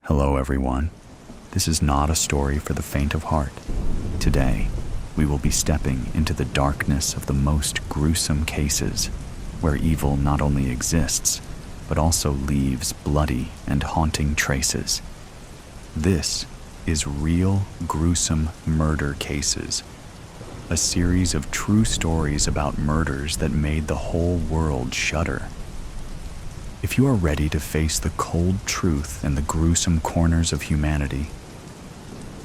Hello everyone. This is not a story for the faint of heart. Today, we will be stepping into the darkness of the most gruesome cases, where evil not only exists, but also leaves bloody and haunting traces. This is Real Gruesome Murder Cases, a series of true stories about murders that made the whole world shudder. If you are ready to face the cold truth and the gruesome corners of humanity,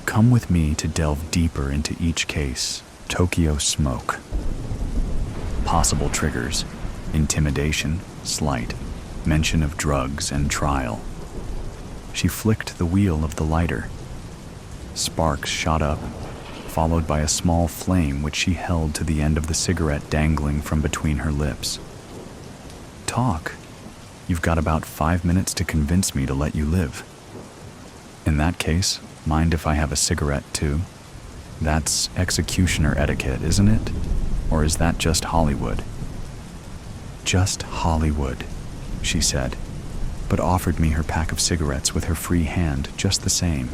come with me to delve deeper into each case. Tokyo Smoke. Possible triggers: intimidation, slight, mention of drugs, and trial. She flicked the wheel of the lighter. Sparks shot up, followed by a small flame which she held to the end of the cigarette dangling from between her lips. Talk. You've got about 5 minutes to convince me to let you live. In that case, mind if I have a cigarette too? That's executioner etiquette, isn't it? Or is that just Hollywood? Just Hollywood, she said, but offered me her pack of cigarettes with her free hand just the same.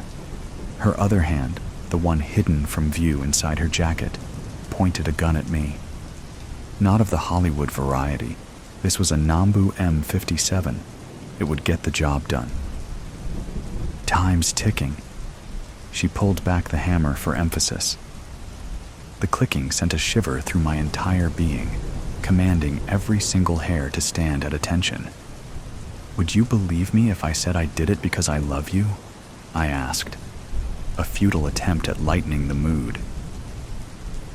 Her other hand, the one hidden from view inside her jacket, pointed a gun at me. Not of the Hollywood variety. This was a Nambu M57. It would get the job done. Time's ticking. She pulled back the hammer for emphasis. The clicking sent a shiver through my entire being, commanding every single hair to stand at attention. Would you believe me if I said I did it because I love you? I asked, a futile attempt at lightening the mood.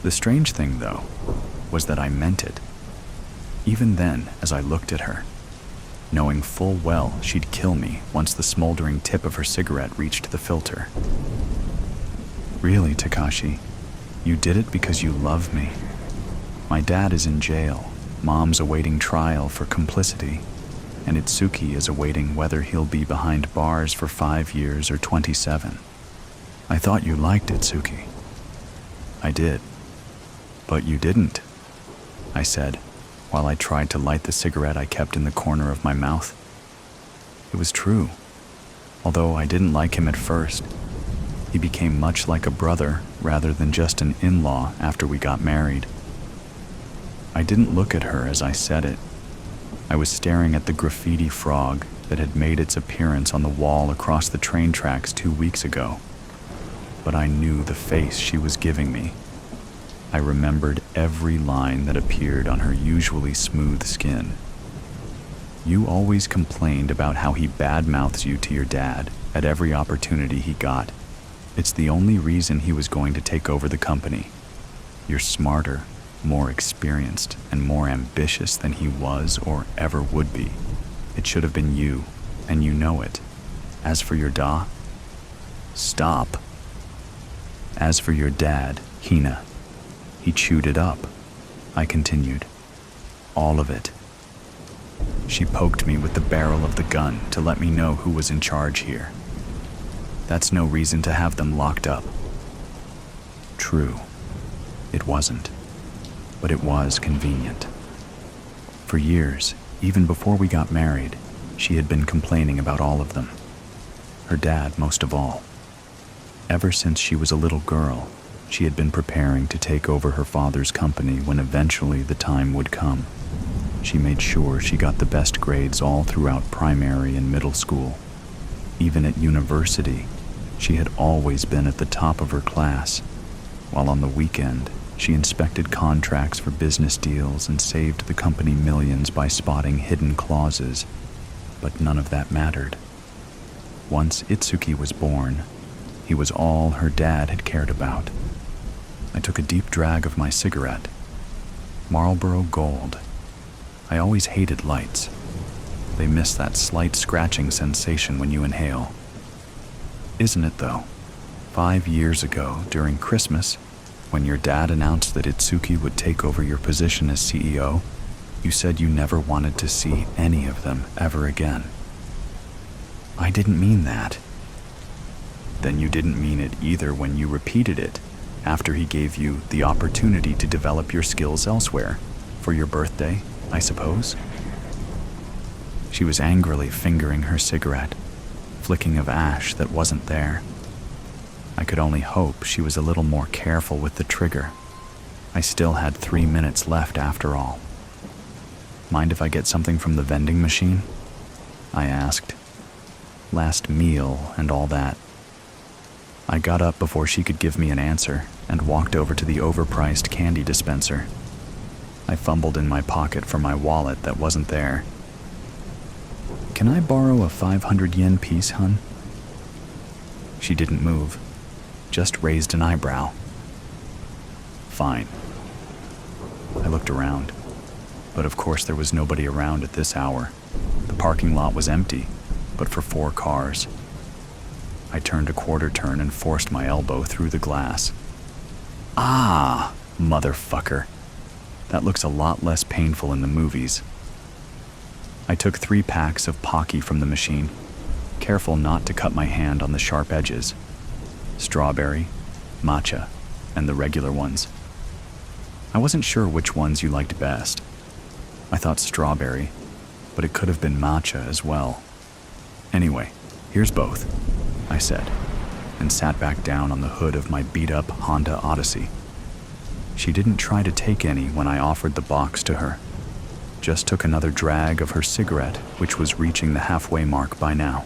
The strange thing, though, was that I meant it. Even then, as I looked at her, knowing full well she'd kill me once the smoldering tip of her cigarette reached the filter. Really, Takashi, you did it because you love me. My dad is in jail, Mom's awaiting trial for complicity, and Itsuki is awaiting whether he'll be behind bars for 5 years or 27. I thought you liked Itsuki. I did. But you didn't, I said, while I tried to light the cigarette I kept in the corner of my mouth. It was true. Although I didn't like him at first, he became much like a brother rather than just an in-law after we got married. I didn't look at her as I said it. I was staring at the graffiti frog that had made its appearance on the wall across the train tracks 2 weeks ago. But I knew the face she was giving me. I remembered every line that appeared on her usually smooth skin. You always complained about how he badmouths you to your dad at every opportunity he got. It's the only reason he was going to take over the company. You're smarter, more experienced, and more ambitious than he was or ever would be. It should have been you, and you know it. As for your Stop. As for your dad, Hina, he chewed it up, I continued. All of it. She poked me with the barrel of the gun to let me know who was in charge here. That's no reason to have them locked up. True, it wasn't, but it was convenient. For years, even before we got married, she had been complaining about all of them. Her dad most of all. Ever since she was a little girl, she had been preparing to take over her father's company when eventually the time would come. She made sure she got the best grades all throughout primary and middle school. Even at university, she had always been at the top of her class, while on the weekend, she inspected contracts for business deals and saved the company millions by spotting hidden clauses. But none of that mattered. Once Itsuki was born, he was all her dad had cared about. I took a deep drag of my cigarette. Marlboro Gold. I always hated lights. They miss that slight scratching sensation when you inhale. Isn't it though? 5 years ago, during Christmas, when your dad announced that Itsuki would take over your position as CEO, you said you never wanted to see any of them ever again. I didn't mean that. Then you didn't mean it either when you repeated it after he gave you the opportunity to develop your skills elsewhere, for your birthday, I suppose? She was angrily fingering her cigarette, flicking of ash that wasn't there. I could only hope she was a little more careful with the trigger. I still had 3 minutes left after all. Mind if I get something from the vending machine? I asked. Last meal and all that. I got up before she could give me an answer and walked over to the overpriced candy dispenser. I fumbled in my pocket for my wallet that wasn't there. Can I borrow a 500 yen piece, hun? She didn't move, just raised an eyebrow. Fine. I looked around, but of course there was nobody around at this hour. The parking lot was empty, but for 4 cars. I turned a quarter turn and forced my elbow through the glass. Ah, motherfucker. That looks a lot less painful in the movies. I took 3 packs of Pocky from the machine, careful not to cut my hand on the sharp edges. Strawberry, matcha, and the regular ones. I wasn't sure which ones you liked best. I thought strawberry, but it could have been matcha as well. Anyway, here's both, I said, and sat back down on the hood of my beat-up Honda Odyssey. She didn't try to take any when I offered the box to her. Just took another drag of her cigarette, which was reaching the halfway mark by now.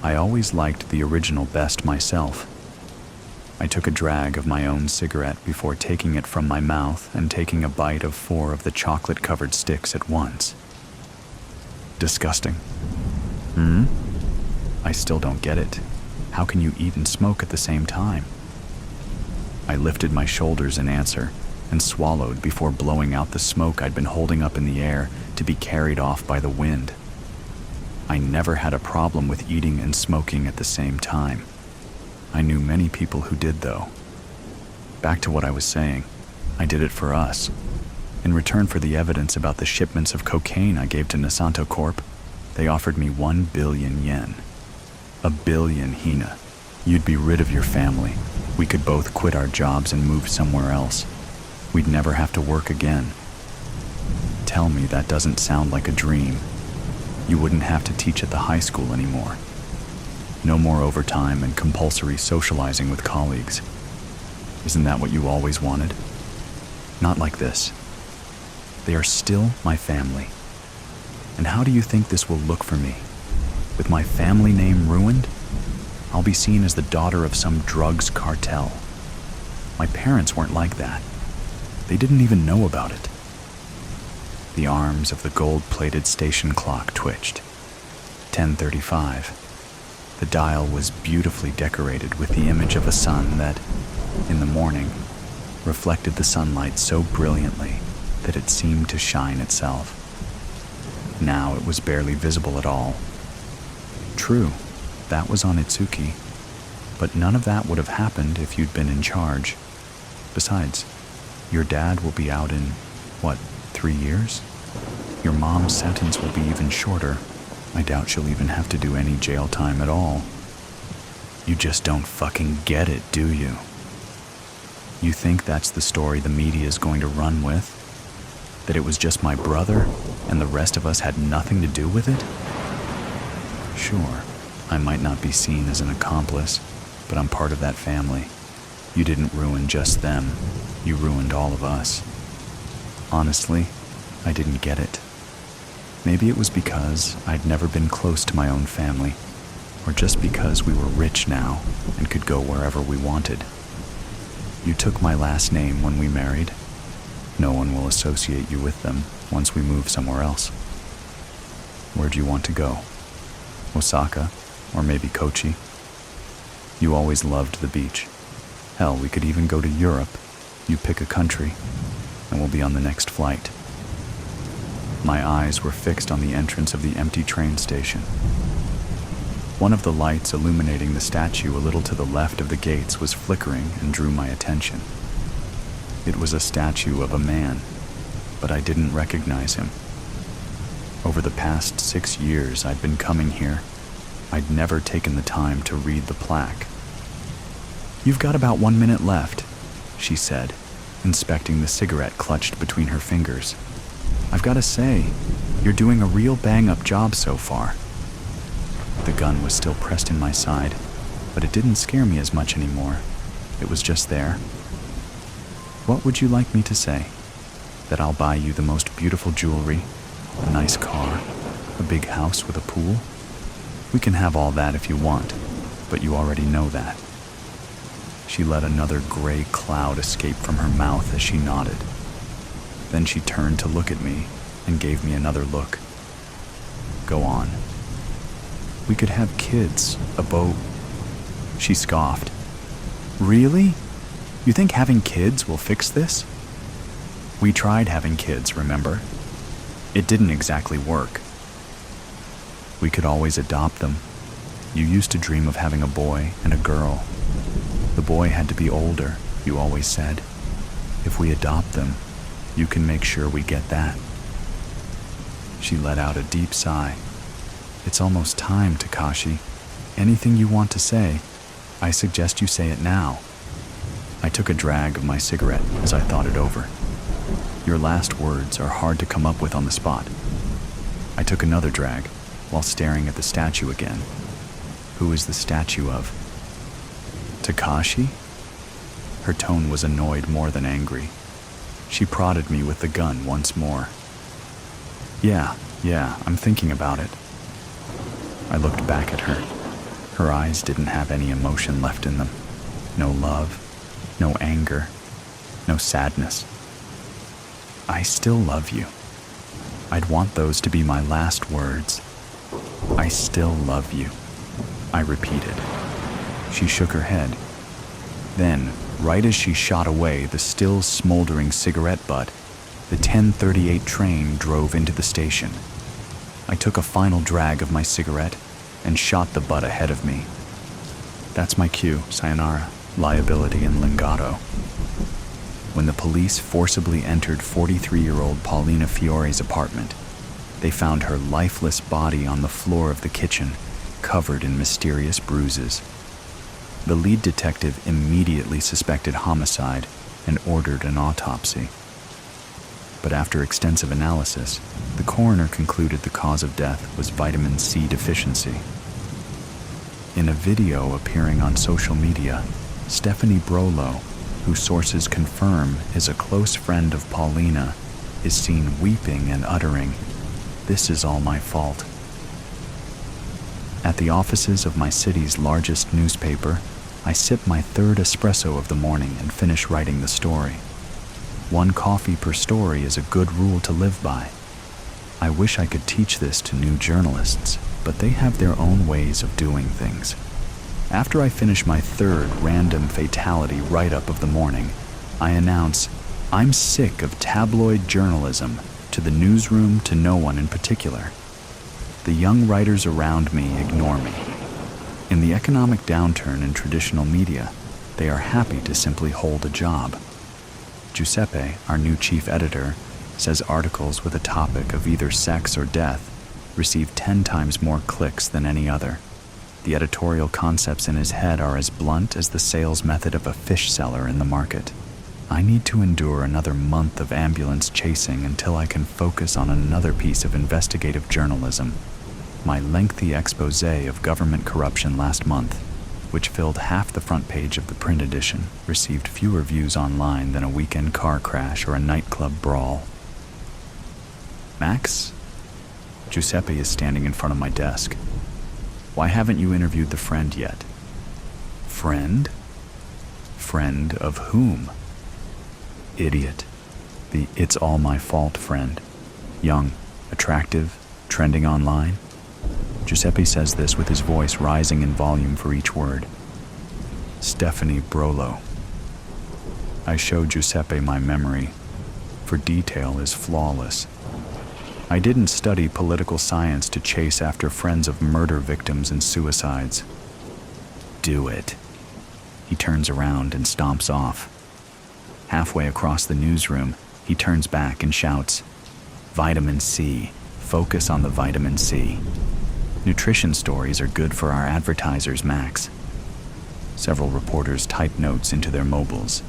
I always liked the original best myself. I took a drag of my own cigarette before taking it from my mouth and taking a bite of 4 of the chocolate-covered sticks at once. Disgusting. I still don't get it. How can you eat and smoke at the same time? I lifted my shoulders in answer and swallowed before blowing out the smoke I'd been holding up in the air to be carried off by the wind. I never had a problem with eating and smoking at the same time. I knew many people who did, though. Back to what I was saying, I did it for us. In return for the evidence about the shipments of cocaine I gave to Nasanto Corp., they offered me 1 billion yen. 1 billion hina. You'd be rid of your family. We could both quit our jobs and move somewhere else. We'd never have to work again. Tell me that doesn't sound like a dream. You wouldn't have to teach at the high school anymore. No more overtime and compulsory socializing with colleagues. Isn't that what you always wanted? Not like this. They are still my family. And how do you think this will look for me? With my family name ruined, I'll be seen as the daughter of some drugs cartel. My parents weren't like that. They didn't even know about it. The arms of the gold-plated station clock twitched. 10:35. The dial was beautifully decorated with the image of a sun that, in the morning, reflected the sunlight so brilliantly that it seemed to shine itself. Now it was barely visible at all. True, that was on Itsuki, but none of that would have happened if you'd been in charge. Besides, your dad will be out in, 3 years? Your mom's sentence will be even shorter. I doubt she'll even have to do any jail time at all. You just don't fucking get it, do you? You think that's the story the media is going to run with? That it was just my brother and the rest of us had nothing to do with it? Sure, I might not be seen as an accomplice, but I'm part of that family. You didn't ruin just them. You ruined all of us. Honestly, I didn't get it. Maybe it was because I'd never been close to my own family, or just because we were rich now and could go wherever we wanted. You took my last name when we married. No one will associate you with them once we move somewhere else. Where'd you want to go? Osaka, or maybe Kochi? You always loved the beach. Hell, we could even go to Europe. You pick a country, and we'll be on the next flight. My eyes were fixed on the entrance of the empty train station. One of the lights illuminating the statue a little to the left of the gates was flickering and drew my attention. It was a statue of a man, but I didn't recognize him. Over the past 6 years I'd been coming here, I'd never taken the time to read the plaque. "You've got about 1 minute left," she said, inspecting the cigarette clutched between her fingers. "I've got to say, you're doing a real bang-up job so far." The gun was still pressed in my side, but it didn't scare me as much anymore. It was just there. What would you like me to say? That I'll buy you the most beautiful jewelry, a nice car, a big house with a pool? We can have all that if you want, but you already know that. She let another gray cloud escape from her mouth as she nodded. Then she turned to look at me and gave me another look. Go on. We could have kids, a boat. She scoffed. Really? You think having kids will fix this? We tried having kids, remember? It didn't exactly work. We could always adopt them. You used to dream of having a boy and a girl. The boy had to be older, you always said. If we adopt them, you can make sure we get that. She let out a deep sigh. It's almost time, Takashi. Anything you want to say, I suggest you say it now. I took a drag of my cigarette as I thought it over. Your last words are hard to come up with on the spot. I took another drag while staring at the statue again. Who is the statue of? Takashi? Her tone was annoyed more than angry. She prodded me with the gun once more. Yeah, I'm thinking about it. I looked back at her. Her eyes didn't have any emotion left in them. No love, no anger, no sadness. I still love you. I'd want those to be my last words. I still love you, I repeated. She shook her head. Then, right as she shot away the still smoldering cigarette butt, the 10:38 train drove into the station. I took a final drag of my cigarette and shot the butt ahead of me. That's my cue, sayonara, liability and lingato. When the police forcibly entered 43-year-old Paulina Fiore's apartment, they found her lifeless body on the floor of the kitchen, covered in mysterious bruises. The lead detective immediately suspected homicide and ordered an autopsy. But after extensive analysis, the coroner concluded the cause of death was vitamin C deficiency. In a video appearing on social media, Stephanie Brolo, who sources confirm is a close friend of Paulina, is seen weeping and uttering, "This is all my fault." At the offices of my city's largest newspaper, I sip my third espresso of the morning and finish writing the story. 1 coffee per story is a good rule to live by. I wish I could teach this to new journalists, but they have their own ways of doing things. After I finish my third random fatality write-up of the morning, I announce, I'm sick of tabloid journalism, to the newsroom, to no one in particular. The young writers around me ignore me. In the economic downturn in traditional media, they are happy to simply hold a job. Giuseppe, our new chief editor, says articles with a topic of either sex or death receive 10 times more clicks than any other. The editorial concepts in his head are as blunt as the sales method of a fish seller in the market. I need to endure another month of ambulance chasing until I can focus on another piece of investigative journalism. My lengthy expose of government corruption last month, which filled half the front page of the print edition, received fewer views online than a weekend car crash or a nightclub brawl. Max? Giuseppe is standing in front of my desk. Why haven't you interviewed the friend yet? Friend? Friend of whom? Idiot. The "it's all my fault" friend. Young, attractive, trending online. Giuseppe says this with his voice rising in volume for each word. Stephanie Brolo. I show Giuseppe my memory, for detail is flawless. I didn't study political science to chase after friends of murder victims and suicides. Do it. He turns around and stomps off. Halfway across the newsroom, he turns back and shouts, Vitamin C. Focus on the vitamin C. Nutrition stories are good for our advertisers, Max. Several reporters type notes into their mobiles.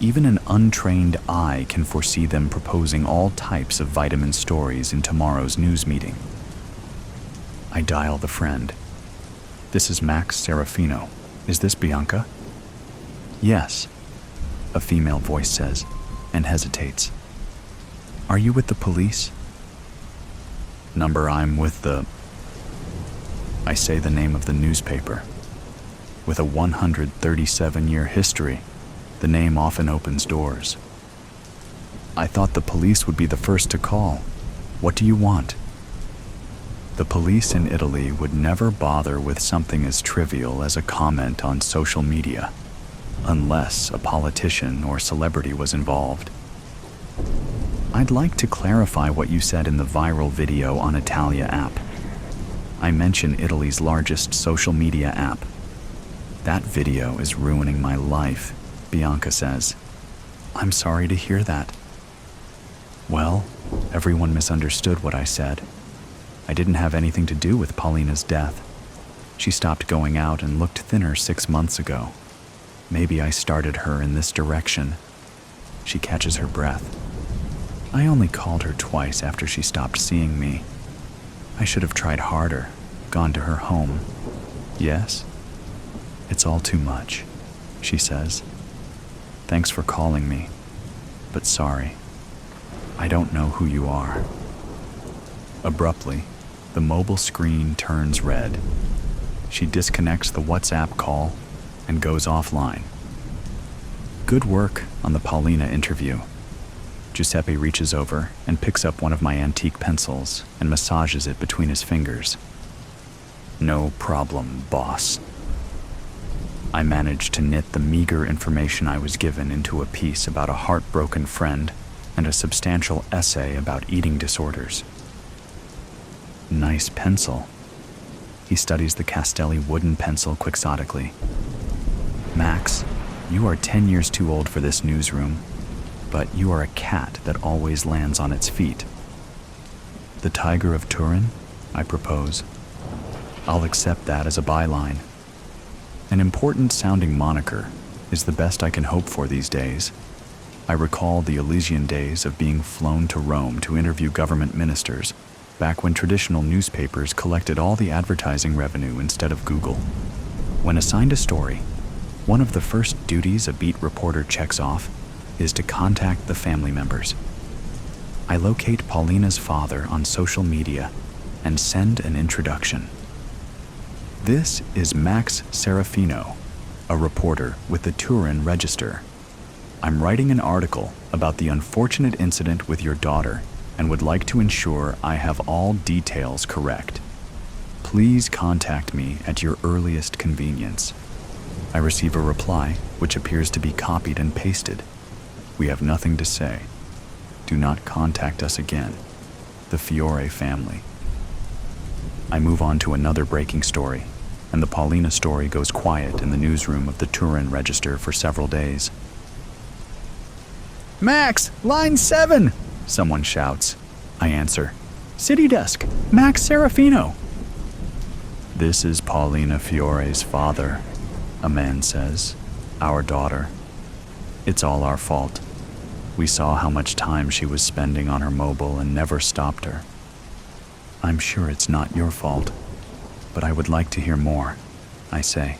Even an untrained eye can foresee them proposing all types of vitamin stories in tomorrow's news meeting. I dial the friend, This is Max Serafino. Is this Bianca? Yes, a female voice says, and hesitates. Are you with the police? Number I'm with the... I say the name of the newspaper. With a 137-year history, the name often opens doors. I thought the police would be the first to call. What do you want? The police in Italy would never bother with something as trivial as a comment on social media, unless a politician or celebrity was involved. I'd like to clarify what you said in the viral video on Italia app. I mention Italy's largest social media app. That video is ruining my life, Bianca says. I'm sorry to hear that. Well, everyone misunderstood what I said. I didn't have anything to do with Paulina's death. She stopped going out and looked thinner 6 months ago. Maybe I started her in this direction. She catches her breath. I only called her twice after she stopped seeing me. I should have tried harder, gone to her home. Yes? It's all too much, she says. Thanks for calling me, but sorry. I don't know who you are. Abruptly, the mobile screen turns red. She disconnects the WhatsApp call and goes offline. Good work on the Paulina interview. Giuseppe reaches over and picks up one of my antique pencils and massages it between his fingers. No problem, boss. I managed to knit the meager information I was given into a piece about a heartbroken friend and a substantial essay about eating disorders. Nice pencil. He studies the Castelli wooden pencil quixotically. Max, you are 10 years too old for this newsroom, but you are a cat that always lands on its feet. The Tiger of Turin, I propose. I'll accept that as a byline. An important-sounding moniker is the best I can hope for these days. I recall the Elysian days of being flown to Rome to interview government ministers, back when traditional newspapers collected all the advertising revenue instead of Google. When assigned a story, one of the first duties a beat reporter checks off is to contact the family members. I locate Paulina's father on social media and send an introduction. This is Max Serafino, a reporter with the Turin Register. I'm writing an article about the unfortunate incident with your daughter and would like to ensure I have all details correct. Please contact me at your earliest convenience. I receive a reply, which appears to be copied and pasted. We have nothing to say. Do not contact us again. The Fiore family. I move on to another breaking story, and the Paulina story goes quiet in the newsroom of the Turin Register for several days. Max, line 7! Someone shouts. I answer. City desk, Max Serafino. This is Paulina Fiore's father, a man says. Our daughter. It's all our fault. We saw how much time she was spending on her mobile and never stopped her. I'm sure it's not your fault, but I would like to hear more, I say.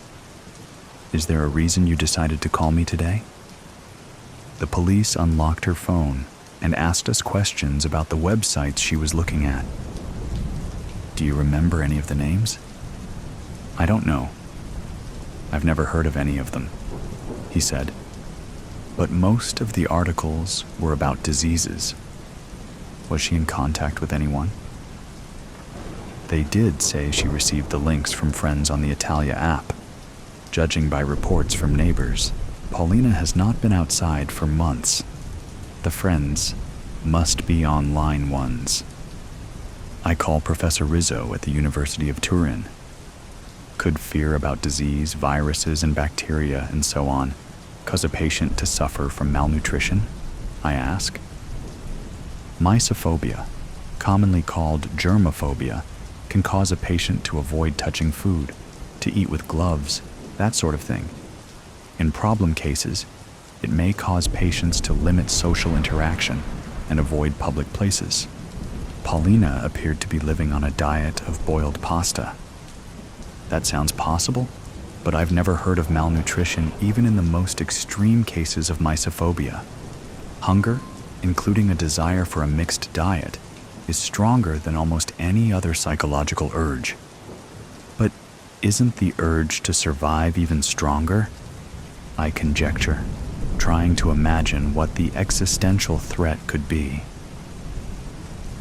Is there a reason you decided to call me today? The police unlocked her phone and asked us questions about the websites she was looking at. Do you remember any of the names? I don't know. I've never heard of any of them, he said. But most of the articles were about diseases. Was she in contact with anyone? They did say she received the links from friends on the Italia app. Judging by reports from neighbors, Paulina has not been outside for months. The friends must be online ones. I call Professor Rizzo at the University of Turin. Could fear about disease, viruses, and bacteria, and so on, cause a patient to suffer from malnutrition? I ask. Mysophobia, commonly called germophobia, can cause a patient to avoid touching food, to eat with gloves, that sort of thing. In problem cases, it may cause patients to limit social interaction and avoid public places. Paulina appeared to be living on a diet of boiled pasta. That sounds possible, but I've never heard of malnutrition even in the most extreme cases of mysophobia. Hunger, including a desire for a mixed diet, is stronger than almost any other psychological urge. But isn't the urge to survive even stronger? I conjecture, trying to imagine what the existential threat could be.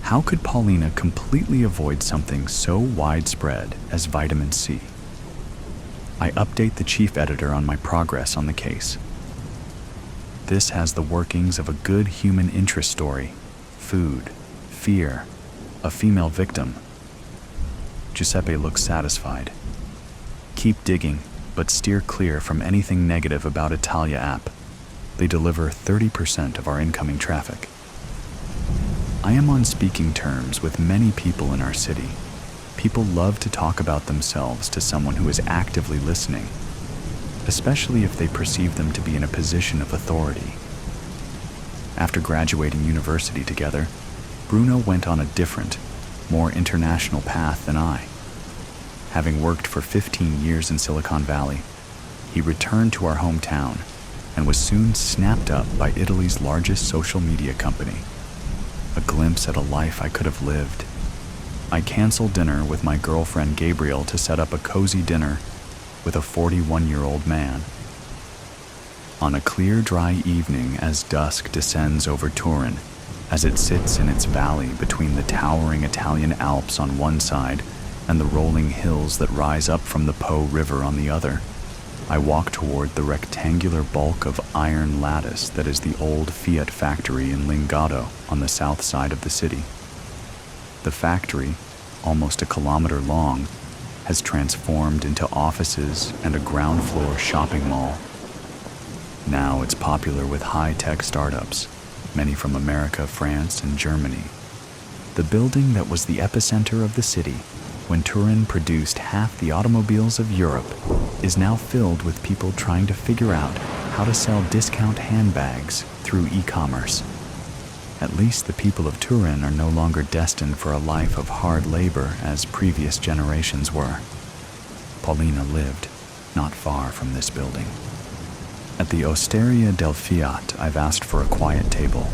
How could Paulina completely avoid something so widespread as vitamin C? I update the chief editor on my progress on the case. This has the workings of a good human interest story: food, fear, a female victim. Giuseppe looks satisfied. Keep digging, but steer clear from anything negative about Italia app. They deliver 30% of our incoming traffic. I am on speaking terms with many people in our city. People love to talk about themselves to someone who is actively listening, especially if they perceive them to be in a position of authority. After graduating university together, Bruno went on a different, more international path than I. Having worked for 15 years in Silicon Valley, he returned to our hometown and was soon snapped up by Italy's largest social media company. A glimpse at a life I could have lived. I canceled dinner with my girlfriend Gabriel to set up a cozy dinner with a 41-year-old man. On a clear, dry evening as dusk descends over Turin, as it sits in its valley between the towering Italian Alps on one side and the rolling hills that rise up from the Po River on the other, I walk toward the rectangular bulk of iron lattice that is the old Fiat factory in Lingotto on the south side of the city. The factory, almost a kilometer long, has transformed into offices and a ground floor shopping mall. Now it's popular with high-tech startups, many from America, France, and Germany. The building that was the epicenter of the city when Turin produced half the automobiles of Europe is now filled with people trying to figure out how to sell discount handbags through e-commerce. At least the people of Turin are no longer destined for a life of hard labor as previous generations were. Paulina lived not far from this building. At the Osteria del Fiat, I've asked for a quiet table.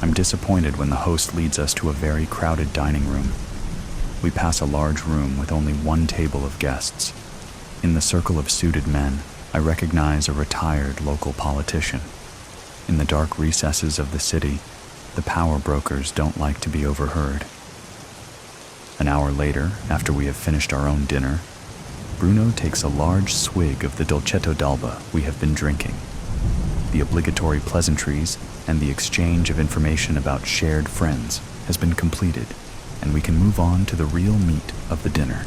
I'm disappointed when the host leads us to a very crowded dining room. We pass a large room with only one table of guests. In the circle of suited men, I recognize a retired local politician. In the dark recesses of the city, the power brokers don't like to be overheard. An hour later, after we have finished our own dinner, Bruno takes a large swig of the dolcetto d'alba we have been drinking. The obligatory pleasantries and the exchange of information about shared friends has been completed, and we can move on to the real meat of the dinner.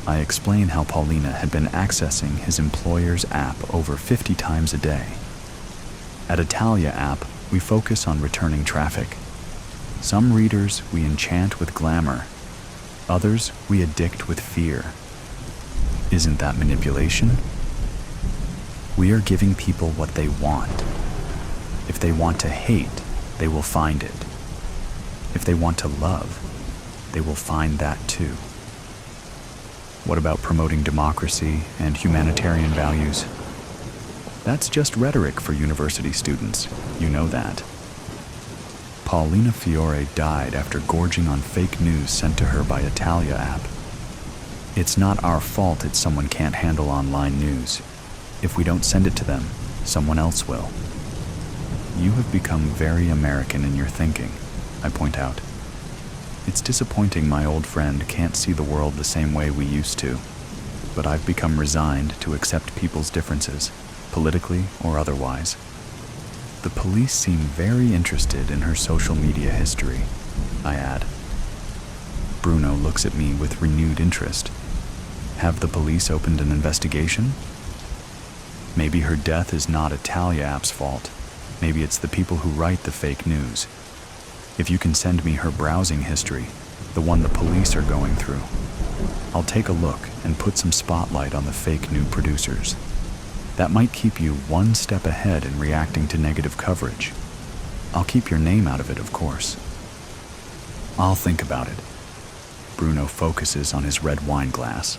I explain how Paulina had been accessing his employer's app over 50 times a day. At Italia app, we focus on returning traffic. Some readers we enchant with glamour, others we addict with fear. Isn't that manipulation? We are giving people what they want. If they want to hate, they will find it. If they want to love, they will find that too. What about promoting democracy and humanitarian values? That's just rhetoric for university students. You know that. Paulina Fiore died after gorging on fake news sent to her by Italia app. It's not our fault that someone can't handle online news. If we don't send it to them, someone else will. You have become very American in your thinking, I point out. It's disappointing my old friend can't see the world the same way we used to, but I've become resigned to accept people's differences, politically or otherwise. The police seem very interested in her social media history, I add. Bruno looks at me with renewed interest. Have the police opened an investigation? Maybe her death is not Italia app's fault. Maybe it's the people who write the fake news. If you can send me her browsing history, the one the police are going through, I'll take a look and put some spotlight on the fake news producers. That might keep you one step ahead in reacting to negative coverage. I'll keep your name out of it, of course. I'll think about it. Bruno focuses on his red wine glass.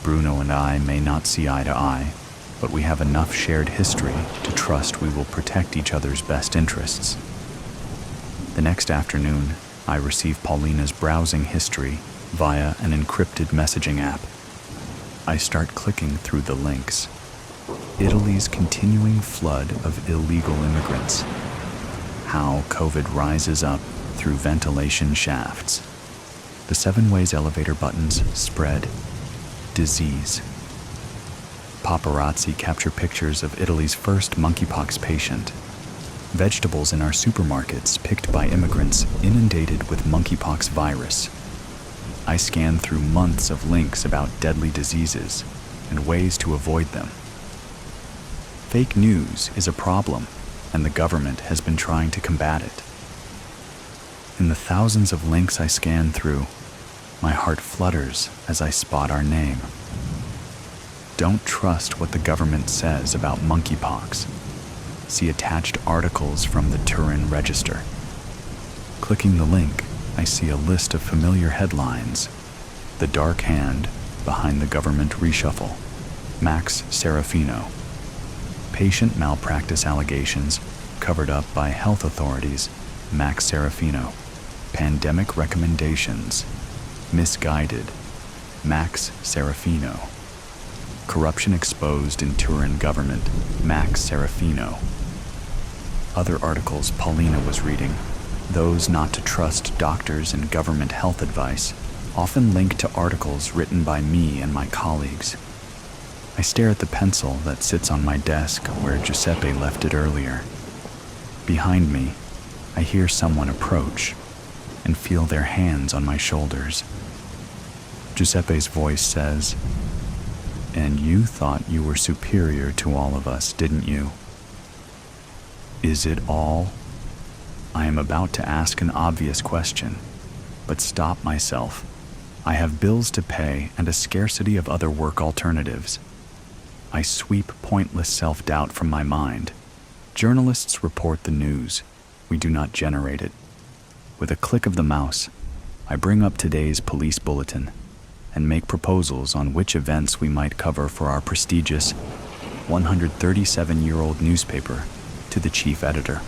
Bruno and I may not see eye to eye, but we have enough shared history to trust we will protect each other's best interests. The next afternoon, I receive Paulina's browsing history via an encrypted messaging app. I start clicking through the links. Italy's continuing flood of illegal immigrants. How COVID rises up through ventilation shafts. The 7 ways elevator buttons spread. Disease. Paparazzi capture pictures of Italy's first monkeypox patient. Vegetables in our supermarkets picked by immigrants inundated with monkeypox virus. I scan through months of links about deadly diseases and ways to avoid them. Fake news is a problem, and the government has been trying to combat it. In the thousands of links I scan through, my heart flutters as I spot our name. Don't trust what the government says about monkeypox. See attached articles from the Turin Register. Clicking the link, I see a list of familiar headlines. The dark hand behind the government reshuffle. Max Serafino. Patient malpractice allegations covered up by health authorities. Max Serafino. Pandemic recommendations. Misguided. Max Serafino. Corruption exposed in Turin government. Max Serafino. Other articles Paulina was reading, those not to trust doctors and government health advice, often link to articles written by me and my colleagues. I stare at the pencil that sits on my desk where Giuseppe left it earlier. Behind me, I hear someone approach and feel their hands on my shoulders. Giuseppe's voice says, "And you thought you were superior to all of us, didn't you?" Is it all? I am about to ask an obvious question, but stop myself. I have bills to pay and a scarcity of other work alternatives. I sweep pointless self-doubt from my mind. Journalists report the news. We do not generate it. With a click of the mouse, I bring up today's police bulletin and make proposals on which events we might cover for our prestigious 137-year-old newspaper to the chief editor.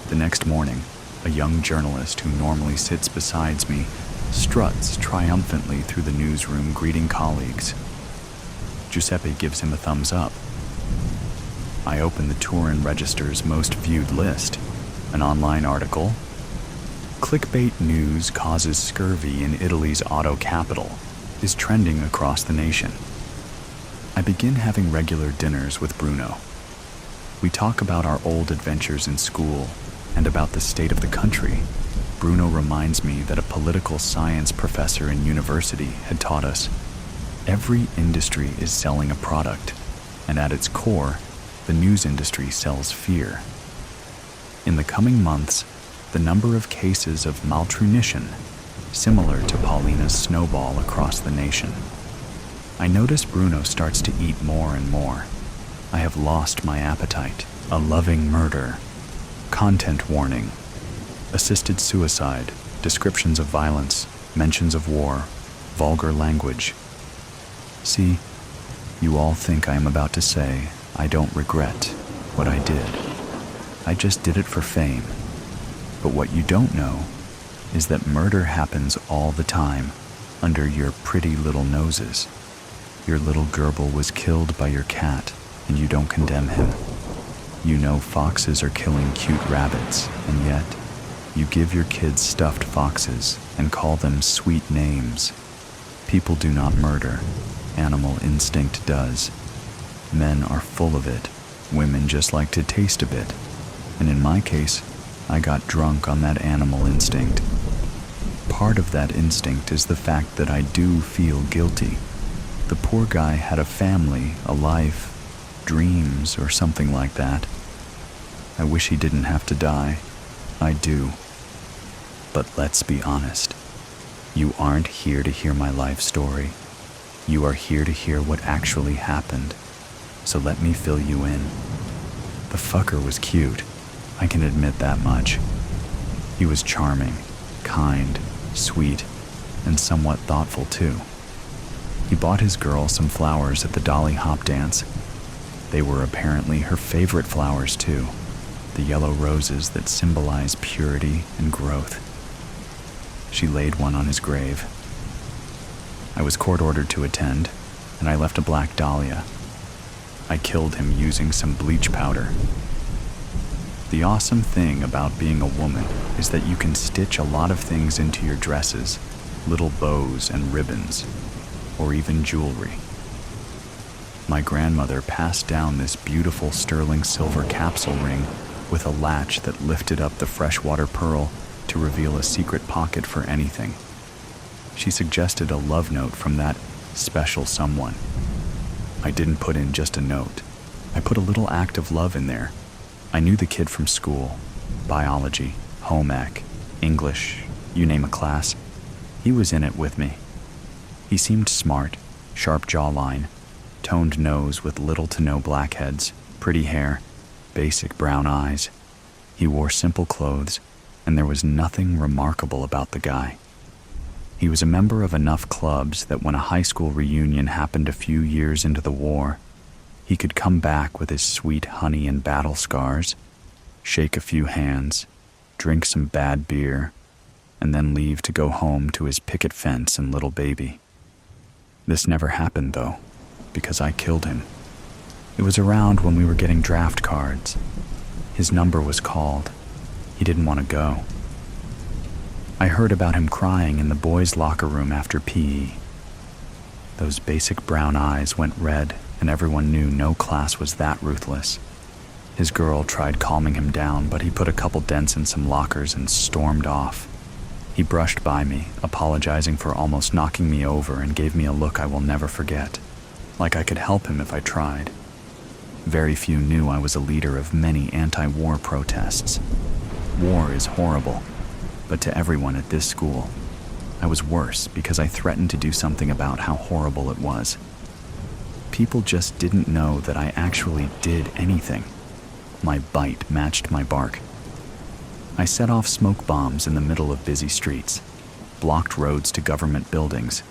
The next morning, a young journalist who normally sits beside me struts triumphantly through the newsroom greeting colleagues. Giuseppe gives him a thumbs up. I open the Turin Register's most viewed list, an online article. Clickbait news causes scurvy in Italy's auto capital is trending across the nation. I begin having regular dinners with Bruno. We talk about our old adventures in school and about the state of the country. Bruno reminds me that a political science professor in university had taught us, every industry is selling a product, and at its core, the news industry sells fear. In the coming months, the number of cases of malnutrition, similar to Paulina's snowball across the nation. I notice Bruno starts to eat more and more. I have lost my appetite. A loving murder. Content warning. Assisted suicide. Descriptions of violence. Mentions of war. Vulgar language. See, you all think I am about to say, I don't regret what I did. I just did it for fame. But what you don't know is that murder happens all the time under your pretty little noses. Your little gerbil was killed by your cat, and you don't condemn him. You know foxes are killing cute rabbits, and yet you give your kids stuffed foxes and call them sweet names. People do not murder. Animal instinct does. Men are full of it. Women just like to taste a bit. And in my case, I got drunk on that animal instinct. Part of that instinct is the fact that I do feel guilty. The poor guy had a family, a life, dreams, or something like that. I wish he didn't have to die. I do. But let's be honest. You aren't here to hear my life story. You are here to hear what actually happened. So let me fill you in. The fucker was cute. I can admit that much. He was charming, kind, sweet, and somewhat thoughtful too. He bought his girl some flowers at the Dolly Hop dance. They were apparently her favorite flowers too, the yellow roses that symbolize purity and growth. She laid one on his grave. I was court-ordered to attend, and I left a Black Dahlia. I killed him using some bleach powder. The awesome thing about being a woman is that you can stitch a lot of things into your dresses, little bows and ribbons, or even jewelry. My grandmother passed down this beautiful sterling silver capsule ring with a latch that lifted up the freshwater pearl to reveal a secret pocket for anything. She suggested a love note from that special someone. I didn't put in just a note. I put a little act of love in there. I knew the kid from school, biology, home ec, English, you name a class. He was in it with me. He seemed smart, sharp jawline, toned nose with little to no blackheads, pretty hair, basic brown eyes. He wore simple clothes, and there was nothing remarkable about the guy. He was a member of enough clubs that when a high school reunion happened a few years into the war, he could come back with his sweet honey and battle scars, shake a few hands, drink some bad beer, and then leave to go home to his picket fence and little baby. This never happened, though, because I killed him. It was around when we were getting draft cards. His number was called. He didn't want to go. I heard about him crying in the boys' locker room after PE. Those basic brown eyes went red, and everyone knew no class was that ruthless. His girl tried calming him down, but he put a couple dents in some lockers and stormed off. He brushed by me, apologizing for almost knocking me over, and gave me a look I will never forget, like I could help him if I tried. Very few knew I was a leader of many anti-war protests. War is horrible, but to everyone at this school, I was worse because I threatened to do something about how horrible it was. People just didn't know that I actually did anything. My bite matched my bark. I set off smoke bombs in the middle of busy streets, blocked roads to government buildings,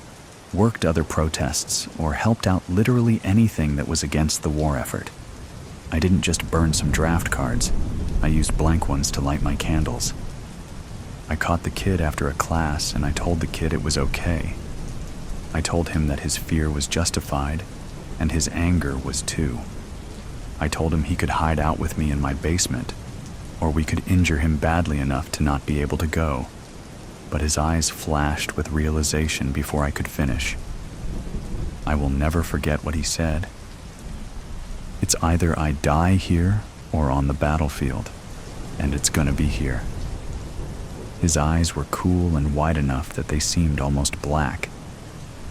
worked other protests, or helped out literally anything that was against the war effort. I didn't just burn some draft cards. I used blank ones to light my candles. I caught the kid after a class, and I told the kid it was okay. I told him that his fear was justified, and his anger was too. I told him he could hide out with me in my basement, or we could injure him badly enough to not be able to go. But his eyes flashed with realization before I could finish. I will never forget what he said. It's either I die here or on the battlefield, and it's gonna be here. His eyes were cool and wide enough that they seemed almost black.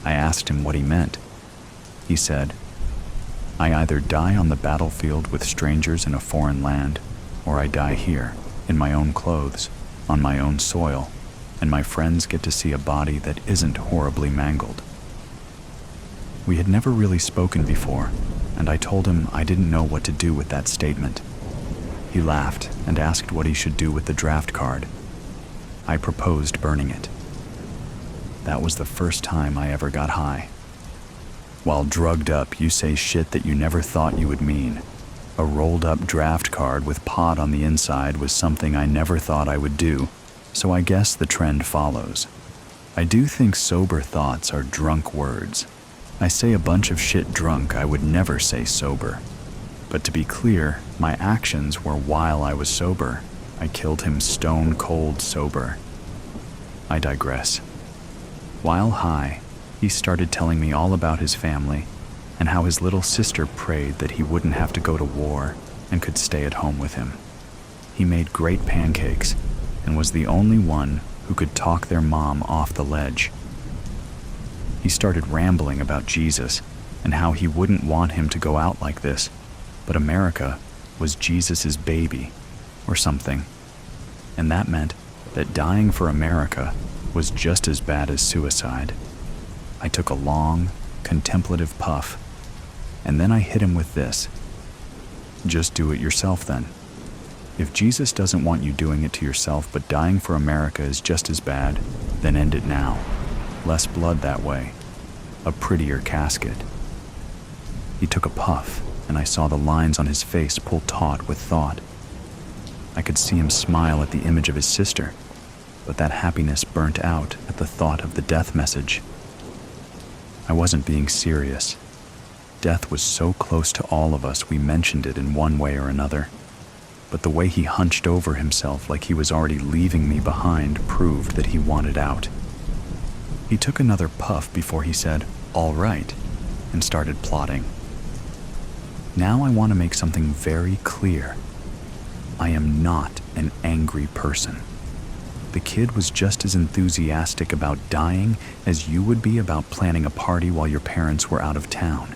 I asked him what he meant. He said, I either die on the battlefield with strangers in a foreign land, or I die here, in my own clothes, on my own soil, and my friends get to see a body that isn't horribly mangled. We had never really spoken before, and I told him I didn't know what to do with that statement. He laughed and asked what he should do with the draft card. I proposed burning it. That was the first time I ever got high. While drugged up, you say shit that you never thought you would mean. A rolled up draft card with pot on the inside was something I never thought I would do, so I guess the trend follows. I do think sober thoughts are drunk words. I say a bunch of shit drunk I would never say sober. But to be clear, my actions were while I was sober. I killed him stone cold sober. I digress. While high, he started telling me all about his family and how his little sister prayed that he wouldn't have to go to war and could stay at home with him. He made great pancakes and was the only one who could talk their mom off the ledge. He started rambling about Jesus and how he wouldn't want him to go out like this, but America was Jesus's baby or something, and that meant that dying for America was just as bad as suicide. I took a long, contemplative puff, and then I hit him with this. Just do it yourself then. If Jesus doesn't want you doing it to yourself, but dying for America is just as bad, then end it now. Less blood that way. a prettier casket. He took a puff, and I saw the lines on his face pull taut with thought. I could see him smile at the image of his sister, but that happiness burnt out at the thought of the death message. I wasn't being serious. Death was so close to all of us we mentioned it in one way or another, but the way he hunched over himself like he was already leaving me behind proved that he wanted out. He took another puff before he said, "All right," and started plotting. Now I want to make something very clear. I am not an angry person. The kid was just as enthusiastic about dying as you would be about planning a party while your parents were out of town.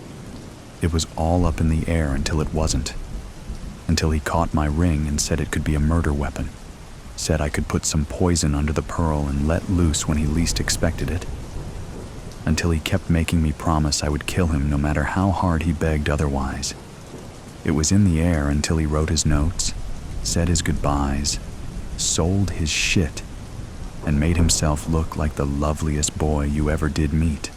It was all up in the air until it wasn't. Until he caught my ring and said it could be a murder weapon. Said I could put some poison under the pearl and let loose when he least expected it. Until he kept making me promise I would kill him no matter how hard he begged otherwise. It was in the air until he wrote his notes, said his goodbyes, sold his shit, and made himself look like the loveliest boy you ever did meet.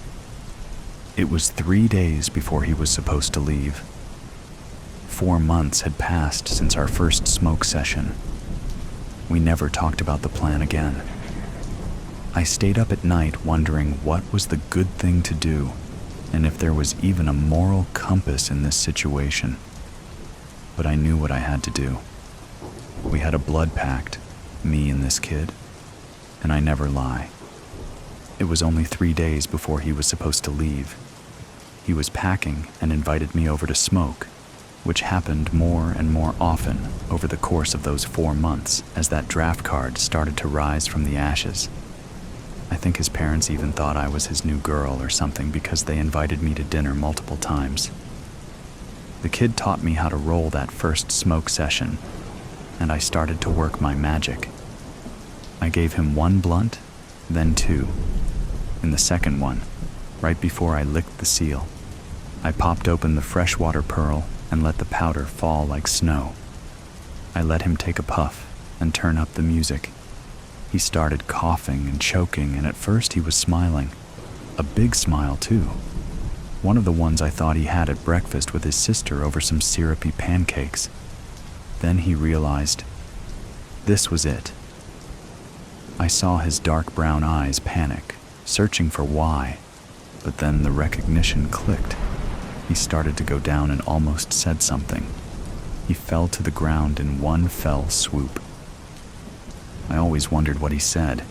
It was 3 days before he was supposed to leave. 4 months had passed since our first smoke session. We never talked about the plan again. I stayed up at night wondering what was the good thing to do, and if there was even a moral compass in this situation. But I knew what I had to do. We had a blood pact, me and this kid, and I never lie. It was only 3 days before he was supposed to leave. He was packing and invited me over to smoke, which happened more and more often over the course of those 4 months as that draft card started to rise from the ashes. I think his parents even thought I was his new girl or something because they invited me to dinner multiple times. The kid taught me how to roll that first smoke session, and I started to work my magic. I gave him 1 blunt, then 2. In the second one, right before I licked the seal, I popped open the freshwater pearl and let the powder fall like snow. I let him take a puff and turn up the music. He started coughing and choking, and at first he was smiling. A big smile, too. One of the ones I thought he had at breakfast with his sister over some syrupy pancakes. Then he realized this was it. I saw his dark brown eyes panic, searching for why, but then the recognition clicked. He started to go down and almost said something. He fell to the ground in one fell swoop. I always wondered what he said.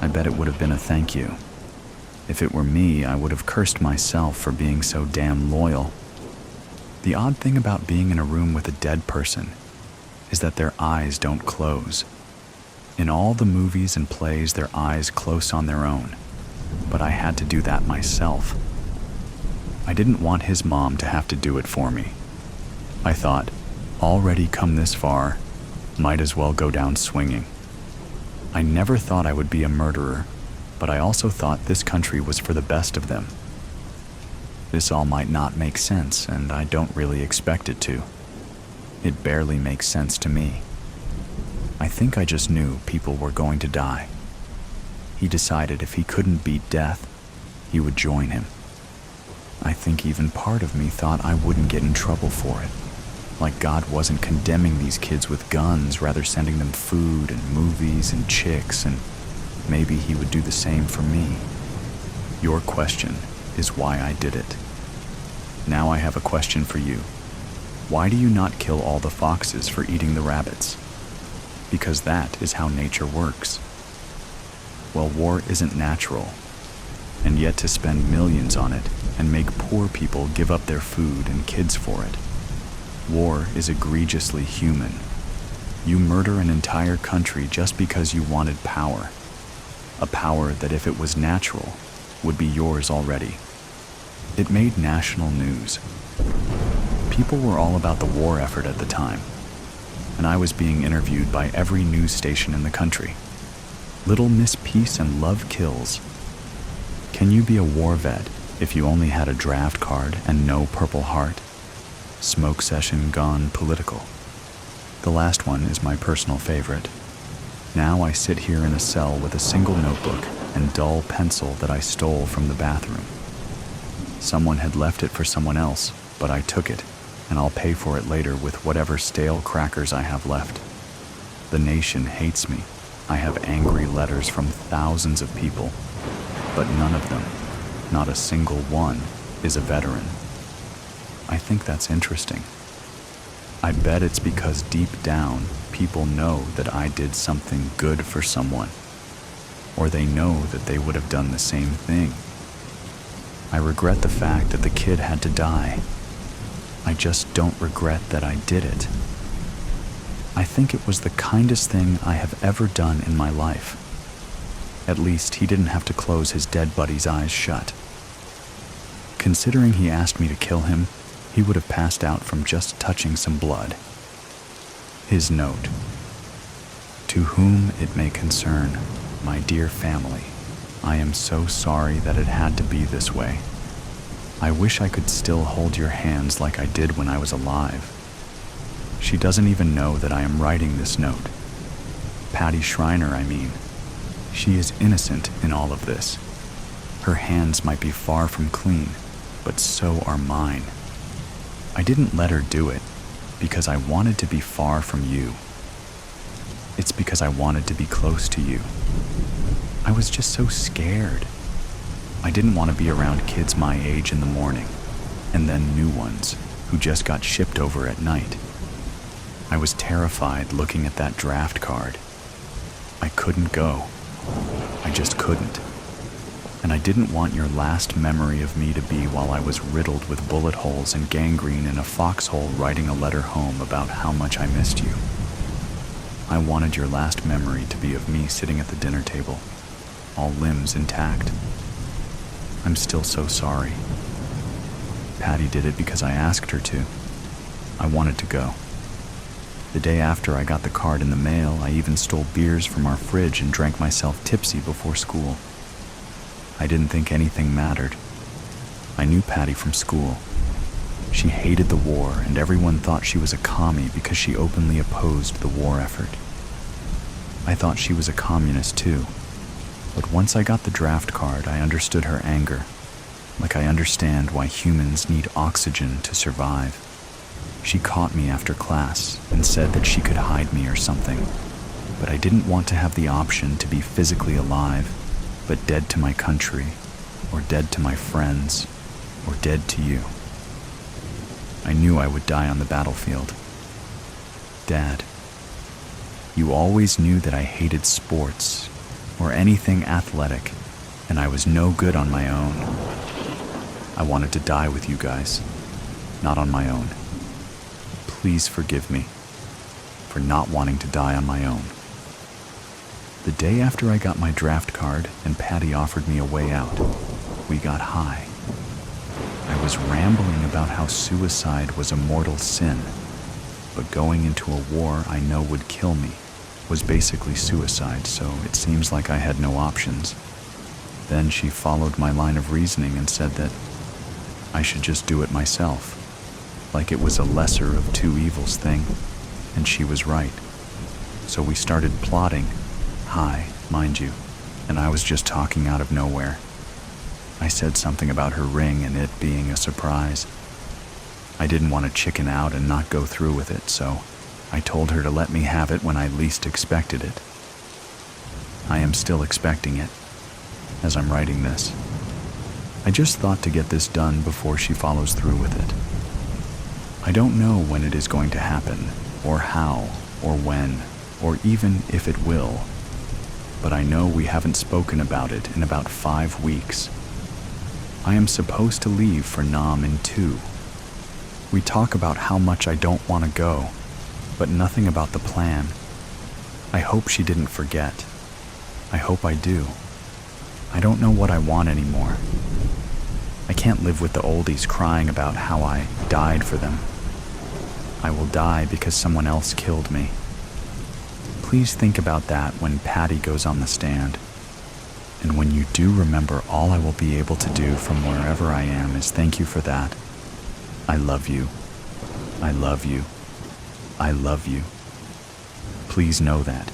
I bet it would have been a thank you. If it were me, I would have cursed myself for being so damn loyal. The odd thing about being in a room with a dead person is that their eyes don't close. In all the movies and plays, their eyes close on their own, but I had to do that myself. I didn't want his mom to have to do it for me. I thought, already come this far, might as well go down swinging. I never thought I would be a murderer, but I also thought this country was for the best of them. This all might not make sense, and I don't really expect it to. It barely makes sense to me. I think I just knew people were going to die. He decided if he couldn't beat death, he would join him. I think even part of me thought I wouldn't get in trouble for it. Like God wasn't condemning these kids with guns, rather sending them food and movies and chicks, and maybe he would do the same for me. Your question is why I did it. Now I have a question for you. Why do you not kill all the foxes for eating the rabbits? Because that is how nature works. Well, war isn't natural, and yet to spend millions on it and make poor people give up their food and kids for it. War is egregiously human. You murder an entire country just because you wanted power. A power that, if it was natural, would be yours already. It made national news. People were all about the war effort at the time, and I was being interviewed by every news station in the country. Little Miss Peace and Love kills. Can you be a war vet if you only had a draft card and no Purple Heart? Smoke session gone political. The last one is my personal favorite. Now I sit here in a cell with a single notebook and dull pencil that I stole from the bathroom. Someone had left it for someone else, but I took it, and I'll pay for it later with whatever stale crackers I have left. The nation hates me. I have angry letters from thousands of people, but none of them, not a single one, is a veteran. I think that's interesting. I bet it's because deep down, people know that I did something good for someone, or they know that they would have done the same thing. I regret the fact that the kid had to die. I just don't regret that I did it. I think it was the kindest thing I have ever done in my life. At least he didn't have to close his dead buddy's eyes shut. Considering he asked me to kill him, he would have passed out from just touching some blood. His note: "To whom it may concern, my dear family, I am so sorry that it had to be this way. I wish I could still hold your hands like I did when I was alive." She doesn't even know that I am writing this note. Patty Schreiner, I mean. She is innocent in all of this. Her hands might be far from clean, but so are mine. I didn't let her do it because I wanted to be far from you. It's because I wanted to be close to you. I was just so scared. I didn't want to be around kids my age in the morning, and then new ones who just got shipped over at night. I was terrified looking at that draft card. I couldn't go. I just couldn't. And I didn't want your last memory of me to be while I was riddled with bullet holes and gangrene in a foxhole writing a letter home about how much I missed you. I wanted your last memory to be of me sitting at the dinner table, all limbs intact. I'm still so sorry. Patty did it because I asked her to. I wanted to go. The day after I got the card in the mail, I even stole beers from our fridge and drank myself tipsy before school. I didn't think anything mattered. I knew Patty from school. She hated the war, and everyone thought she was a commie because she openly opposed the war effort. I thought she was a communist too. But once I got the draft card, I understood her anger, like I understand why humans need oxygen to survive. She caught me after class and said that she could hide me or something, but I didn't want to have the option to be physically alive, but dead to my country, or dead to my friends, or dead to you. I knew I would die on the battlefield. Dad, you always knew that I hated sports or anything athletic, and I was no good on my own. I wanted to die with you guys, not on my own. Please forgive me for not wanting to die on my own. The day after I got my draft card and Patty offered me a way out, we got high. I was rambling about how suicide was a mortal sin, but going into a war I know would kill me was basically suicide, so it seems like I had no options. Then she followed my line of reasoning and said that I should just do it myself, like it was a lesser of two evils thing, and she was right. So we started plotting, high, mind you, and I was just talking out of nowhere. I said something about her ring and it being a surprise. I didn't want to chicken out and not go through with it, so I told her to let me have it when I least expected it. I am still expecting it, as I'm writing this. I just thought to get this done before she follows through with it. I don't know when it is going to happen, or how, or when, or even if it will, but I know we haven't spoken about it in about 5 weeks. I am supposed to leave for Nam in 2. We talk about how much I don't want to go, but nothing about the plan. I hope she didn't forget. I hope I do. I don't know what I want anymore. I can't live with the oldies crying about how I died for them. I will die because someone else killed me. Please think about that when Patty goes on the stand. And when you do remember, all I will be able to do from wherever I am is thank you for that. I love you. I love you. I love you. Please know that.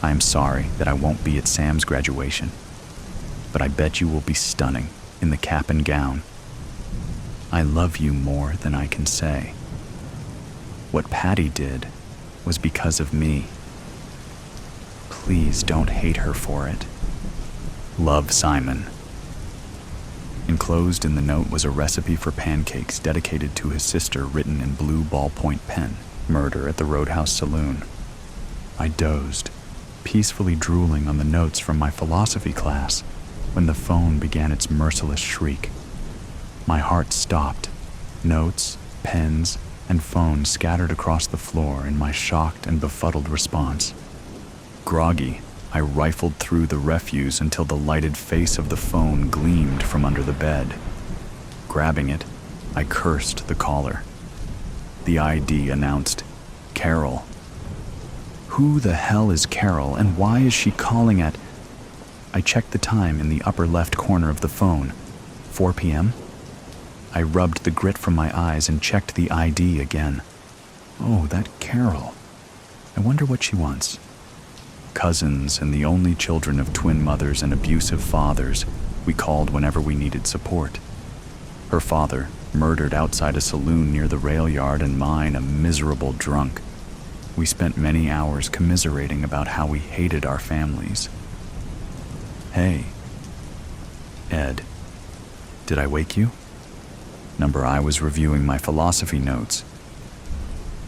I am sorry that I won't be at Sam's graduation, but I bet you will be stunning. in the cap and gown. I love you more than I can say. What Patty did was because of me. Please don't hate her for it. Love, Simon. Enclosed in the note was a recipe for pancakes dedicated to his sister, written in blue ballpoint pen. Murder at the Roadhouse Saloon. I dozed, peacefully drooling on the notes from my philosophy class, when the phone began its merciless shriek. My heart stopped. Notes, pens, and phone scattered across the floor in my shocked and befuddled response. Groggy, I rifled through the refuse until the lighted face of the phone gleamed from under the bed. Grabbing it, I cursed the caller. The ID announced, Carol. Who the hell is Carol, and why is she calling at... I checked the time in the upper left corner of the phone. 4 p.m.? I rubbed the grit from my eyes and checked the ID again. Oh, that Carol. I wonder what she wants. Cousins and the only children of twin mothers and abusive fathers, we called whenever we needed support. Her father, murdered outside a saloon near the rail yard, and mine, a miserable drunk. We spent many hours commiserating about how we hated our families. Hey. Ed. Did I wake you? Number, I was reviewing my philosophy notes.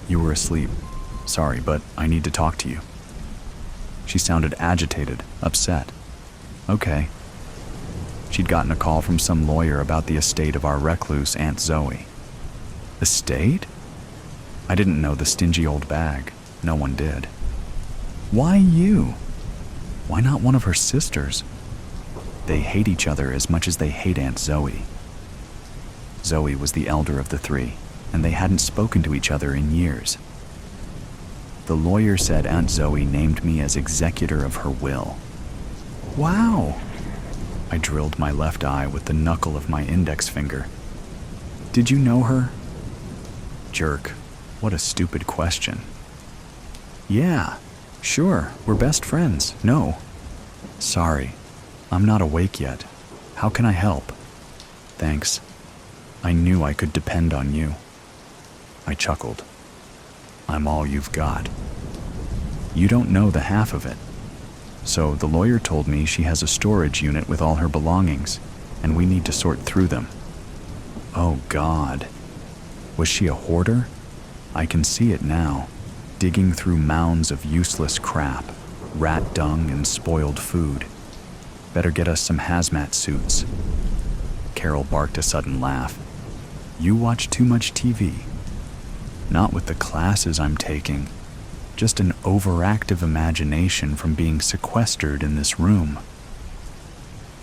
You were asleep. Sorry, but I need to talk to you. She sounded agitated, upset. Okay. She'd gotten a call from some lawyer about the estate of our recluse Aunt Zoe. Estate? I didn't know the stingy old bag. No one did. Why you? Why not one of her sisters? They hate each other as much as they hate Aunt Zoe. Zoe was the elder of the three, and they hadn't spoken to each other in years. The lawyer said Aunt Zoe named me as executor of her will. Wow! I drilled my left eye with the knuckle of my index finger. Did you know her? Jerk. What a stupid question. Yeah, sure, we're best friends. No. Sorry, I'm not awake yet. How can I help? Thanks. I knew I could depend on you. I chuckled. I'm all you've got. You don't know the half of it. So the lawyer told me she has a storage unit with all her belongings, and we need to sort through them. Oh God. Was she a hoarder? I can see it now, digging through mounds of useless crap, rat dung and spoiled food. Better get us some hazmat suits. Carol barked a sudden laugh. You watch too much TV. Not with the classes I'm taking. Just an overactive imagination from being sequestered in this room.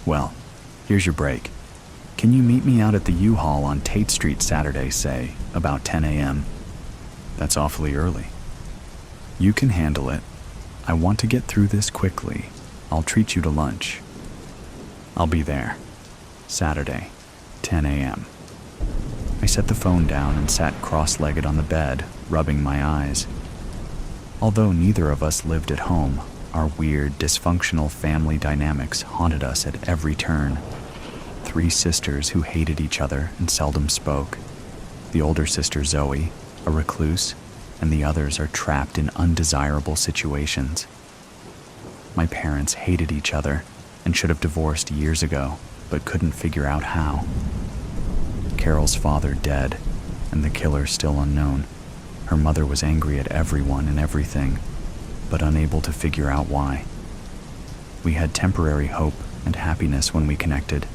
Well, here's your break. Can you meet me out at the U-Haul on Tate Street Saturday, say, about 10 a.m.? That's awfully early. You can handle it. I want to get through this quickly. I'll treat you to lunch. I'll be there. Saturday, 10 a.m. I set the phone down and sat cross-legged on the bed, rubbing my eyes. Although neither of us lived at home, our weird, dysfunctional family dynamics haunted us at every turn. 3 sisters who hated each other and seldom spoke. The older sister, Zoe, a recluse, and the others are trapped in undesirable situations. My parents hated each other and should have divorced years ago, but couldn't figure out how. Carol's father dead, and the killer still unknown. Her mother was angry at everyone and everything, but unable to figure out why. We had temporary hope and happiness when we connected.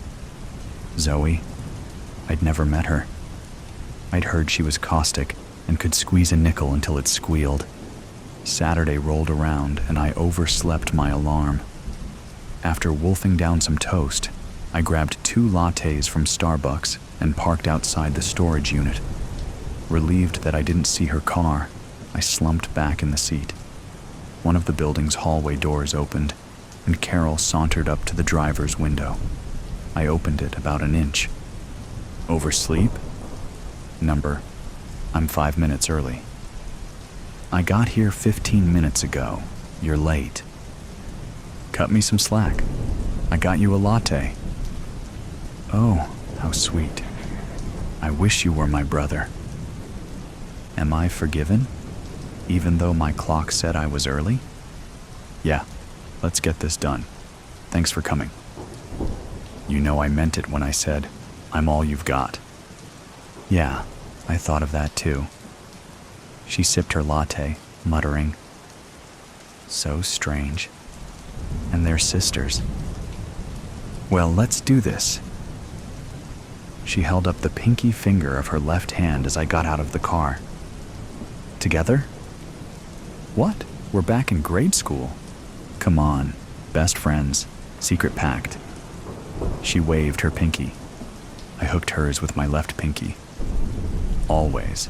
Zoe, I'd never met her. I'd heard she was caustic and could squeeze a nickel until it squealed. Saturday rolled around and I overslept my alarm. After wolfing down some toast, I grabbed 2 lattes from Starbucks and parked outside the storage unit. Relieved that I didn't see her car, I slumped back in the seat. One of the building's hallway doors opened, and Carol sauntered up to the driver's window. I opened it about an inch. Oversleep? Number, I'm 5 minutes early. I got here 15 minutes ago. You're late. Cut me some slack. I got you a latte. Oh, how sweet. I wish you were my brother. Am I forgiven, even though my clock said I was early? Yeah, let's get this done. Thanks for coming. You know I meant it when I said, I'm all you've got. Yeah, I thought of that too. She sipped her latte, muttering, so strange. And they're sisters. Well, let's do this. She held up the pinky finger of her left hand as I got out of the car. Together? What? We're back in grade school. Come on, best friends, secret pact. She waved her pinky. I hooked hers with my left pinky. Always.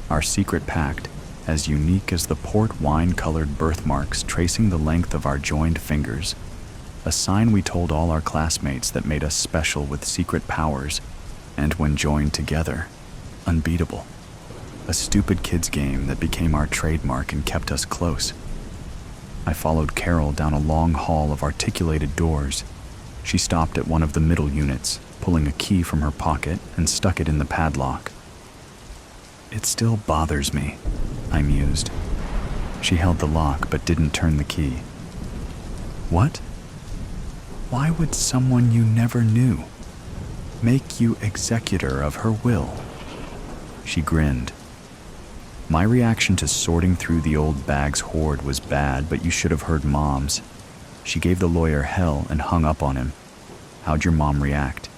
Our secret pact, as unique as the port wine-colored birthmarks tracing the length of our joined fingers, a sign we told all our classmates that made us special with secret powers, and when joined together, unbeatable. A stupid kids game that became our trademark and kept us close. I followed Carol down a long hall of articulated doors. She stopped at one of the middle units, pulling a key from her pocket and stuck it in the padlock. It still bothers me, I mused. She held the lock but didn't turn the key. What? Why would someone you never knew make you executor of her will? She grinned. My reaction to sorting through the old bag's hoard was bad, but you should have heard Mom's. She gave the lawyer hell and hung up on him. How'd your mom react?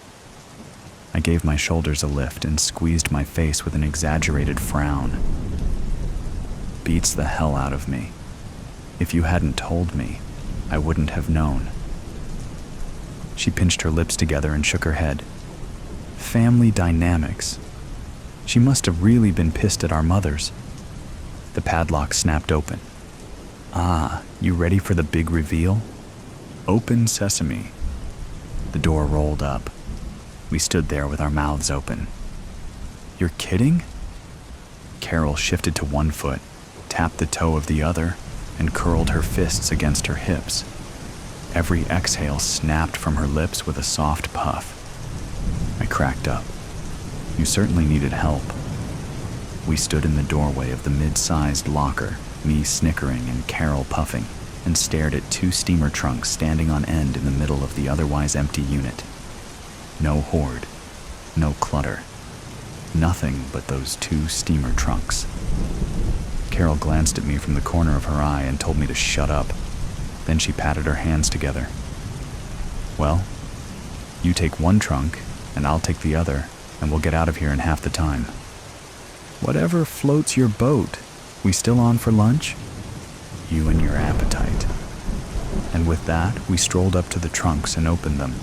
I gave my shoulders a lift and squeezed my face with an exaggerated frown. Beats the hell out of me. If you hadn't told me, I wouldn't have known. She pinched her lips together and shook her head. Family dynamics. She must have really been pissed at our mothers. The padlock snapped open. Ah, you ready for the big reveal? Open sesame. The door rolled up. We stood there with our mouths open. You're kidding? Carol shifted to one foot, tapped the toe of the other, and curled her fists against her hips. Every exhale snapped from her lips with a soft puff. I cracked up. You certainly needed help. We stood in the doorway of the mid-sized locker, me snickering and Carol puffing, and stared at two steamer trunks standing on end in the middle of the otherwise empty unit. No hoard, no clutter, nothing but those two steamer trunks. Carol glanced at me from the corner of her eye and told me to shut up. Then she patted her hands together. Well, you take one trunk, and I'll take the other, and we'll get out of here in half the time. Whatever floats your boat. We still on for lunch? You and your appetite. And with that, we strolled up to the trunks and opened them.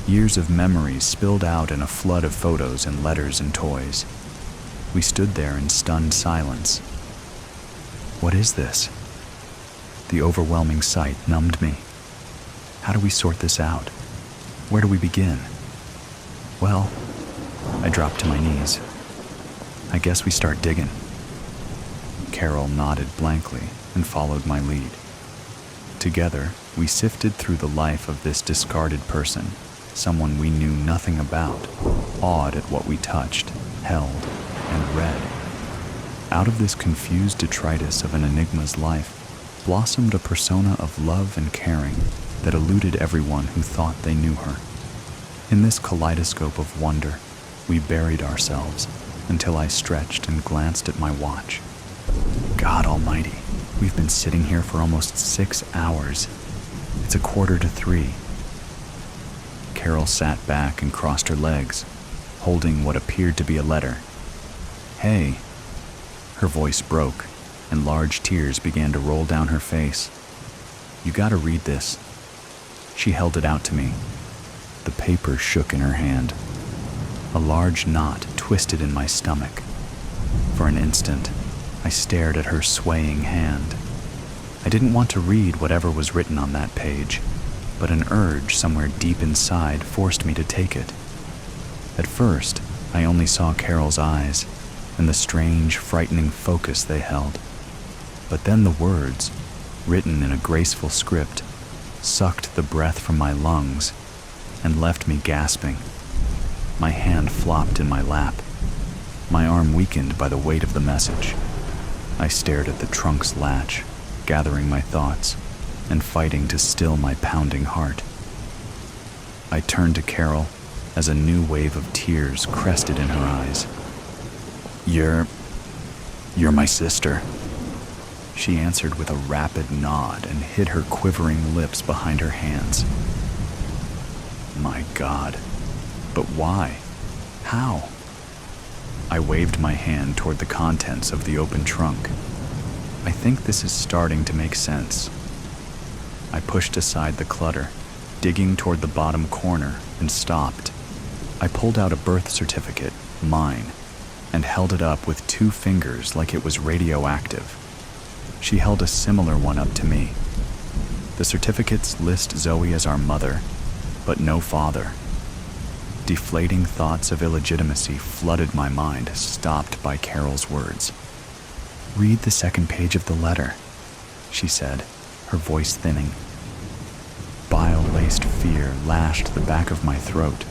Years of memories spilled out in a flood of photos and letters and toys. We stood there in stunned silence. What is this? The overwhelming sight numbed me. How do we sort this out? Where do we begin? Well, I dropped to my knees. I guess we start digging. Carol nodded blankly and followed my lead. Together, we sifted through the life of this discarded person, someone we knew nothing about, awed at what we touched, held, and read. Out of this confused detritus of an enigma's life blossomed a persona of love and caring that eluded everyone who thought they knew her. In this kaleidoscope of wonder, we buried ourselves until I stretched and glanced at my watch. God almighty, we've been sitting here for almost 6 hours. It's 2:45. Carol sat back and crossed her legs, holding what appeared to be a letter. Hey. Her voice broke, and large tears began to roll down her face. You gotta read this. She held it out to me. The paper shook in her hand. A large knot twisted in my stomach. For an instant, I stared at her swaying hand. I didn't want to read whatever was written on that page, but an urge somewhere deep inside forced me to take it. At first, I only saw Carol's eyes and the strange, frightening focus they held. But then the words, written in a graceful script, sucked the breath from my lungs and left me gasping. My hand flopped in my lap, my arm weakened by the weight of the message. I stared at the trunk's latch, gathering my thoughts and fighting to still my pounding heart. I turned to Carol as a new wave of tears crested in her eyes. You're my sister," she answered with a rapid nod and hid her quivering lips behind her hands. My God, but why? How? I waved my hand toward the contents of the open trunk. I think this is starting to make sense. I pushed aside the clutter, digging toward the bottom corner, and stopped. I pulled out a birth certificate, mine, and held it up with 2 fingers like it was radioactive. She held a similar one up to me. The certificates list Zoe as our mother, but no father. Deflating thoughts of illegitimacy flooded my mind, stopped by Carol's words. "Read the second page of the letter," she said, her voice thinning. Bile-laced fear lashed the back of my throat,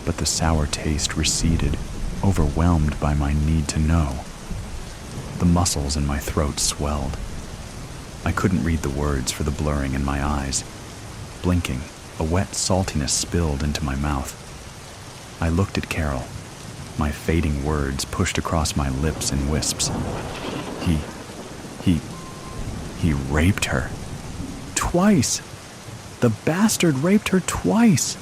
but the sour taste receded, overwhelmed by my need to know. The muscles in my throat swelled. I couldn't read the words for the blurring in my eyes. Blinking, a wet saltiness spilled into my mouth. I looked at Carol, my fading words pushed across my lips in wisps. He raped her. Twice! The bastard raped her twice!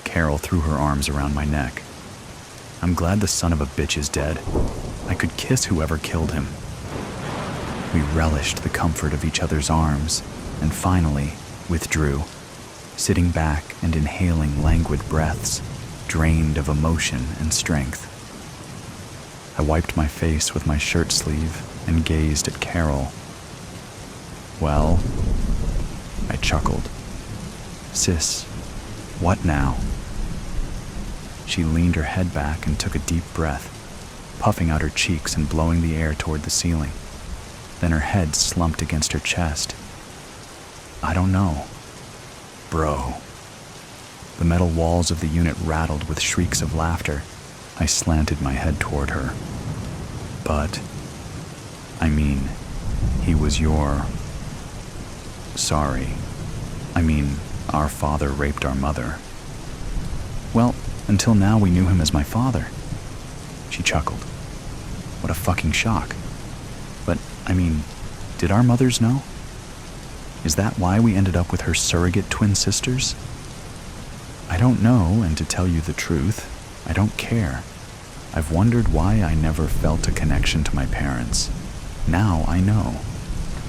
Carol threw her arms around my neck. I'm glad the son of a bitch is dead. I could kiss whoever killed him. We relished the comfort of each other's arms, and finally withdrew, sitting back and inhaling languid breaths, drained of emotion and strength. I wiped my face with my shirt sleeve and gazed at Carol. Well, I chuckled. Sis, what now? She leaned her head back and took a deep breath, puffing out her cheeks and blowing the air toward the ceiling. Then her head slumped against her chest. I don't know. Bro. The metal walls of the unit rattled with shrieks of laughter. I slanted my head toward her. But, I mean, he was your... Sorry. I mean, our father raped our mother. Well, until now we knew him as my father. She chuckled. What a fucking shock. But, I mean, did our mothers know? Is that why we ended up with her surrogate twin sisters? I don't know, and to tell you the truth, I don't care. I've wondered why I never felt a connection to my parents. Now I know.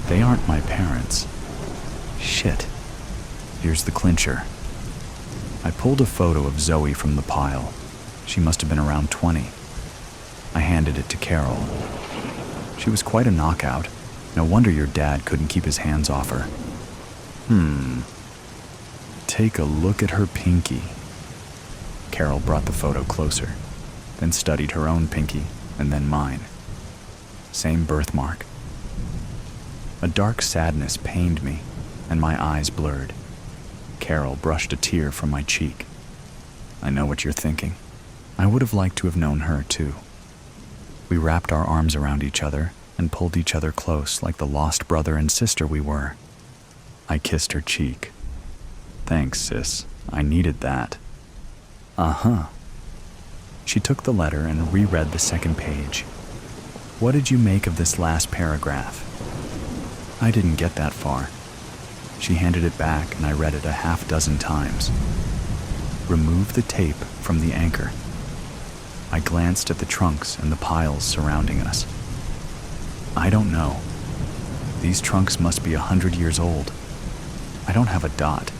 They aren't my parents. Shit. Here's the clincher. I pulled a photo of Zoe from the pile. She must have been around 20. I handed it to Carol. She was quite a knockout. No wonder your dad couldn't keep his hands off her. Take a look at her pinky. Carol brought the photo closer, then studied her own pinky, and then mine. Same birthmark. A dark sadness pained me, and my eyes blurred. Carol brushed a tear from my cheek. I know what you're thinking. I would have liked to have known her, too. We wrapped our arms around each other and pulled each other close like the lost brother and sister we were. I kissed her cheek. Thanks, sis. I needed that. Uh-huh. She took the letter and reread the second page. What did you make of this last paragraph? I didn't get that far. She handed it back and I read it a half-dozen times. Remove the tape from the anchor. I glanced at the trunks and the piles surrounding us. I don't know. These trunks must be 100 years old. I don't have a dot.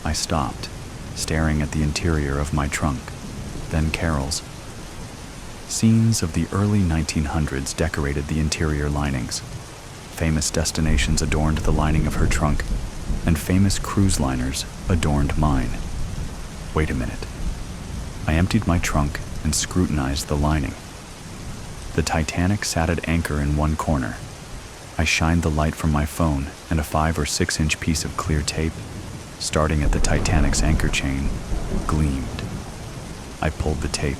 I stopped, staring at the interior of my trunk, then Carol's. Scenes of the early 1900s decorated the interior linings. Famous destinations adorned the lining of her trunk, and famous cruise liners adorned mine. Wait a minute. I emptied my trunk and scrutinized the lining. The Titanic sat at anchor in one corner. I shined the light from my phone and a 5 or 6 inch piece of clear tape, starting at the Titanic's anchor chain, gleamed. I pulled the tape,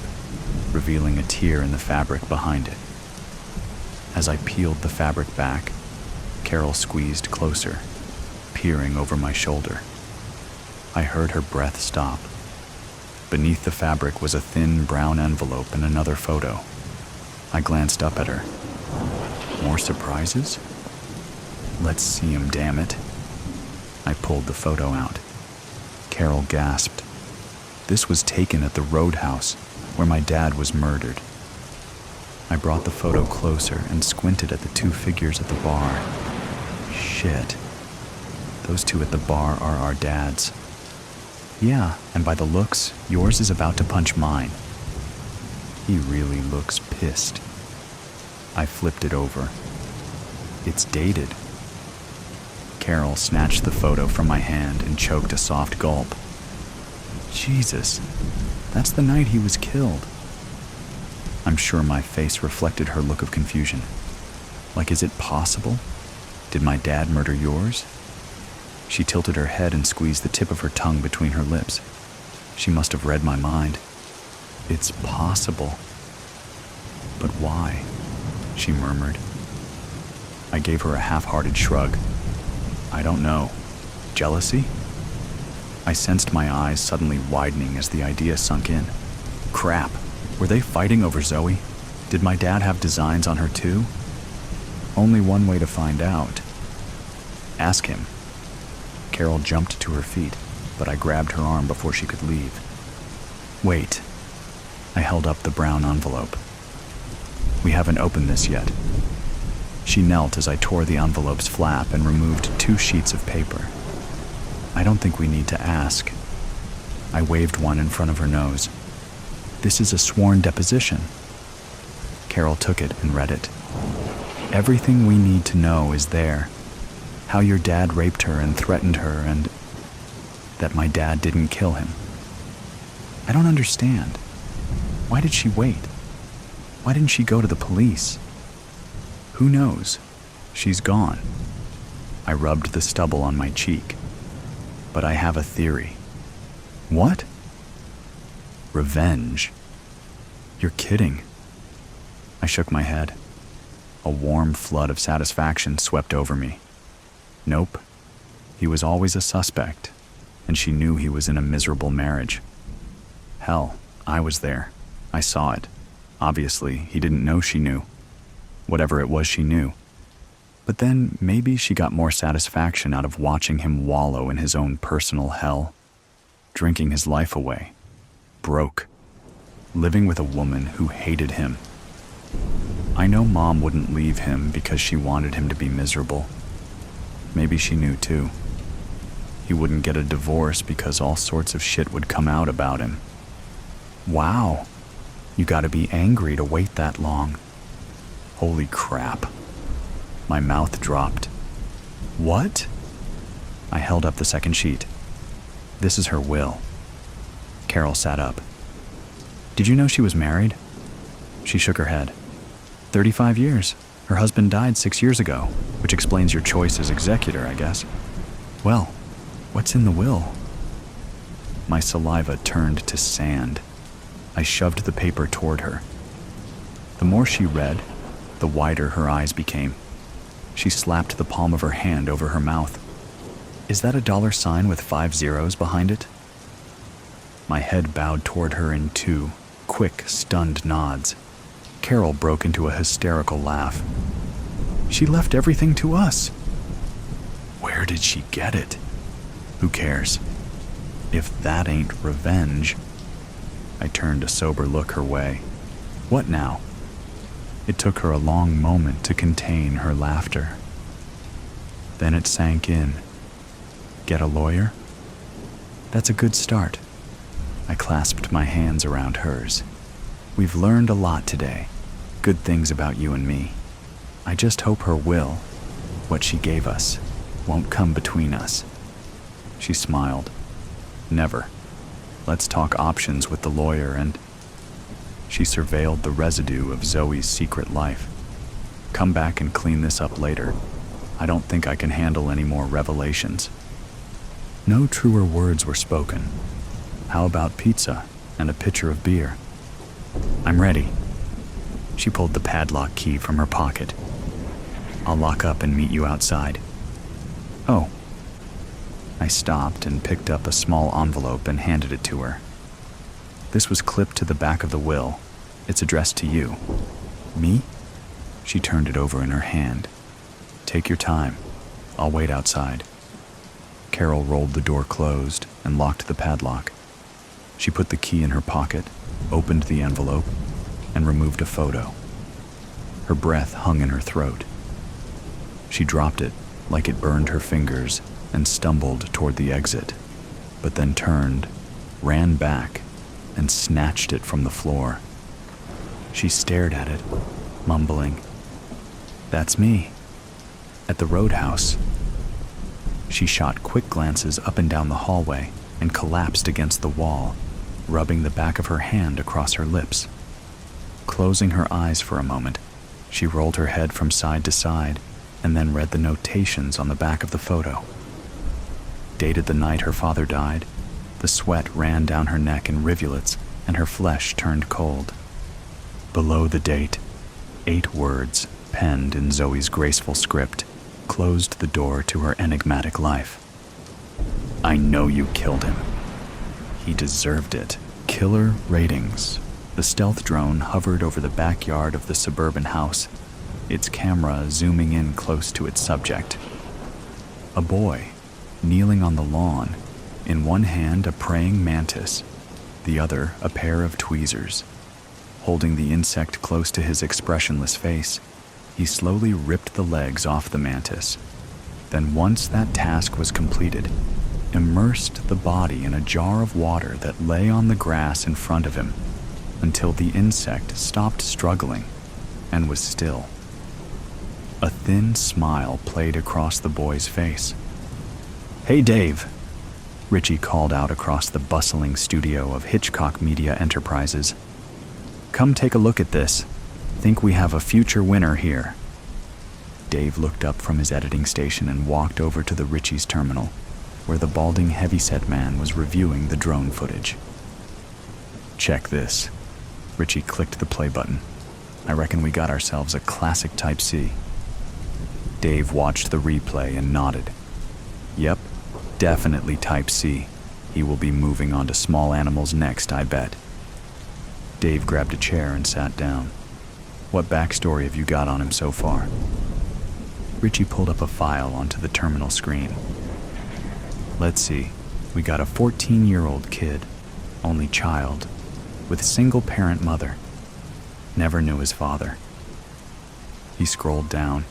revealing a tear in the fabric behind it. As I peeled the fabric back, Carol squeezed closer, peering over my shoulder. I heard her breath stop. Beneath the fabric was a thin brown envelope and another photo. I glanced up at her. More surprises? Let's see 'em, damn it. I pulled the photo out. Carol gasped. This was taken at the roadhouse where my dad was murdered. I brought the photo closer and squinted at the two figures at the bar. Shit. Those two at the bar are our dads. Yeah, and by the looks, yours is about to punch mine. He really looks pissed. I flipped it over. It's dated. Carol snatched the photo from my hand and choked a soft gulp. Jesus, that's the night he was killed. I'm sure my face reflected her look of confusion. Like, is it possible? Did my dad murder yours? She tilted her head and squeezed the tip of her tongue between her lips. She must have read my mind. It's possible. But why? She murmured. I gave her a half-hearted shrug. I don't know. Jealousy? I sensed my eyes suddenly widening as the idea sunk in. Crap, were they fighting over Zoe? Did my dad have designs on her too? Only one way to find out. Ask him. Carol jumped to her feet, but I grabbed her arm before she could leave. Wait. I held up the brown envelope. We haven't opened this yet. She knelt as I tore the envelope's flap and removed 2 sheets of paper. I don't think we need to ask. I waved one in front of her nose. This is a sworn deposition. Carol took it and read it. Everything we need to know is there. How your dad raped her and threatened her, and that my dad didn't kill him. I don't understand. Why did she wait? Why didn't she go to the police? Who knows? She's gone. I rubbed the stubble on my cheek. But I have a theory. What? Revenge. You're kidding. I shook my head. A warm flood of satisfaction swept over me. Nope. He was always a suspect, and she knew he was in a miserable marriage. Hell, I was there. I saw it. Obviously, he didn't know she knew. Whatever it was, she knew. But then maybe she got more satisfaction out of watching him wallow in his own personal hell, drinking his life away, broke, living with a woman who hated him. I know Mom wouldn't leave him because she wanted him to be miserable. Maybe she knew too. He wouldn't get a divorce because all sorts of shit would come out about him. Wow, you gotta be angry to wait that long. Holy crap. My mouth dropped. What? I held up the second sheet. This is her will. Carol sat up. Did you know she was married? She shook her head. 35 years. Her husband died 6 years ago, which explains your choice as executor, I guess. Well, what's in the will? My saliva turned to sand. I shoved the paper toward her. The more she read, the wider her eyes became. She slapped the palm of her hand over her mouth. Is that a $sign with 5 zeros behind it? My head bowed toward her in 2 quick, stunned nods. Carol broke into a hysterical laugh. She left everything to us. Where did she get it? Who cares? If that ain't revenge. I turned a sober look her way. What now? It took her a long moment to contain her laughter. Then it sank in. Get a lawyer? That's a good start. I clasped my hands around hers. We've learned a lot today. Good things about you and me. I just hope her will, what she gave us, won't come between us. She smiled. Never. Let's talk options with the lawyer and... She surveilled the residue of Zoe's secret life. Come back and clean this up later. I don't think I can handle any more revelations. No truer words were spoken. How about pizza and a pitcher of beer? I'm ready. She pulled the padlock key from her pocket. I'll lock up and meet you outside. Oh. I stopped and picked up a small envelope and handed it to her. This was clipped to the back of the will. It's addressed to you. Me? She turned it over in her hand. Take your time. I'll wait outside. Carol rolled the door closed and locked the padlock. She put the key in her pocket, opened the envelope, and removed a photo. Her breath hung in her throat. She dropped it like it burned her fingers and stumbled toward the exit, but then turned, ran back, and snatched it from the floor. She stared at it, mumbling, "That's me. At the roadhouse." She shot quick glances up and down the hallway and collapsed against the wall, rubbing the back of her hand across her lips. Closing her eyes for a moment, she rolled her head from side to side and then read the notations on the back of the photo. Dated the night her father died, the sweat ran down her neck in rivulets and her flesh turned cold. Below the date, 8 words, penned in Zoe's graceful script, closed the door to her enigmatic life. I know you killed him. He deserved it. Killer ratings. The stealth drone hovered over the backyard of the suburban house, its camera zooming in close to its subject. A boy, kneeling on the lawn, in one hand a praying mantis, the other a pair of tweezers. Holding the insect close to his expressionless face, he slowly ripped the legs off the mantis. Then once that task was completed, immersed the body in a jar of water that lay on the grass in front of him until the insect stopped struggling and was still. A thin smile played across the boy's face. "Hey, Dave," Richie called out across the bustling studio of Hitchcock Media Enterprises. "Come take a look at this. Think we have a future winner here." Dave looked up from his editing station and walked over to the Richie's terminal, where the balding heavyset man was reviewing the drone footage. "Check this." Richie clicked the play button. "I reckon we got ourselves a classic Type C." Dave watched the replay and nodded. "Yep, definitely Type C. He will be moving on to small animals next, I bet." Dave grabbed a chair and sat down. "What backstory have you got on him so far?" Richie pulled up a file onto the terminal screen. "Let's see. We got a 14-year-old kid, only child, with single-parent mother. Never knew his father." He scrolled down.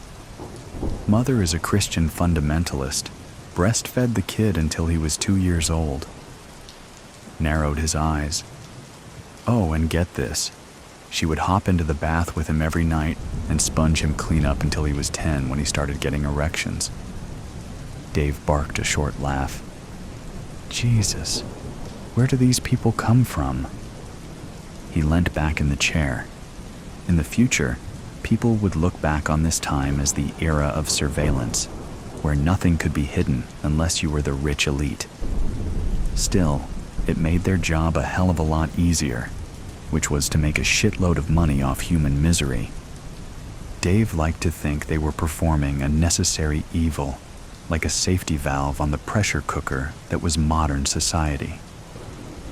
"Mother is a Christian fundamentalist. Breastfed the kid until he was 2 years old." Narrowed his eyes. "Oh, and get this. She would hop into the bath with him every night and sponge him clean up until he was 10 when he started getting erections." Dave barked a short laugh. "Jesus, where do these people come from?" He leant back in the chair. In the future, people would look back on this time as the era of surveillance, where nothing could be hidden unless you were the rich elite. Still, it made their job a hell of a lot easier, which was to make a shitload of money off human misery. Dave liked to think they were performing a necessary evil, like a safety valve on the pressure cooker that was modern society.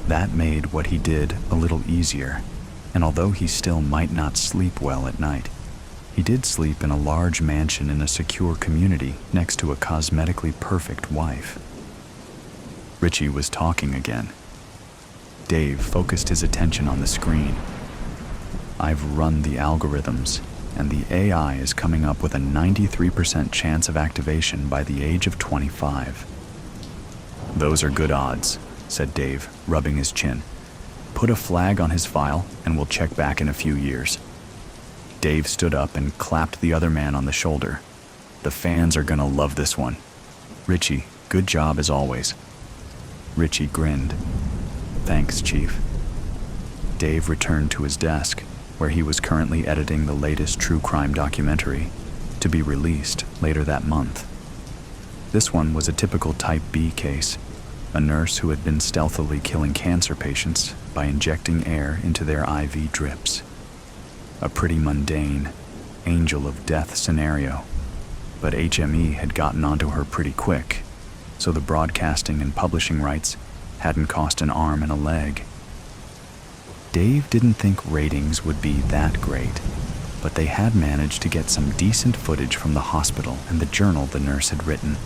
That made what he did a little easier, and although he still might not sleep well at night, he did sleep in a large mansion in a secure community next to a cosmetically perfect wife. Richie was talking again. Dave focused his attention on the screen. "I've run the algorithms, and the AI is coming up with a 93% chance of activation by the age of 25. "Those are good odds," said Dave, rubbing his chin. "Put a flag on his file, and we'll check back in a few years." Dave stood up and clapped the other man on the shoulder. "The fans are gonna love this one. Richie, good job as always." Richie grinned. "Thanks, Chief." Dave returned to his desk, where he was currently editing the latest true crime documentary, to be released later that month. This one was a typical Type B case, a nurse who had been stealthily killing cancer patients by injecting air into their IV drips. A pretty mundane, angel of death scenario, but HME had gotten onto her pretty quick, so the broadcasting and publishing rights hadn't cost an arm and a leg. Dave didn't think ratings would be that great, but they had managed to get some decent footage from the hospital and the journal the nurse had written,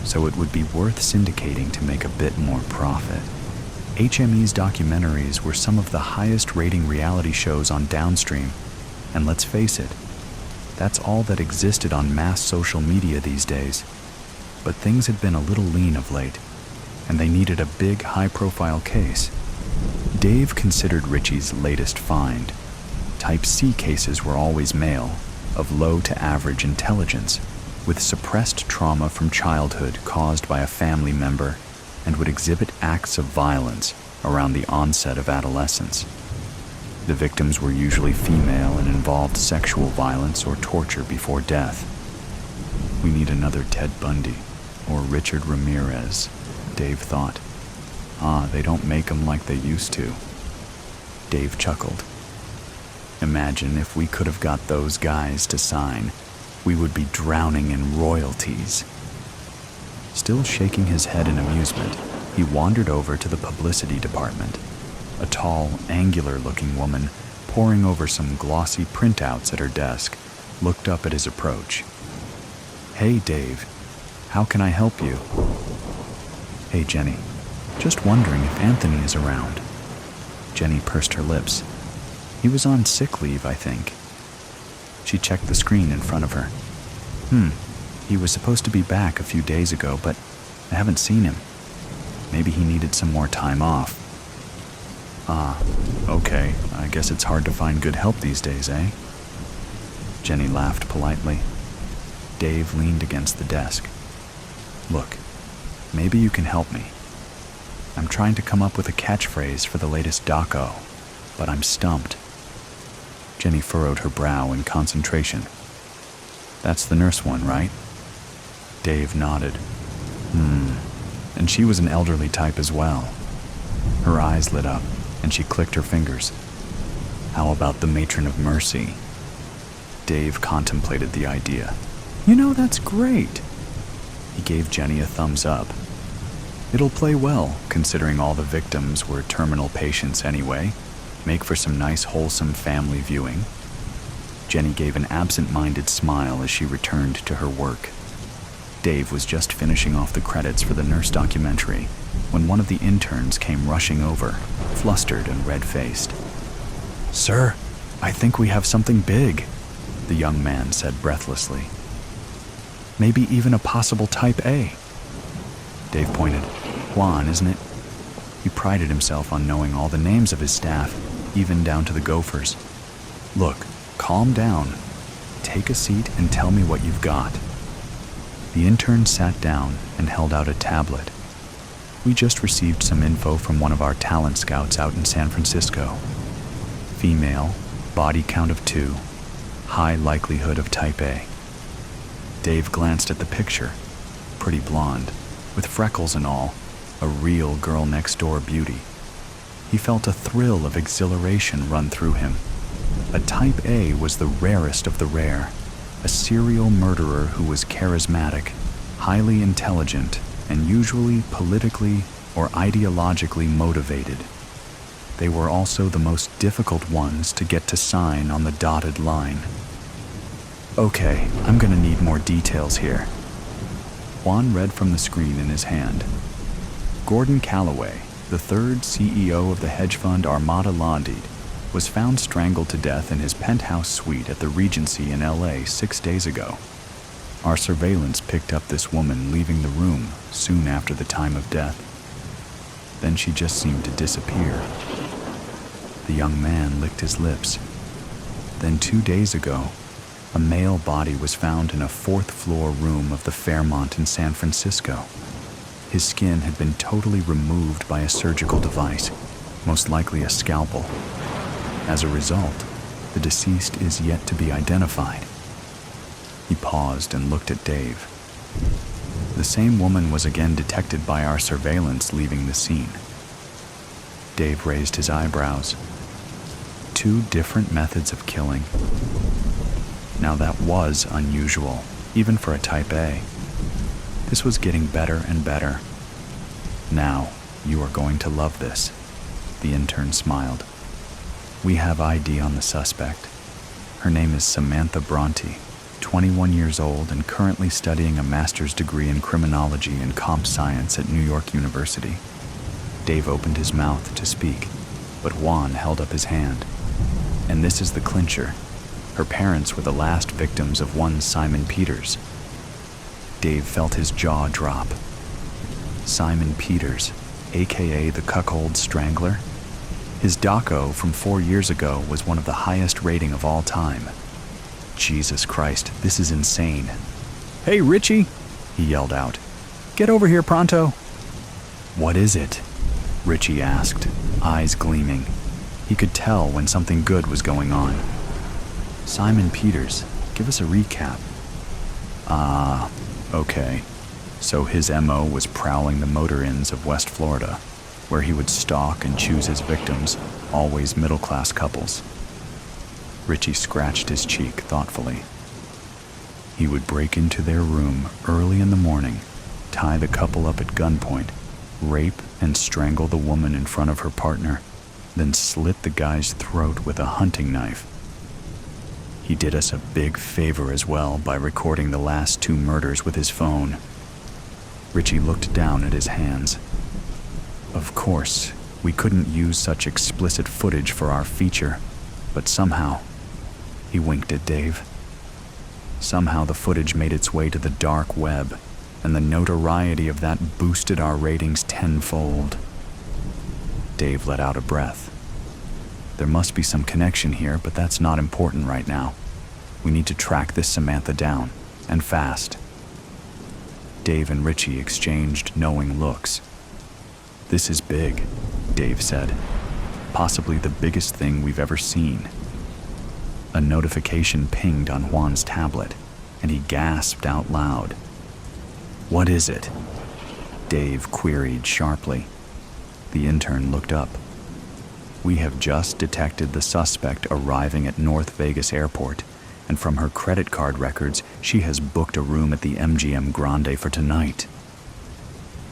so it would be worth syndicating to make a bit more profit. HME's documentaries were some of the highest rating reality shows on Downstream, and let's face it, that's all that existed on mass social media these days. But things had been a little lean of late, and they needed a big, high-profile case. Dave considered Richie's latest find. Type C cases were always male, of low to average intelligence, with suppressed trauma from childhood caused by a family member, and would exhibit acts of violence around the onset of adolescence. The victims were usually female and involved sexual violence or torture before death. We need another Ted Bundy or Richard Ramirez, Dave thought. They don't make them like they used to. Dave chuckled. Imagine if we could have got those guys to sign. We would be drowning in royalties. Still shaking his head in amusement, he wandered over to the publicity department. A tall, angular-looking woman, poring over some glossy printouts at her desk, looked up at his approach. "Hey, Dave. How can I help you?" "Hey, Jenny. Just wondering if Anthony is around." Jenny pursed her lips. "He was on sick leave, I think." She checked the screen in front of her. He was supposed to be back a few days ago, but I haven't seen him. Maybe he needed some more time off." Okay. I guess it's hard to find good help these days, eh?" Jenny laughed politely. Dave leaned against the desk. "Look, maybe you can help me. I'm trying to come up with a catchphrase for the latest doco, but I'm stumped." Jenny furrowed her brow in concentration. "That's the nurse one, right?" Dave nodded. And she was an elderly type as well." Her eyes lit up, and she clicked her fingers. "How about the matron of mercy?" Dave contemplated the idea. "You know, that's great." He gave Jenny a thumbs up. "It'll play well, considering all the victims were terminal patients anyway. Make for some nice, wholesome family viewing." Jenny gave an absent-minded smile as she returned to her work. Dave was just finishing off the credits for the nurse documentary when one of the interns came rushing over, flustered and red-faced. "Sir, I think we have something big," the young man said breathlessly. "Maybe even a possible Type A." Dave pointed. "Juan, isn't it?" He prided himself on knowing all the names of his staff, even down to the gophers. "Look, calm down. Take a seat and tell me what you've got." The intern sat down and held out a tablet. "We just received some info from one of our talent scouts out in San Francisco. Female, body count of 2, high likelihood of Type A." Dave glanced at the picture. Pretty blonde, with freckles and all, a real girl-next-door beauty. He felt a thrill of exhilaration run through him. A Type A was the rarest of the rare, a serial murderer who was charismatic, highly intelligent, and usually politically or ideologically motivated. They were also the most difficult ones to get to sign on the dotted line. "Okay, I'm gonna need more details here." Juan read from the screen in his hand. Gordon Calloway, the third CEO of the hedge fund Armada Laundied, was found strangled to death in his penthouse suite at the Regency in LA 6 days ago. Our surveillance picked up this woman leaving the room soon after the time of death. Then she just seemed to disappear. The young man licked his lips. Then 2 days ago, a male body was found in a 4th-floor room of the Fairmont in San Francisco. His skin had been totally removed by a surgical device, most likely a scalpel. As a result, the deceased is yet to be identified. He paused and looked at Dave. The same woman was again detected by our surveillance leaving the scene. Dave raised his eyebrows. 2 different methods of killing. Now that was unusual, even for a Type A. This was getting better and better. Now, you are going to love this. The intern smiled. We have ID on the suspect. Her name is Samantha Bronte, 21 years old and currently studying a master's degree in criminology and comp science at New York University. Dave opened his mouth to speak, but Juan held up his hand. And this is the clincher. Her parents were the last victims of one Simon Peters. Dave felt his jaw drop. Simon Peters, aka the Cuckold Strangler? His doco from 4 years ago was one of the highest rating of all time. Jesus Christ, this is insane. "Hey, Richie!" he yelled out. "Get over here pronto!" "What is it?" Richie asked, eyes gleaming. He could tell when something good was going on. "Simon Peters, give us a recap." Okay. So his MO was prowling the motor inns of West Florida, where he would stalk and choose his victims, always middle-class couples. Richie scratched his cheek thoughtfully. He would break into their room early in the morning, tie the couple up at gunpoint, rape and strangle the woman in front of her partner, then slit the guy's throat with a hunting knife. He did us a big favor as well by recording the last 2 murders with his phone. Richie looked down at his hands. Of course, we couldn't use such explicit footage for our feature, but somehow, he winked at Dave. Somehow the footage made its way to the dark web, and the notoriety of that boosted our ratings tenfold. Dave let out a breath. There must be some connection here, but that's not important right now. We need to track this Samantha down, and fast. Dave and Richie exchanged knowing looks. "This is big," Dave said. "Possibly the biggest thing we've ever seen." A notification pinged on Juan's tablet, and he gasped out loud. "What is it?" Dave queried sharply. The intern looked up. "We have just detected the suspect arriving at North Vegas Airport, and from her credit card records, she has booked a room at the MGM Grande for tonight."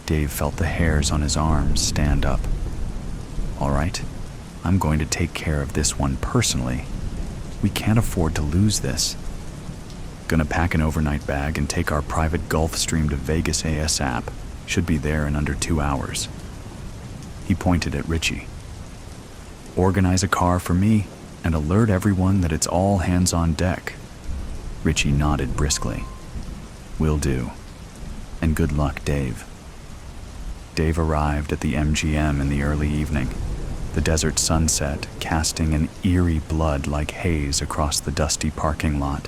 Dave felt the hairs on his arms stand up. "All right, I'm going to take care of this one personally. We can't afford to lose this. Gonna pack an overnight bag and take our private Gulfstream to Vegas ASAP. Should be there in under 2 hours." He pointed at Richie. "Organize a car for me and alert everyone that it's all hands on deck." Richie nodded briskly. "Will do. And good luck, Dave." Dave arrived at the MGM in the early evening, the desert sunset casting an eerie blood-like haze across the dusty parking lot.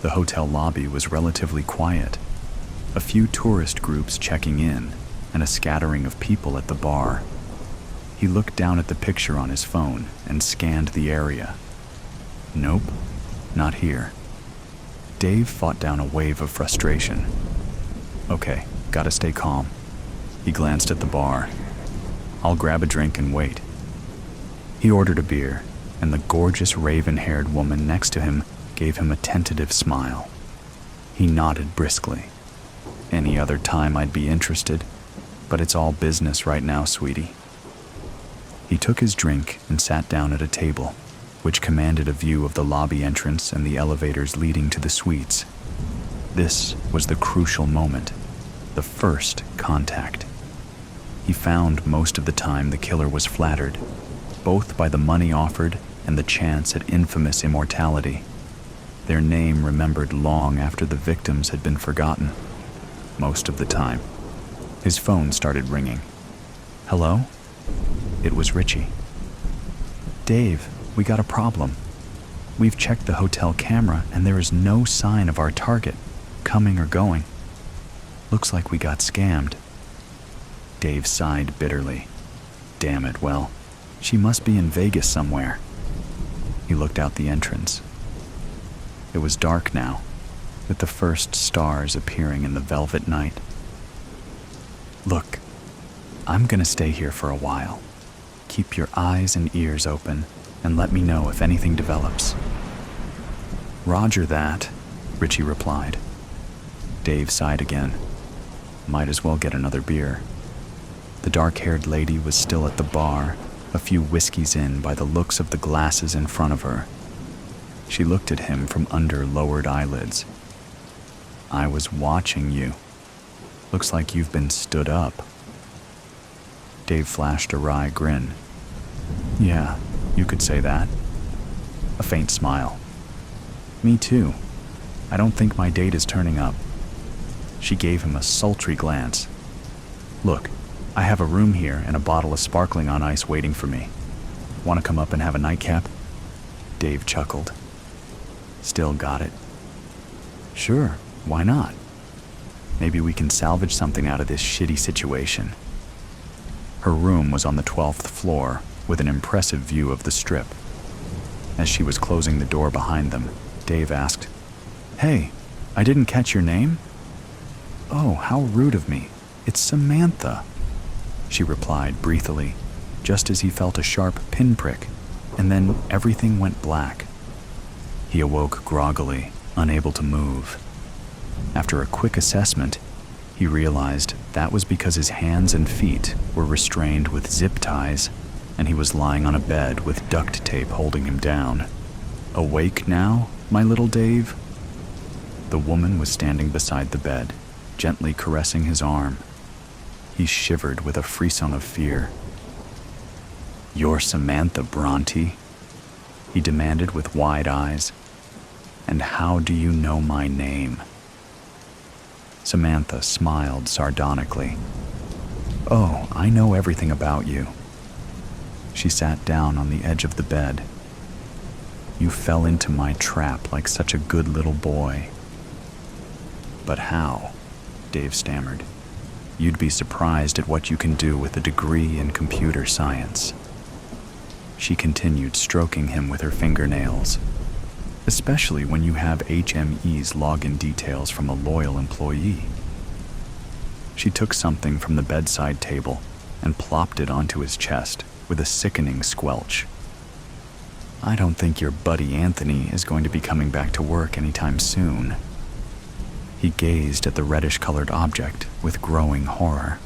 The hotel lobby was relatively quiet, a few tourist groups checking in, and a scattering of people at the bar. He looked down at the picture on his phone and scanned the area. Nope, not here. Dave fought down a wave of frustration. Okay, gotta stay calm. He glanced at the bar. "I'll grab a drink and wait." He ordered a beer, and the gorgeous raven-haired woman next to him gave him a tentative smile. He nodded briskly. "Any other time I'd be interested, but it's all business right now, sweetie." He took his drink and sat down at a table, which commanded a view of the lobby entrance and the elevators leading to the suites. This was the crucial moment, the first contact. He found most of the time the killer was flattered, both by the money offered and the chance at infamous immortality. Their name remembered long after the victims had been forgotten. Most of the time. His phone started ringing. "Hello?" It was Richie. "Dave, we got a problem. We've checked the hotel camera and there is no sign of our target, coming or going. Looks like we got scammed." Dave sighed bitterly. Damn it, well, she must be in Vegas somewhere. He looked out the entrance. It was dark now. with the first stars appearing in the velvet night. "Look, I'm gonna stay here for a while. Keep your eyes and ears open and let me know if anything develops." "Roger that," Richie replied. Dave sighed again. Might as well get another beer. The dark-haired lady was still at the bar, a few whiskeys in by the looks of the glasses in front of her. She looked at him from under lowered eyelids. "I was watching you. Looks like you've been stood up." Dave flashed a wry grin. "Yeah, you could say that." A faint smile. "Me too. I don't think my date is turning up." She gave him a sultry glance. "Look, I have a room here and a bottle of sparkling on ice waiting for me. Want to come up and have a nightcap?" Dave chuckled. "Still got it." "Sure, why not? Maybe we can salvage something out of this shitty situation." Her room was on the 12th floor with an impressive view of the Strip. As she was closing the door behind them, Dave asked, "Hey, I didn't catch your name?" "Oh, how rude of me. It's Samantha," she replied breathily, just as he felt a sharp pinprick, and then everything went black. He awoke groggily, unable to move. After a quick assessment, he realized that was because his hands and feet were restrained with zip ties, and he was lying on a bed with duct tape holding him down. "Awake now, my little Dave?" The woman was standing beside the bed, gently caressing his arm. He shivered with a frisson of fear. "You're Samantha Bronte?" he demanded with wide eyes. "And how do you know my name?" Samantha smiled sardonically. "Oh, I know everything about you." She sat down on the edge of the bed. "You fell into my trap like such a good little boy." "But how?" Dave stammered. "You'd be surprised at what you can do with a degree in computer science." She continued stroking him with her fingernails. "Especially when you have HME's login details from a loyal employee." She took something from the bedside table and plopped it onto his chest with a sickening squelch. "I don't think your buddy Anthony is going to be coming back to work anytime soon." He gazed at the reddish-colored object with growing horror.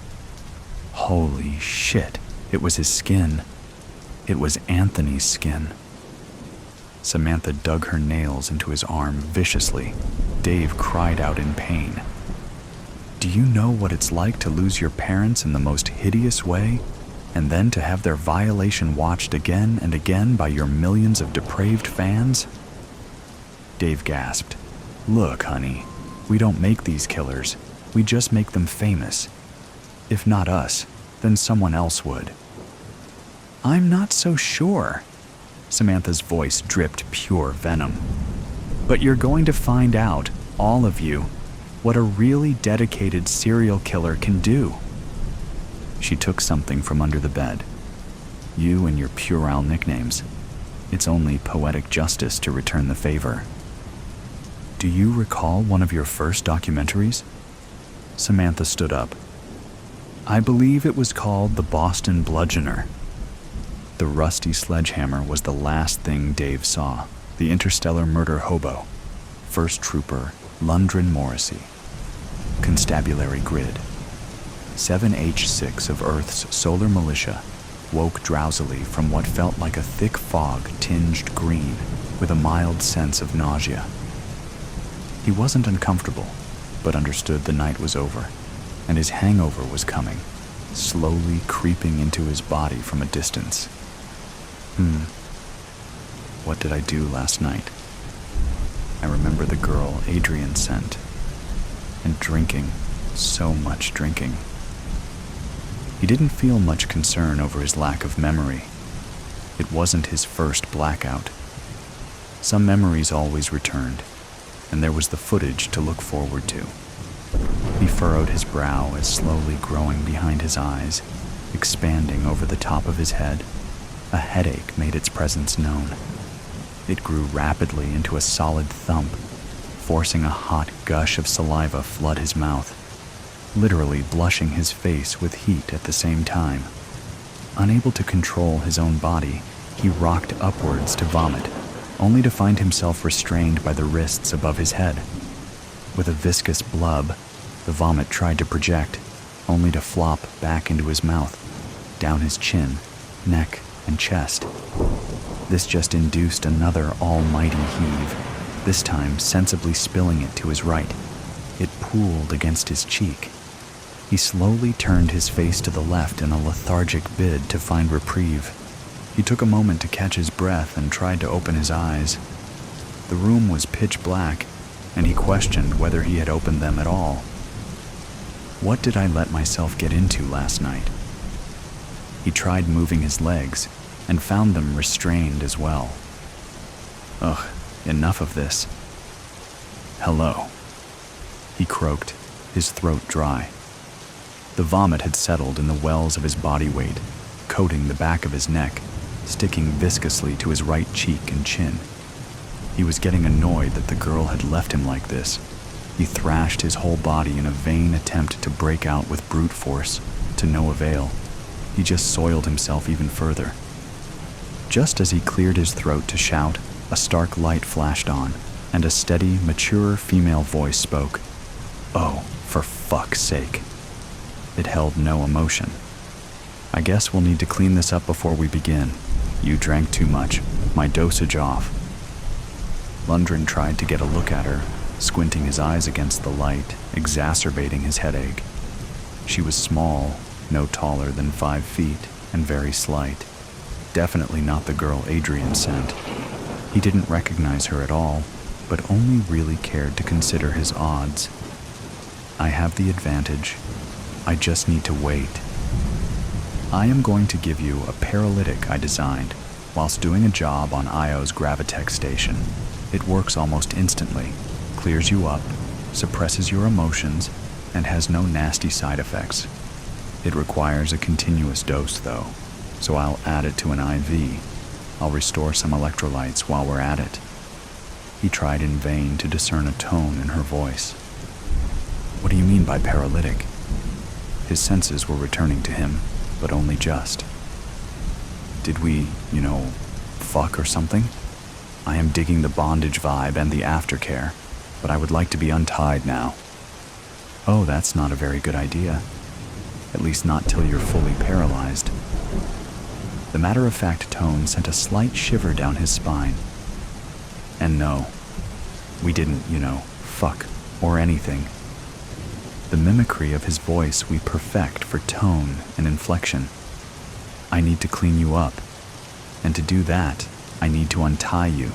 Holy shit, it was his skin. It was Anthony's skin. Samantha dug her nails into his arm viciously. Dave cried out in pain. "Do you know what it's like to lose your parents in the most hideous way, and then to have their violation watched again and again by your millions of depraved fans?" Dave gasped. "Look, honey, we don't make these killers. We just make them famous. If not us, then someone else would." "I'm not so sure." Samantha's voice dripped pure venom. "But you're going to find out, all of you, what a really dedicated serial killer can do." She took something from under the bed. "You and your puerile nicknames. It's only poetic justice to return the favor." "Do you recall one of your first documentaries?" Samantha stood up. "I believe it was called The Boston Bludgeoner." The rusty sledgehammer was the last thing Dave saw. The interstellar murder hobo, First Trooper Lundgren Morrissey. Constabulary grid. 7H6 of Earth's solar militia woke drowsily from what felt like a thick fog tinged green with a mild sense of nausea. He wasn't uncomfortable, but understood the night was over, and his hangover was coming, slowly creeping into his body from a distance. What did I do last night? I remember the girl Adrian sent, and drinking, so much drinking. He didn't feel much concern over his lack of memory. It wasn't his first blackout. Some memories always returned, and there was the footage to look forward to. He furrowed his brow as slowly growing behind his eyes, expanding over the top of his head. A headache made its presence known. It grew rapidly into a solid thump, forcing a hot gush of saliva flood his mouth, literally blushing his face with heat at the same time. Unable to control his own body, he rocked upwards to vomit, only to find himself restrained by the wrists above his head. With a viscous blub, the vomit tried to project, only to flop back into his mouth, down his chin, neck, and chest. This just induced another almighty heave, this time sensibly spilling it to his right. It pooled against his cheek. He slowly turned his face to the left in a lethargic bid to find reprieve. He took a moment to catch his breath and tried to open his eyes. The room was pitch black, and he questioned whether he had opened them at all. What did I let myself get into last night? He tried moving his legs, and found them restrained as well. Ugh, enough of this. Hello, he croaked, his throat dry. The vomit had settled in the wells of his body weight, coating the back of his neck, sticking viscously to his right cheek and chin. He was getting annoyed that the girl had left him like this. He thrashed his whole body in a vain attempt to break out with brute force, to no avail. He just soiled himself even further. Just as he cleared his throat to shout, a stark light flashed on, and a steady, mature female voice spoke. Oh, for fuck's sake. It held no emotion. I guess we'll need to clean this up before we begin. You drank too much. My dosage off. Lundgren tried to get a look at her, squinting his eyes against the light, exacerbating his headache. She was small, no taller than 5 feet, and very slight. Definitely not the girl Adrian sent. He didn't recognize her at all, but only really cared to consider his odds. I have the advantage. I just need to wait. I am going to give you a paralytic I designed whilst doing a job on Io's Gravitech station. It works almost instantly, clears you up, suppresses your emotions, and has no nasty side effects. It requires a continuous dose, though, so I'll add it to an IV. I'll restore some electrolytes while we're at it. He tried in vain to discern a tone in her voice. What do you mean by paralytic? His senses were returning to him, but only just. Did we, fuck or something? I am digging the bondage vibe and the aftercare, but I would like to be untied now. Oh, that's not a very good idea. At least not till you're fully paralyzed. The matter-of-fact tone sent a slight shiver down his spine. And no, we didn't, fuck or anything. The mimicry of his voice we perfect for tone and inflection. I need to clean you up, and to do that, I need to untie you.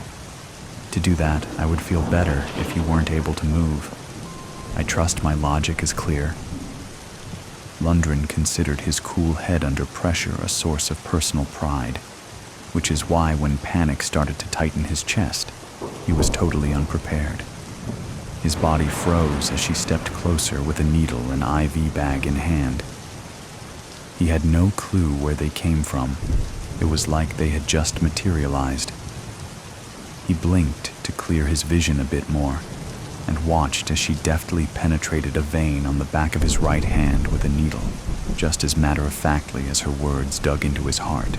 To do that, I would feel better if you weren't able to move. I trust my logic is clear. Lundgren considered his cool head under pressure a source of personal pride, which is why when panic started to tighten his chest, he was totally unprepared. His body froze as she stepped closer with a needle and IV bag in hand. He had no clue where they came from. It was like they had just materialized. He blinked to clear his vision a bit more, and watched as she deftly penetrated a vein on the back of his right hand with a needle, just as matter-of-factly as her words dug into his heart.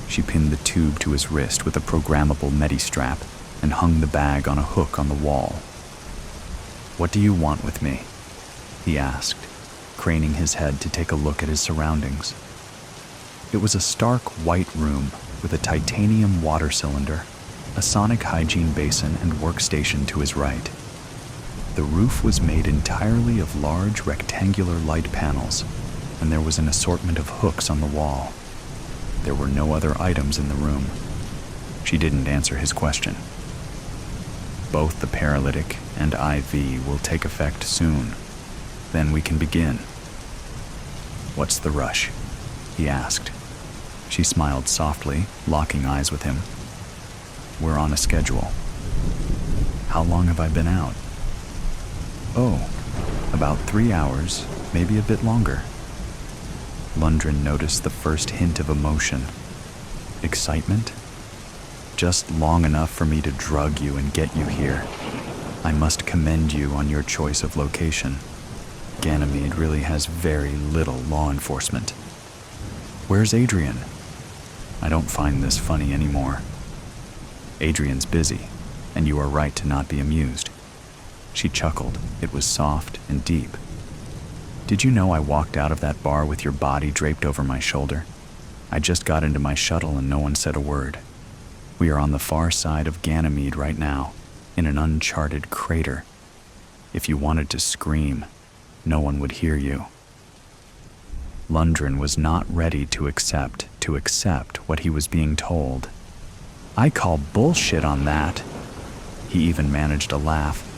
She pinned the tube to his wrist with a programmable medi-strap and hung the bag on a hook on the wall. What do you want with me? He asked, craning his head to take a look at his surroundings. It was a stark white room with a titanium water cylinder, a sonic hygiene basin and workstation to his right. The roof was made entirely of large rectangular light panels, and there was an assortment of hooks on the wall. There were no other items in the room. She didn't answer his question. Both the paralytic and IV will take effect soon. Then we can begin. What's the rush? He asked. She smiled softly, locking eyes with him. We're on a schedule. How long have I been out? Oh, about 3 hours, maybe a bit longer. Lundgren noticed the first hint of emotion. Excitement? Just long enough for me to drug you and get you here. I must commend you on your choice of location. Ganymede really has very little law enforcement. Where's Adrian? I don't find this funny anymore. Adrian's busy, and you are right to not be amused. She chuckled. It was soft and deep. Did you know I walked out of that bar with your body draped over my shoulder? I just got into my shuttle and no one said a word. We are on the far side of Ganymede right now, in an uncharted crater. If you wanted to scream, no one would hear you. Lundgren was not ready to accept what he was being told. I call bullshit on that. He even managed a laugh.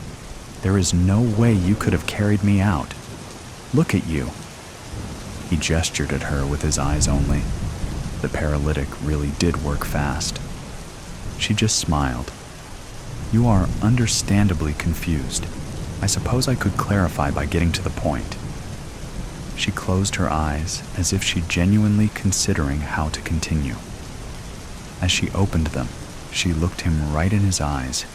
There is no way you could have carried me out. Look at you. He gestured at her with his eyes only. The paralytic really did work fast. She just smiled. You are understandably confused. I suppose I could clarify by getting to the point. She closed her eyes as if she genuinely considering how to continue. As she opened them, she looked him right in his eyes.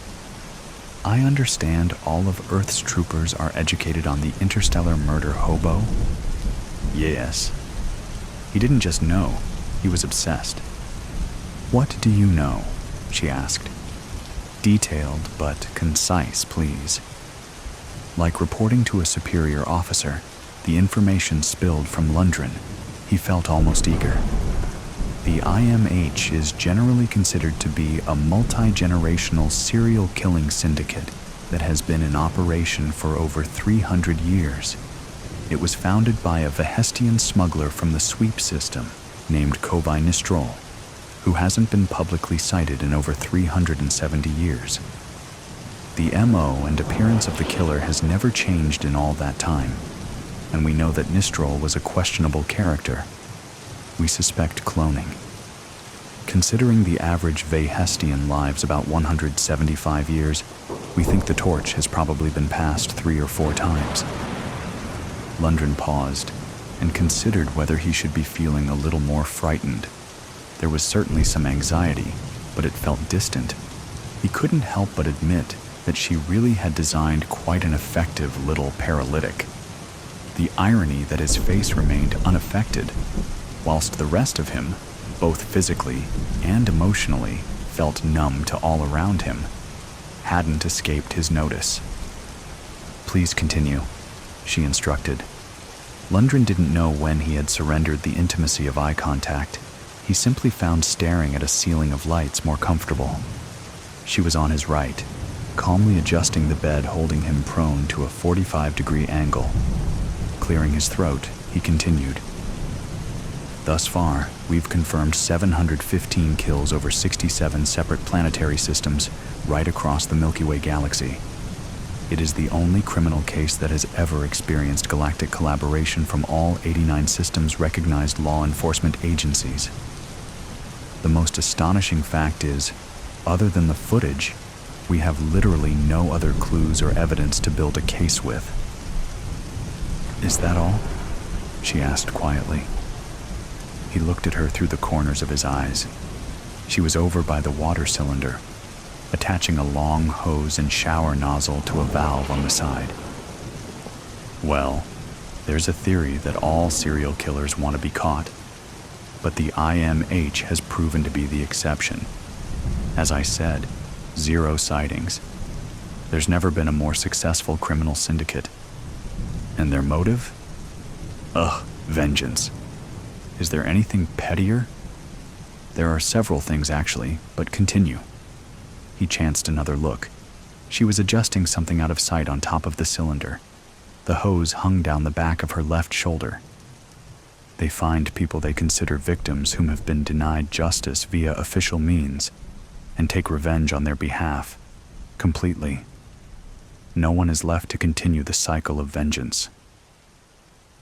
I understand all of Earth's troopers are educated on the interstellar murder hobo. Yes. He didn't just know, he was obsessed. What do you know? She asked. Detailed but concise, please. Like reporting to a superior officer, the information spilled from Lundgren. He felt almost eager. The IMH is generally considered to be a multi-generational serial killing syndicate that has been in operation for over 300 years. It was founded by a Vehestian smuggler from the sweep system named Kovai Nistrol, who hasn't been publicly cited in over 370 years. The MO and appearance of the killer has never changed in all that time, and we know that Nistrol was a questionable character. We suspect cloning. Considering the average Vehestian lives about 175 years, we think the torch has probably been passed 3 or 4 times. Lundgren paused and considered whether he should be feeling a little more frightened. There was certainly some anxiety, but it felt distant. He couldn't help but admit that she really had designed quite an effective little paralytic. The irony that his face remained unaffected, whilst the rest of him, both physically and emotionally, felt numb to all around him, hadn't escaped his notice. Please continue, she instructed. Lundgren didn't know when he had surrendered the intimacy of eye contact. He simply found staring at a ceiling of lights more comfortable. She was on his right, calmly adjusting the bed, holding him prone to a 45-degree angle. Clearing his throat, he continued. Thus far, we've confirmed 715 kills over 67 separate planetary systems right across the Milky Way galaxy. It is the only criminal case that has ever experienced galactic collaboration from all 89 systems recognized law enforcement agencies. The most astonishing fact is, other than the footage, we have literally no other clues or evidence to build a case with. Is that all? She asked quietly. He looked at her through the corners of his eyes. She was over by the water cylinder, attaching a long hose and shower nozzle to a valve on the side. Well, there's a theory that all serial killers want to be caught, but the IMH has proven to be the exception. As I said, 0 sightings. There's never been a more successful criminal syndicate. And their motive? Vengeance. Is there anything pettier? There are several things actually, but continue. He chanced another look. She was adjusting something out of sight on top of the cylinder. The hose hung down the back of her left shoulder. They find people they consider victims whom have been denied justice via official means, and take revenge on their behalf, completely. No one is left to continue the cycle of vengeance.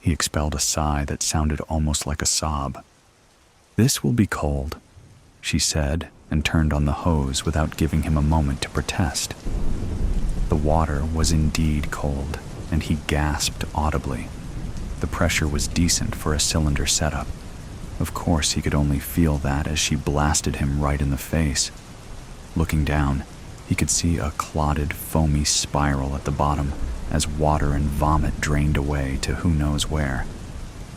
He expelled a sigh that sounded almost like a sob. This will be cold, she said, and turned on the hose without giving him a moment to protest. The water was indeed cold, and he gasped audibly. The pressure was decent for a cylinder setup. Of course, he could only feel that as she blasted him right in the face. Looking down, He could see a clotted, foamy spiral at the bottom as water and vomit drained away to who knows where.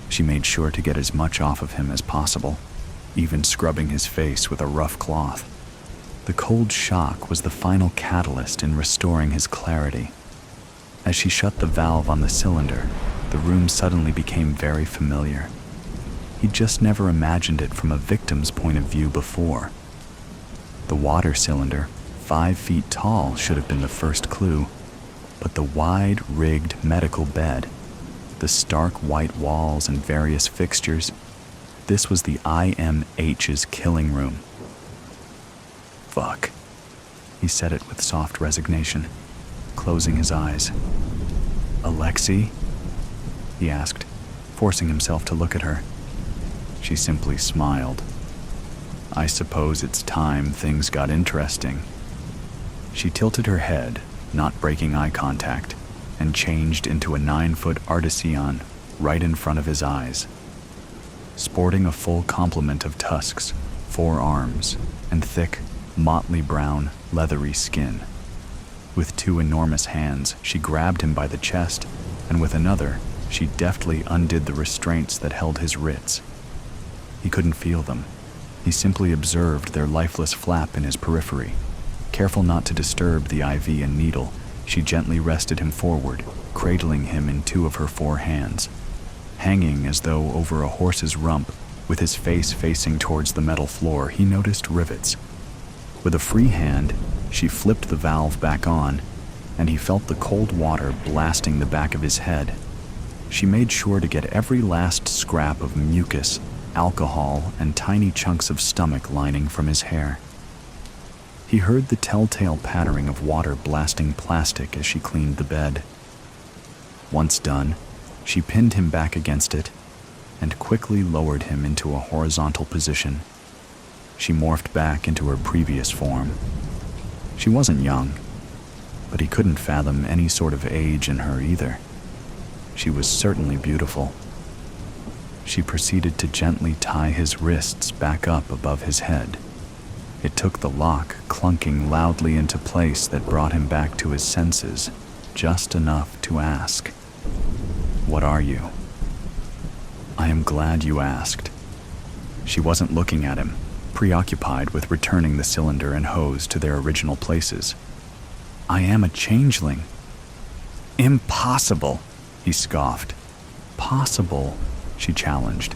She made sure to get as much off of him as possible, even scrubbing his face with a rough cloth. The cold shock was the final catalyst in restoring his clarity. As she shut the valve on the cylinder, the room suddenly became very familiar. He'd just never imagined it from a victim's point of view before. The water cylinder, 5 feet tall, should have been the first clue, but the wide-rigged medical bed, the stark white walls and various fixtures, this was the IMH's killing room. Fuck. He said it with soft resignation, closing his eyes. Alexei? He asked, forcing himself to look at her. She simply smiled. I suppose it's time things got interesting. She tilted her head, not breaking eye contact, and changed into a 9-foot artesian right in front of his eyes. Sporting a full complement of tusks, 4 arms, and thick, motley brown, leathery skin. With 2 enormous hands, she grabbed him by the chest, and with another, she deftly undid the restraints that held his wrists. He couldn't feel them. He simply observed their lifeless flap in his periphery. Careful not to disturb the IV and needle, she gently rested him forward, cradling him in 2 of her 4 hands. Hanging as though over a horse's rump, with his face facing towards the metal floor, he noticed rivets. With a free hand, she flipped the valve back on, and he felt the cold water blasting the back of his head. She made sure to get every last scrap of mucus, alcohol, and tiny chunks of stomach lining from his hair. He heard the telltale pattering of water blasting plastic as she cleaned the bed. Once done, she pinned him back against it and quickly lowered him into a horizontal position. She morphed back into her previous form. She wasn't young, but he couldn't fathom any sort of age in her either. She was certainly beautiful. She proceeded to gently tie his wrists back up above his head. It took the lock clunking loudly into place that brought him back to his senses, just enough to ask, "What are you?" "I am glad you asked." She wasn't looking at him, preoccupied with returning the cylinder and hose to their original places. "I am a changeling." "Impossible," he scoffed. "Possible," she challenged.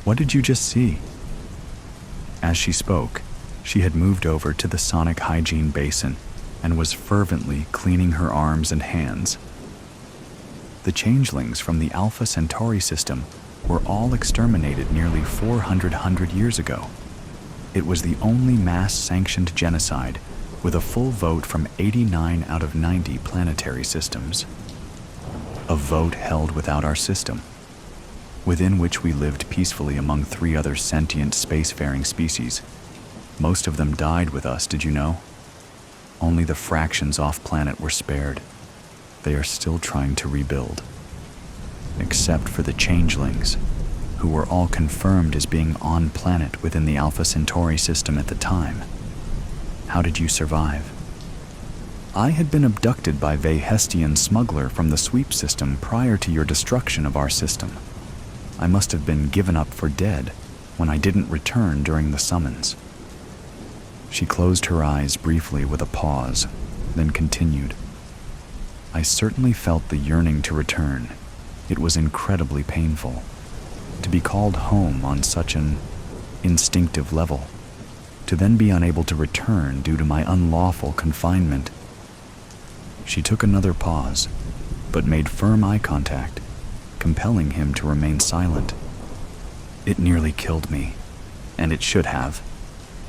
"What did you just see?" As she spoke, she had moved over to the sonic hygiene basin and was fervently cleaning her arms and hands. The changelings from the Alpha Centauri system were all exterminated nearly 400 years ago. It was the only mass-sanctioned genocide, with a full vote from 89 out of 90 planetary systems. A vote held without our system, within which we lived peacefully among 3 other sentient spacefaring species. Most of them died with us, did you know? Only the fractions off-planet were spared. They are still trying to rebuild. Except for the changelings, who were all confirmed as being on-planet within the Alpha Centauri system at the time. How did you survive? I had been abducted by a Hestian smuggler from the sweep system prior to your destruction of our system. I must have been given up for dead when I didn't return during the summons. She closed her eyes briefly with a pause, then continued. I certainly felt the yearning to return. It was incredibly painful. To be called home on such an instinctive level, to then be unable to return due to my unlawful confinement. She took another pause, but made firm eye contact, compelling him to remain silent. It nearly killed me, and it should have.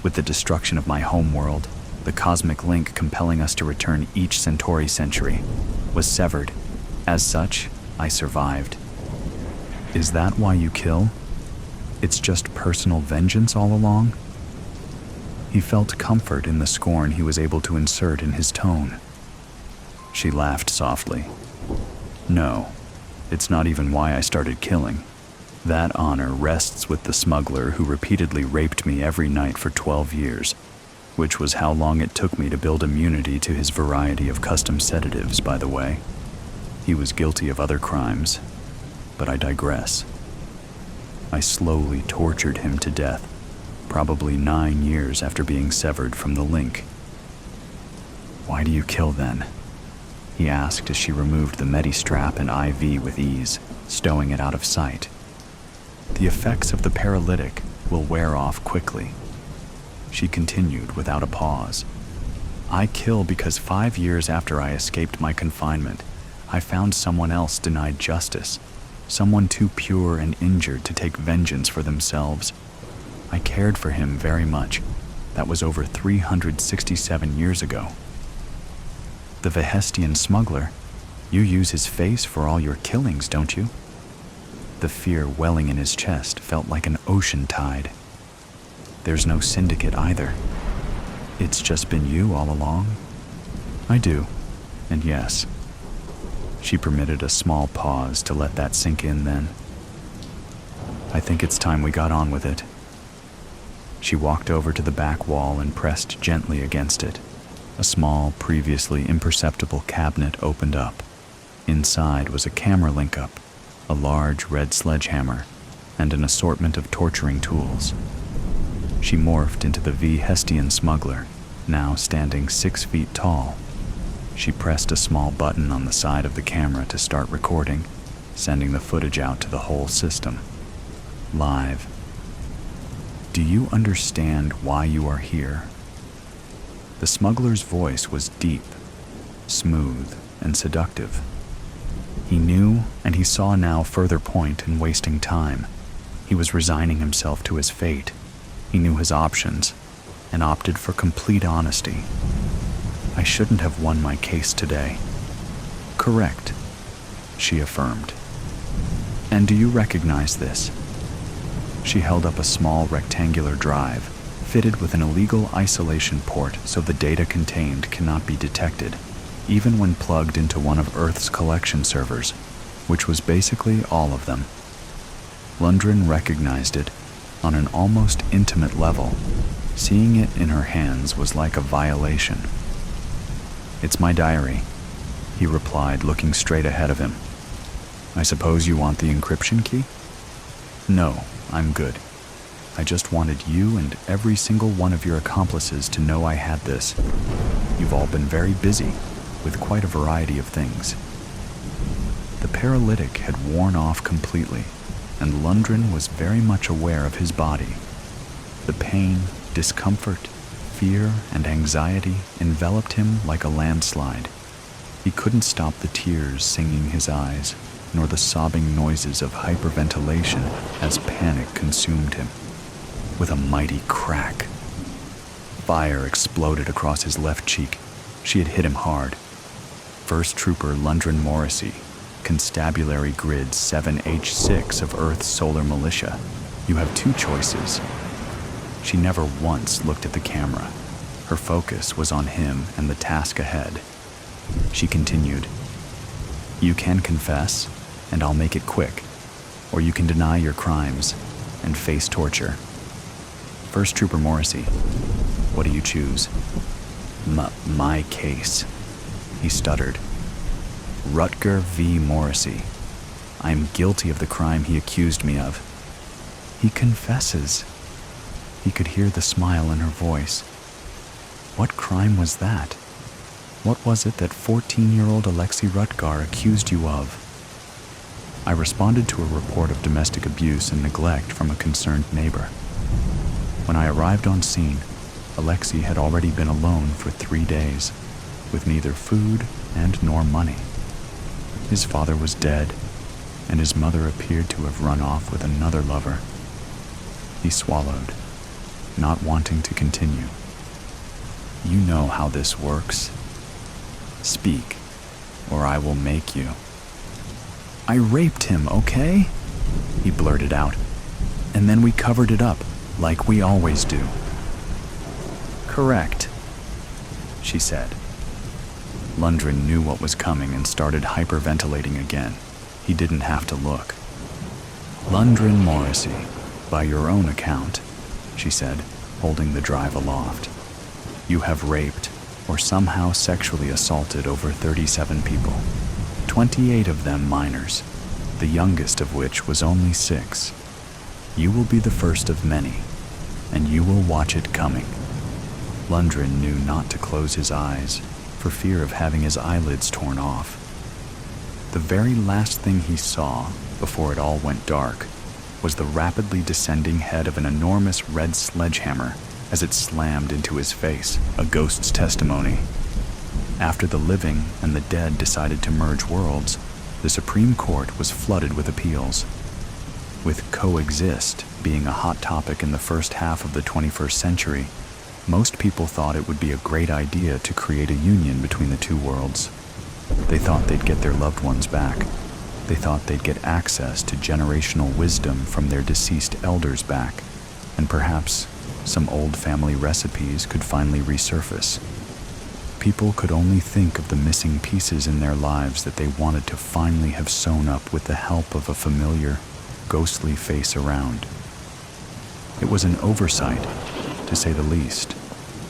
With the destruction of my home world, the cosmic link compelling us to return each Centauri century was severed. As such, I survived. Is that why you kill? It's just personal vengeance all along? He felt comfort in the scorn he was able to insert in his tone. She laughed softly. No, it's not even why I started killing. That honor rests with the smuggler who repeatedly raped me every night for 12 years. which was how long it took me to build immunity to his variety of custom sedatives, by the way. He was guilty of other crimes, but I digress. I slowly tortured him to death, probably 9 years after being severed from the link. "Why do you kill then?" he asked as she removed the Medi-strap and IV with ease, stowing it out of sight. "The effects of the paralytic will wear off quickly." She continued without a pause. "I kill because 5 years after I escaped my confinement, I found someone else denied justice, someone too pure and injured to take vengeance for themselves. I cared for him very much. That was over 367 years ago." "The Vehestian smuggler? You use his face for all your killings, don't you?" The fear welling in his chest felt like an ocean tide. "There's no syndicate either. It's just been you all along?" "I do, and yes." She permitted a small pause to let that sink in then. "I think it's time we got on with it." She walked over to the back wall and pressed gently against it. A small, previously imperceptible cabinet opened up. Inside was a camera link-up, a large red sledgehammer, and an assortment of torturing tools. She morphed into the Vehestian smuggler, now standing 6 feet tall. She pressed a small button on the side of the camera to start recording, sending the footage out to the whole system. Live. "Do you understand why you are here?" The smuggler's voice was deep, smooth, and seductive. He knew, and he saw now further point in wasting time. He was resigning himself to his fate. He knew his options, and opted for complete honesty. "I shouldn't have won my case today." "Correct," she affirmed. "And do you recognize this?" She held up a small rectangular drive, fitted with an illegal isolation port so the data contained cannot be detected, even when plugged into one of Earth's collection servers, which was basically all of them. Lundgren recognized it on an almost intimate level. Seeing it in her hands was like a violation. "It's my diary," he replied, looking straight ahead of him. "I suppose you want the encryption key?" "No, I'm good. I just wanted you and every single one of your accomplices to know I had this. You've all been very busy, with quite a variety of things." The paralytic had worn off completely, and Lundgren was very much aware of his body. The pain, discomfort, fear, and anxiety enveloped him like a landslide. He couldn't stop the tears singing his eyes, nor the sobbing noises of hyperventilation as panic consumed him. With a mighty crack, fire exploded across his left cheek. She had hit him hard. First Trooper Lundgren Morrissey, Constabulary Grid 7H6 of Earth's Solar Militia. You have 2 choices. She never once looked at the camera. Her focus was on him and the task ahead. She continued, "You can confess, and I'll make it quick, or you can deny your crimes and face torture." First Trooper Morrissey, "What do you choose?" My case," he stuttered. "Rutger V. Morrissey. I am guilty of the crime he accused me of." "He confesses." He could hear the smile in her voice. "What crime was that? What was it that 14-year-old Alexei Rutgar accused you of?" "I responded to a report of domestic abuse and neglect from a concerned neighbor. When I arrived on scene, Alexei had already been alone for 3 days, with neither food and nor money. His father was dead, and his mother appeared to have run off with another lover." He swallowed, not wanting to continue. "You know how this works. Speak, or I will make you." "I raped him, okay?" he blurted out. "And then we covered it up, like we always do." "Correct," she said. Lundgren knew what was coming and started hyperventilating again. He didn't have to look. "Lundgren Morrissey, by your own account," she said, holding the drive aloft. You have raped or somehow sexually assaulted over 37 people, 28 of them minors, the youngest of which was only 6. You will be the first of many, and you will watch it coming. Lundgren knew not to close his eyes for fear of having his eyelids torn off. The very last thing he saw before it all went dark was the rapidly descending head of an enormous red sledgehammer as it slammed into his face, a ghost's testimony. After the living and the dead decided to merge worlds, the Supreme Court was flooded with appeals. With coexist being a hot topic in the first half of the 21st century, most people thought it would be a great idea to create a union between the two worlds. They thought they'd get their loved ones back. They thought they'd get access to generational wisdom from their deceased elders back, and perhaps some old family recipes could finally resurface. People could only think of the missing pieces in their lives that they wanted to finally have sewn up with the help of a familiar, ghostly face around. It was an oversight, to say the least,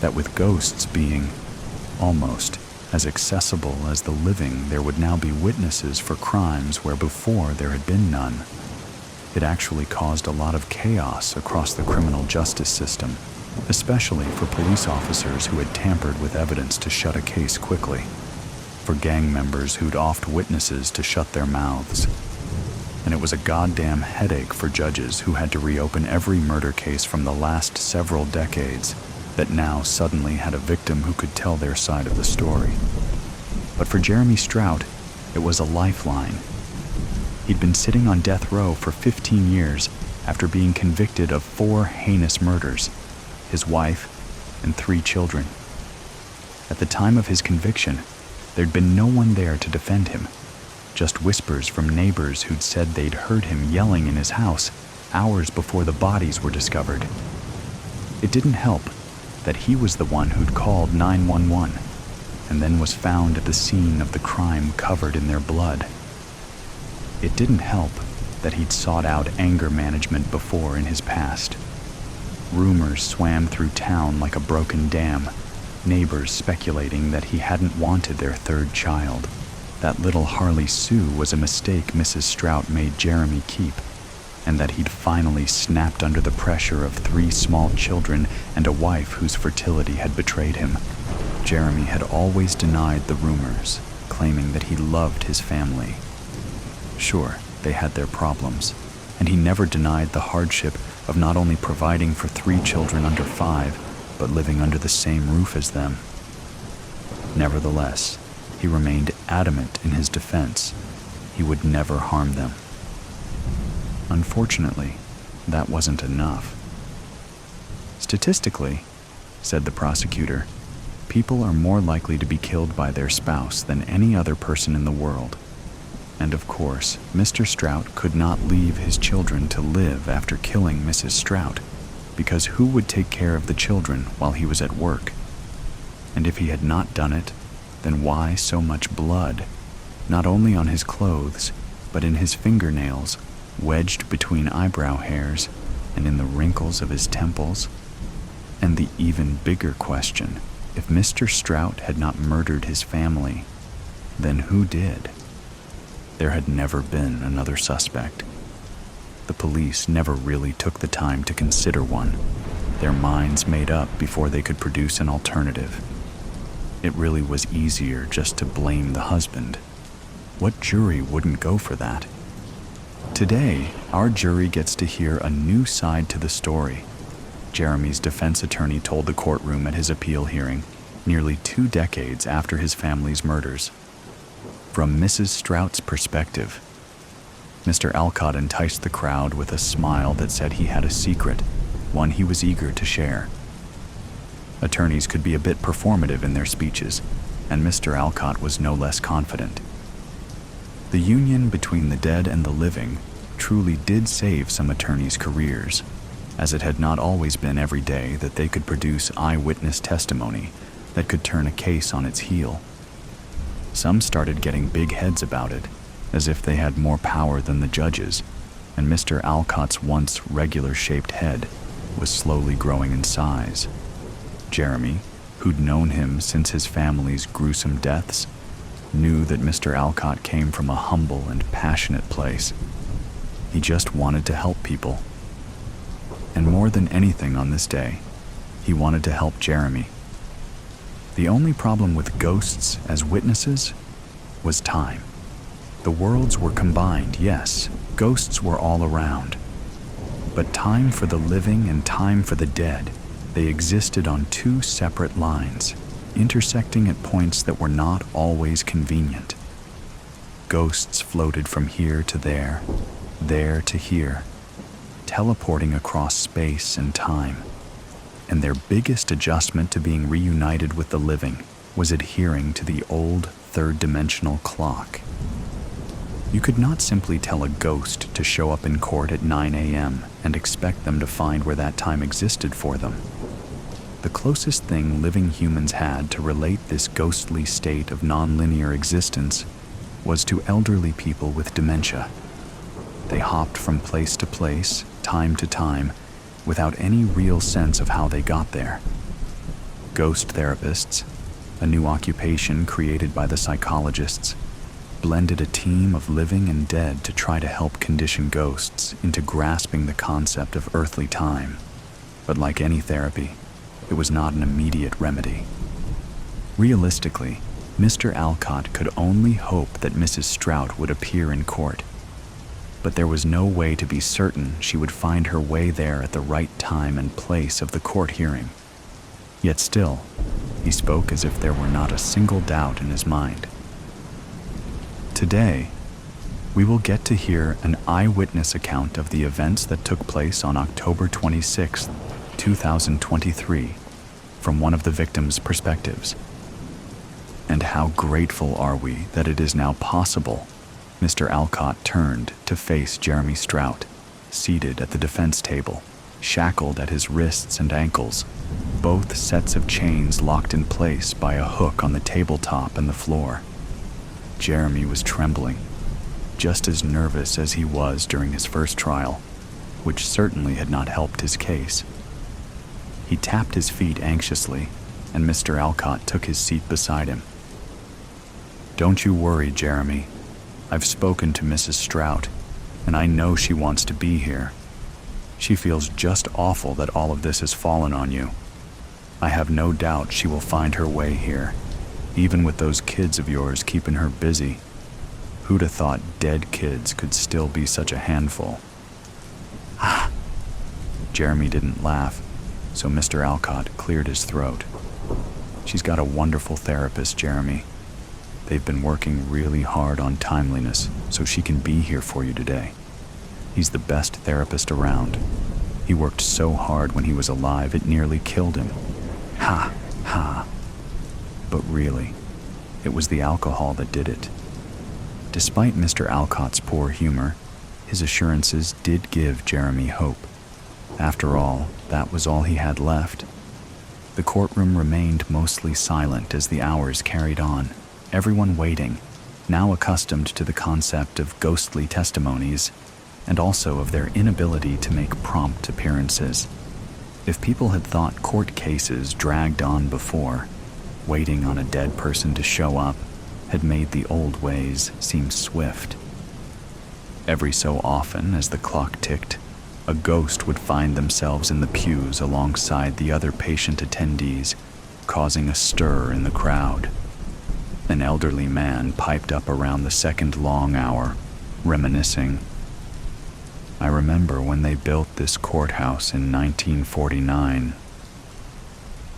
that with ghosts being almost as accessible as the living, there would now be witnesses for crimes where before there had been none. It actually caused a lot of chaos across the criminal justice system, especially for police officers who had tampered with evidence to shut a case quickly, for gang members who'd offed witnesses to shut their mouths. And it was a goddamn headache for judges who had to reopen every murder case from the last several decades that now suddenly had a victim who could tell their side of the story. But for Jeremy Strout, it was a lifeline. He'd been sitting on death row for 15 years after being convicted of 4 heinous murders, his wife, and 3 children. At the time of his conviction, there'd been no one there to defend him, just whispers from neighbors who'd said they'd heard him yelling in his house hours before the bodies were discovered. It didn't help that he was the one who'd called 911 and then was found at the scene of the crime covered in their blood. It didn't help that he'd sought out anger management before in his past. Rumors swam through town like a broken dam, neighbors speculating that he hadn't wanted their 3rd child. That little Harley Sue was a mistake Mrs. Strout made Jeremy keep, and that he'd finally snapped under the pressure of 3 small children and a wife whose fertility had betrayed him. Jeremy had always denied the rumors, claiming that he loved his family. Sure, they had their problems, and he never denied the hardship of not only providing for 3 children under 5, but living under the same roof as them. Nevertheless, he remained adamant in his defense. He would never harm them. Unfortunately, that wasn't enough. Statistically, said the prosecutor, people are more likely to be killed by their spouse than any other person in the world. And of course, Mr. Strout could not leave his children to live after killing Mrs. Strout, because who would take care of the children while he was at work? And if he had not done it, then why so much blood, not only on his clothes, but in his fingernails, wedged between eyebrow hairs and in the wrinkles of his temples? And the even bigger question, if Mr. Strout had not murdered his family, then who did? There had never been another suspect. The police never really took the time to consider one, their minds made up before they could produce an alternative. It really was easier just to blame the husband. What jury wouldn't go for that? Today, our jury gets to hear a new side to the story. Jeremy's defense attorney told the courtroom at his appeal hearing, nearly 2 decades after his family's murders. From Mrs. Strout's perspective, Mr. Alcott enticed the crowd with a smile that said he had a secret, one he was eager to share. Attorneys could be a bit performative in their speeches, and Mr. Alcott was no less confident. The union between the dead and the living truly did save some attorneys' careers, as it had not always been every day that they could produce eyewitness testimony that could turn a case on its heel. Some started getting big heads about it, as if they had more power than the judges, and Mr. Alcott's once regular-shaped head was slowly growing in size. Jeremy, who'd known him since his family's gruesome deaths, knew that Mr. Alcott came from a humble and passionate place. He just wanted to help people. And more than anything on this day, he wanted to help Jeremy. The only problem with ghosts as witnesses was time. The worlds were combined, yes, ghosts were all around. But time for the living and time for the dead, they existed on two separate lines, intersecting at points that were not always convenient. Ghosts floated from here to there to here, teleporting across space and time. And their biggest adjustment to being reunited with the living was adhering to the old third-dimensional clock. You could not simply tell a ghost to show up in court at 9 a.m. and expect them to find where that time existed for them. The closest thing living humans had to relate this ghostly state of nonlinear existence was to elderly people with dementia. They hopped from place to place, time to time, without any real sense of how they got there. Ghost therapists, a new occupation created by the psychologists, blended a team of living and dead to try to help condition ghosts into grasping the concept of earthly time. But like any therapy, it was not an immediate remedy. Realistically, Mr. Alcott could only hope that Mrs. Strout would appear in court. But there was no way to be certain she would find her way there at the right time and place of the court hearing. Yet still, he spoke as if there were not a single doubt in his mind. Today, we will get to hear an eyewitness account of the events that took place on October 26, 2023, from one of the victims' perspectives. And how grateful are we that it is now possible. Mr. Alcott turned to face Jeremy Strout, seated at the defense table, shackled at his wrists and ankles, both sets of chains locked in place by a hook on the tabletop and the floor. Jeremy was trembling, just as nervous as he was during his first trial, which certainly had not helped his case. He tapped his feet anxiously, and Mr. Alcott took his seat beside him. "Don't you worry, Jeremy. I've spoken to Mrs. Strout, and I know she wants to be here. She feels just awful that all of this has fallen on you. I have no doubt she will find her way here, even with those kids of yours keeping her busy. Who'd have thought dead kids could still be such a handful?" "Ah!" Jeremy didn't laugh, so Mr. Alcott cleared his throat. "She's got a wonderful therapist, Jeremy. They've been working really hard on timeliness so she can be here for you today. He's the best therapist around. He worked so hard when he was alive it nearly killed him. Ha, ha. But really, it was the alcohol that did it." Despite Mr. Alcott's poor humor, his assurances did give Jeremy hope. After all, that was all he had left. The courtroom remained mostly silent as the hours carried on, everyone waiting, now accustomed to the concept of ghostly testimonies, and also of their inability to make prompt appearances. If people had thought court cases dragged on before, waiting on a dead person to show up had made the old ways seem swift. Every so often, as the clock ticked, a ghost would find themselves in the pews alongside the other patient attendees, causing a stir in the crowd. An elderly man piped up around the second long hour, reminiscing. "I remember when they built this courthouse in 1949.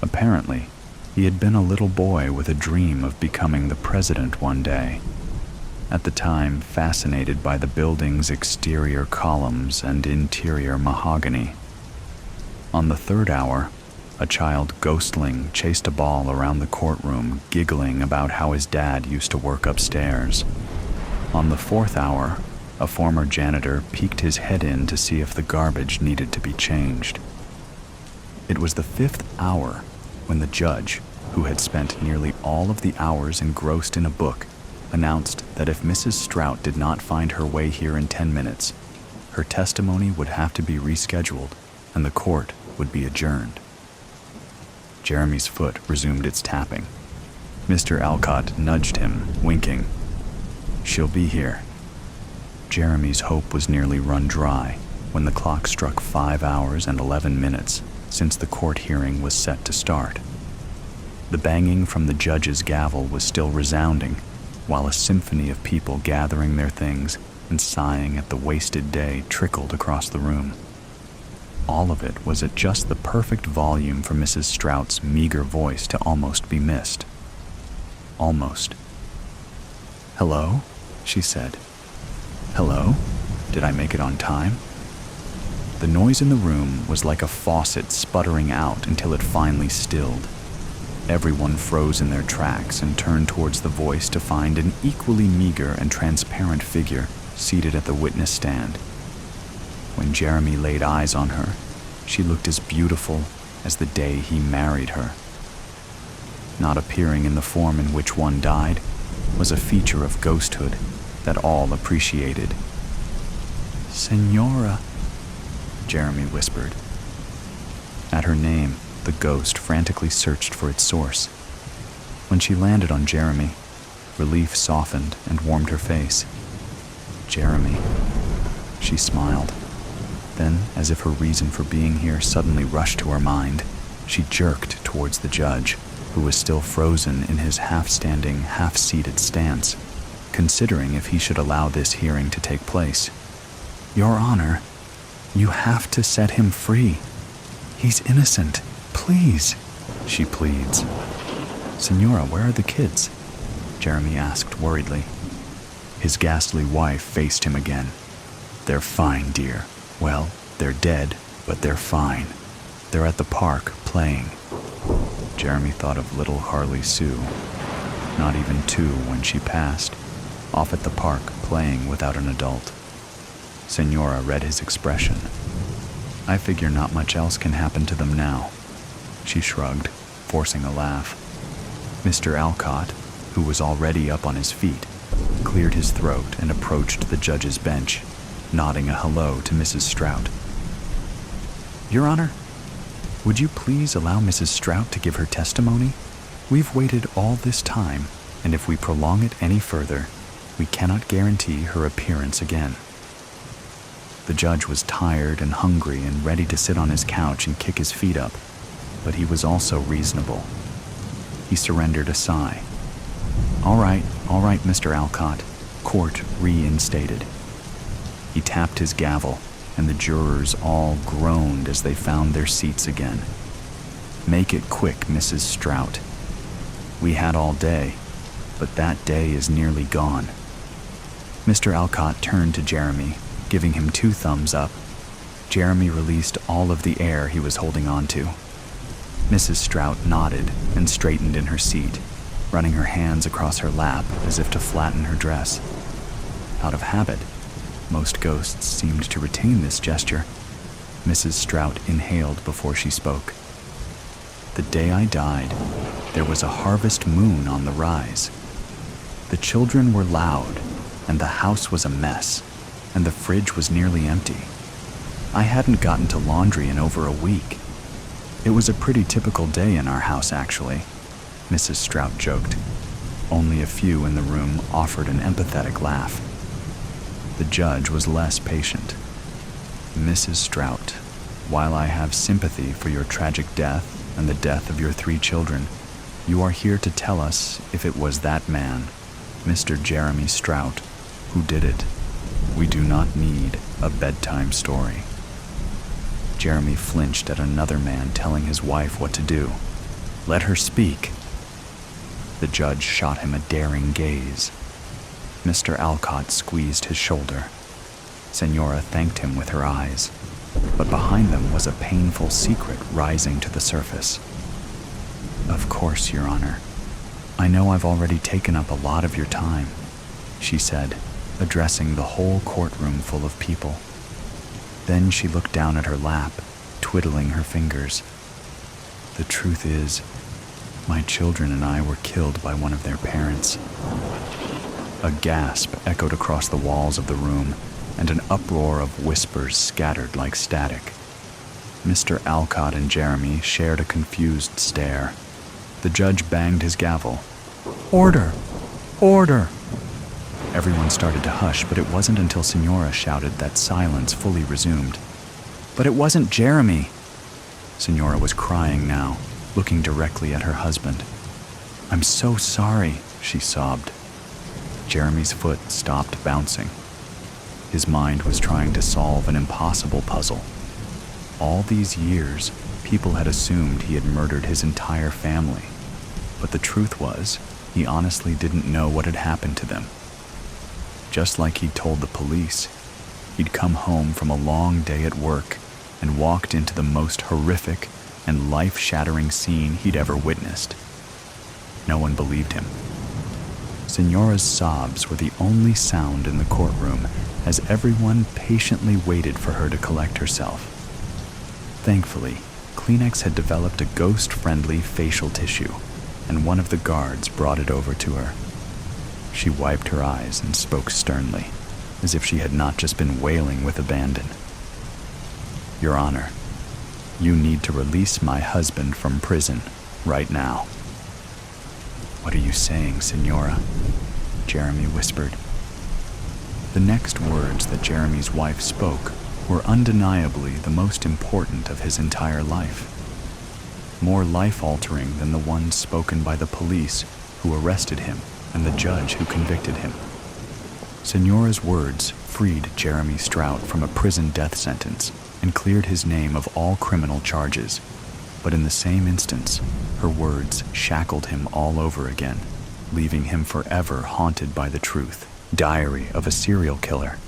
Apparently, he had been a little boy with a dream of becoming the president one day. At the time, fascinated by the building's exterior columns and interior mahogany. On the third hour, a child ghostling chased a ball around the courtroom, giggling about how his dad used to work upstairs. On the fourth hour, a former janitor peeked his head in to see if the garbage needed to be changed. It was the fifth hour when the judge, who had spent nearly all of the hours engrossed in a book, announced that if Mrs. Strout did not find her way here in 10 minutes, her testimony would have to be rescheduled and the court would be adjourned. Jeremy's foot resumed its tapping. Mr. Alcott nudged him, winking. "She'll be here." Jeremy's hope was nearly run dry when the clock struck 5 hours and 11 minutes since the court hearing was set to start. The banging from the judge's gavel was still resounding, while a symphony of people gathering their things and sighing at the wasted day trickled across the room. All of it was at just the perfect volume for Mrs. Strout's meager voice to almost be missed. Almost. "Hello?" she said. "Hello? Did I make it on time?" The noise in the room was like a faucet sputtering out until it finally stilled. Everyone froze in their tracks and turned towards the voice to find an equally meager and transparent figure seated at the witness stand. When Jeremy laid eyes on her, she looked as beautiful as the day he married her. Not appearing in the form in which one died was a feature of ghosthood that all appreciated. "Senora," Jeremy whispered. At her name, the ghost frantically searched for its source. When she landed on Jeremy, relief softened and warmed her face. "Jeremy," she smiled. Then, as if her reason for being here suddenly rushed to her mind, she jerked towards the judge, who was still frozen in his half-standing, half-seated stance, considering if he should allow this hearing to take place. "Your Honor, you have to set him free. He's innocent. Please," she pleads. "Senora, where are the kids?" Jeremy asked worriedly. His ghastly wife faced him again. "They're fine, dear. Well, they're dead, but they're fine. They're at the park, playing." Jeremy thought of little Harley Sue, not even 2 when she passed, off at the park playing without an adult. Senora read his expression. "I figure not much else can happen to them now." She shrugged, forcing a laugh. Mr. Alcott, who was already up on his feet, cleared his throat and approached the judge's bench, nodding a hello to Mrs. Strout. "Your Honor, would you please allow Mrs. Strout to give her testimony? We've waited all this time, and if we prolong it any further, we cannot guarantee her appearance again." The judge was tired and hungry and ready to sit on his couch and kick his feet up, but he was also reasonable. He surrendered a sigh. All right, Mr. Alcott," court reinstated. He tapped his gavel, and the jurors all groaned as they found their seats again. "Make it quick, Mrs. Strout. We had all day, but that day is nearly gone." Mr. Alcott turned to Jeremy, giving him 2 thumbs up. Jeremy released all of the air he was holding on to. Mrs. Strout nodded and straightened in her seat, running her hands across her lap as if to flatten her dress. Out of habit, most ghosts seemed to retain this gesture. Mrs. Strout inhaled before she spoke. "The day I died, there was a harvest moon on the rise. The children were loud, and the house was a mess, and the fridge was nearly empty. I hadn't gotten to laundry in over a week. It was a pretty typical day in our house, actually," Mrs. Strout joked. Only a few in the room offered an empathetic laugh. The judge was less patient. "Mrs. Strout, while I have sympathy for your tragic death and the death of your 3 children, you are here to tell us if it was that man, Mr. Jeremy Strout, who did it. We do not need a bedtime story." Jeremy flinched at another man telling his wife what to do. "Let her speak." The judge shot him a daring gaze. Mr. Alcott squeezed his shoulder. Senora thanked him with her eyes, but behind them was a painful secret rising to the surface. "Of course, Your Honor. I know I've already taken up a lot of your time," she said, addressing the whole courtroom full of people. Then she looked down at her lap, twiddling her fingers. "The truth is, my children and I were killed by one of their parents." A gasp echoed across the walls of the room, and an uproar of whispers scattered like static. Mr. Alcott and Jeremy shared a confused stare. The judge banged his gavel. "Order! Order!" Everyone started to hush, but it wasn't until Senora shouted that silence fully resumed. "But it wasn't Jeremy!" Senora was crying now, looking directly at her husband. "I'm so sorry," she sobbed. Jeremy's foot stopped bouncing. His mind was trying to solve an impossible puzzle. All these years, people had assumed he had murdered his entire family. But the truth was, he honestly didn't know what had happened to them. Just like he'd told the police, he'd come home from a long day at work and walked into the most horrific and life-shattering scene he'd ever witnessed. No one believed him. Senora's sobs were the only sound in the courtroom as everyone patiently waited for her to collect herself. Thankfully, Kleenex had developed a ghost-friendly facial tissue, and one of the guards brought it over to her. She wiped her eyes and spoke sternly, as if she had not just been wailing with abandon. "Your Honor, you need to release my husband from prison right now." "What are you saying, Senora?" Jeremy whispered. The next words that Jeremy's wife spoke were undeniably the most important of his entire life. More life-altering than the ones spoken by the police who arrested him and the judge who convicted him. Senora's words freed Jeremy Strout from a prison death sentence and cleared his name of all criminal charges. But in the same instance, her words shackled him all over again, leaving him forever haunted by the truth. Diary of a serial killer.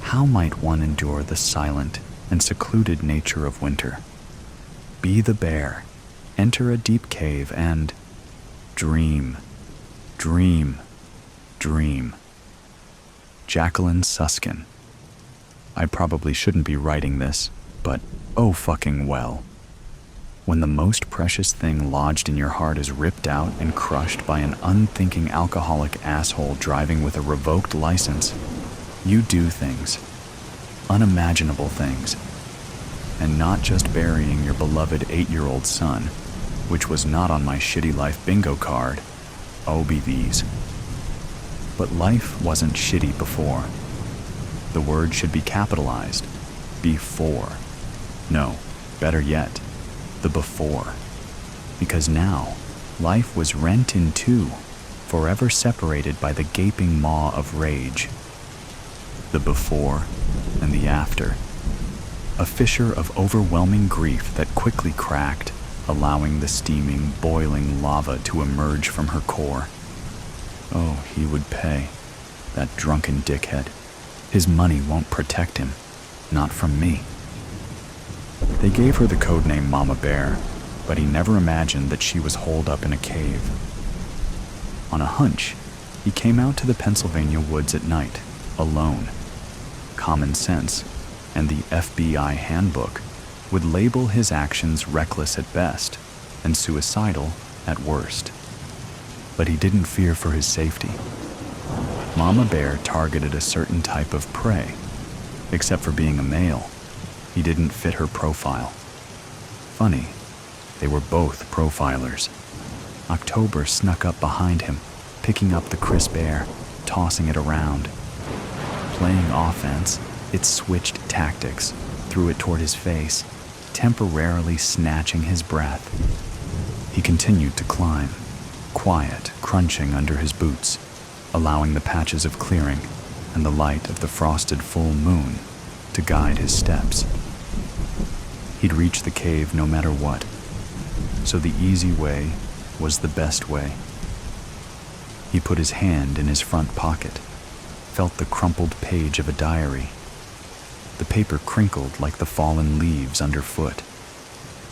How might one endure the silent and secluded nature of winter? Be the bear, enter a deep cave, and dream, dream, dream. Jacqueline Suskin. I probably shouldn't be writing this, but oh fucking well. When the most precious thing lodged in your heart is ripped out and crushed by an unthinking alcoholic asshole driving with a revoked license, you do things, unimaginable things, and not just burying your beloved 8-year-old son, which was not on my shitty life bingo card. Oh, be these. But life wasn't shitty before. The word should be capitalized. Before. No, better yet, the before. Because now, life was rent in two, forever separated by the gaping maw of rage. The before and the after. A fissure of overwhelming grief that quickly cracked, allowing the steaming, boiling lava to emerge from her core. Oh, he would pay, that drunken dickhead. His money won't protect him, not from me. They gave her the codename Mama Bear, but he never imagined that she was holed up in a cave. On a hunch, he came out to the Pennsylvania woods at night, alone. Common sense and the FBI handbook would label his actions reckless at best and suicidal at worst. But he didn't fear for his safety. Mama Bear targeted a certain type of prey. Except for being a male, he didn't fit her profile. Funny, they were both profilers. October snuck up behind him, picking up the crisp air, tossing it around. Playing offense, it switched tactics, threw it toward his face, temporarily snatching his breath. He continued to climb, quiet, crunching under his boots, allowing the patches of clearing and the light of the frosted full moon to guide his steps. He'd reach the cave no matter what, so the easy way was the best way. He put his hand in his front pocket, felt the crumpled page of a diary. The paper crinkled like the fallen leaves underfoot.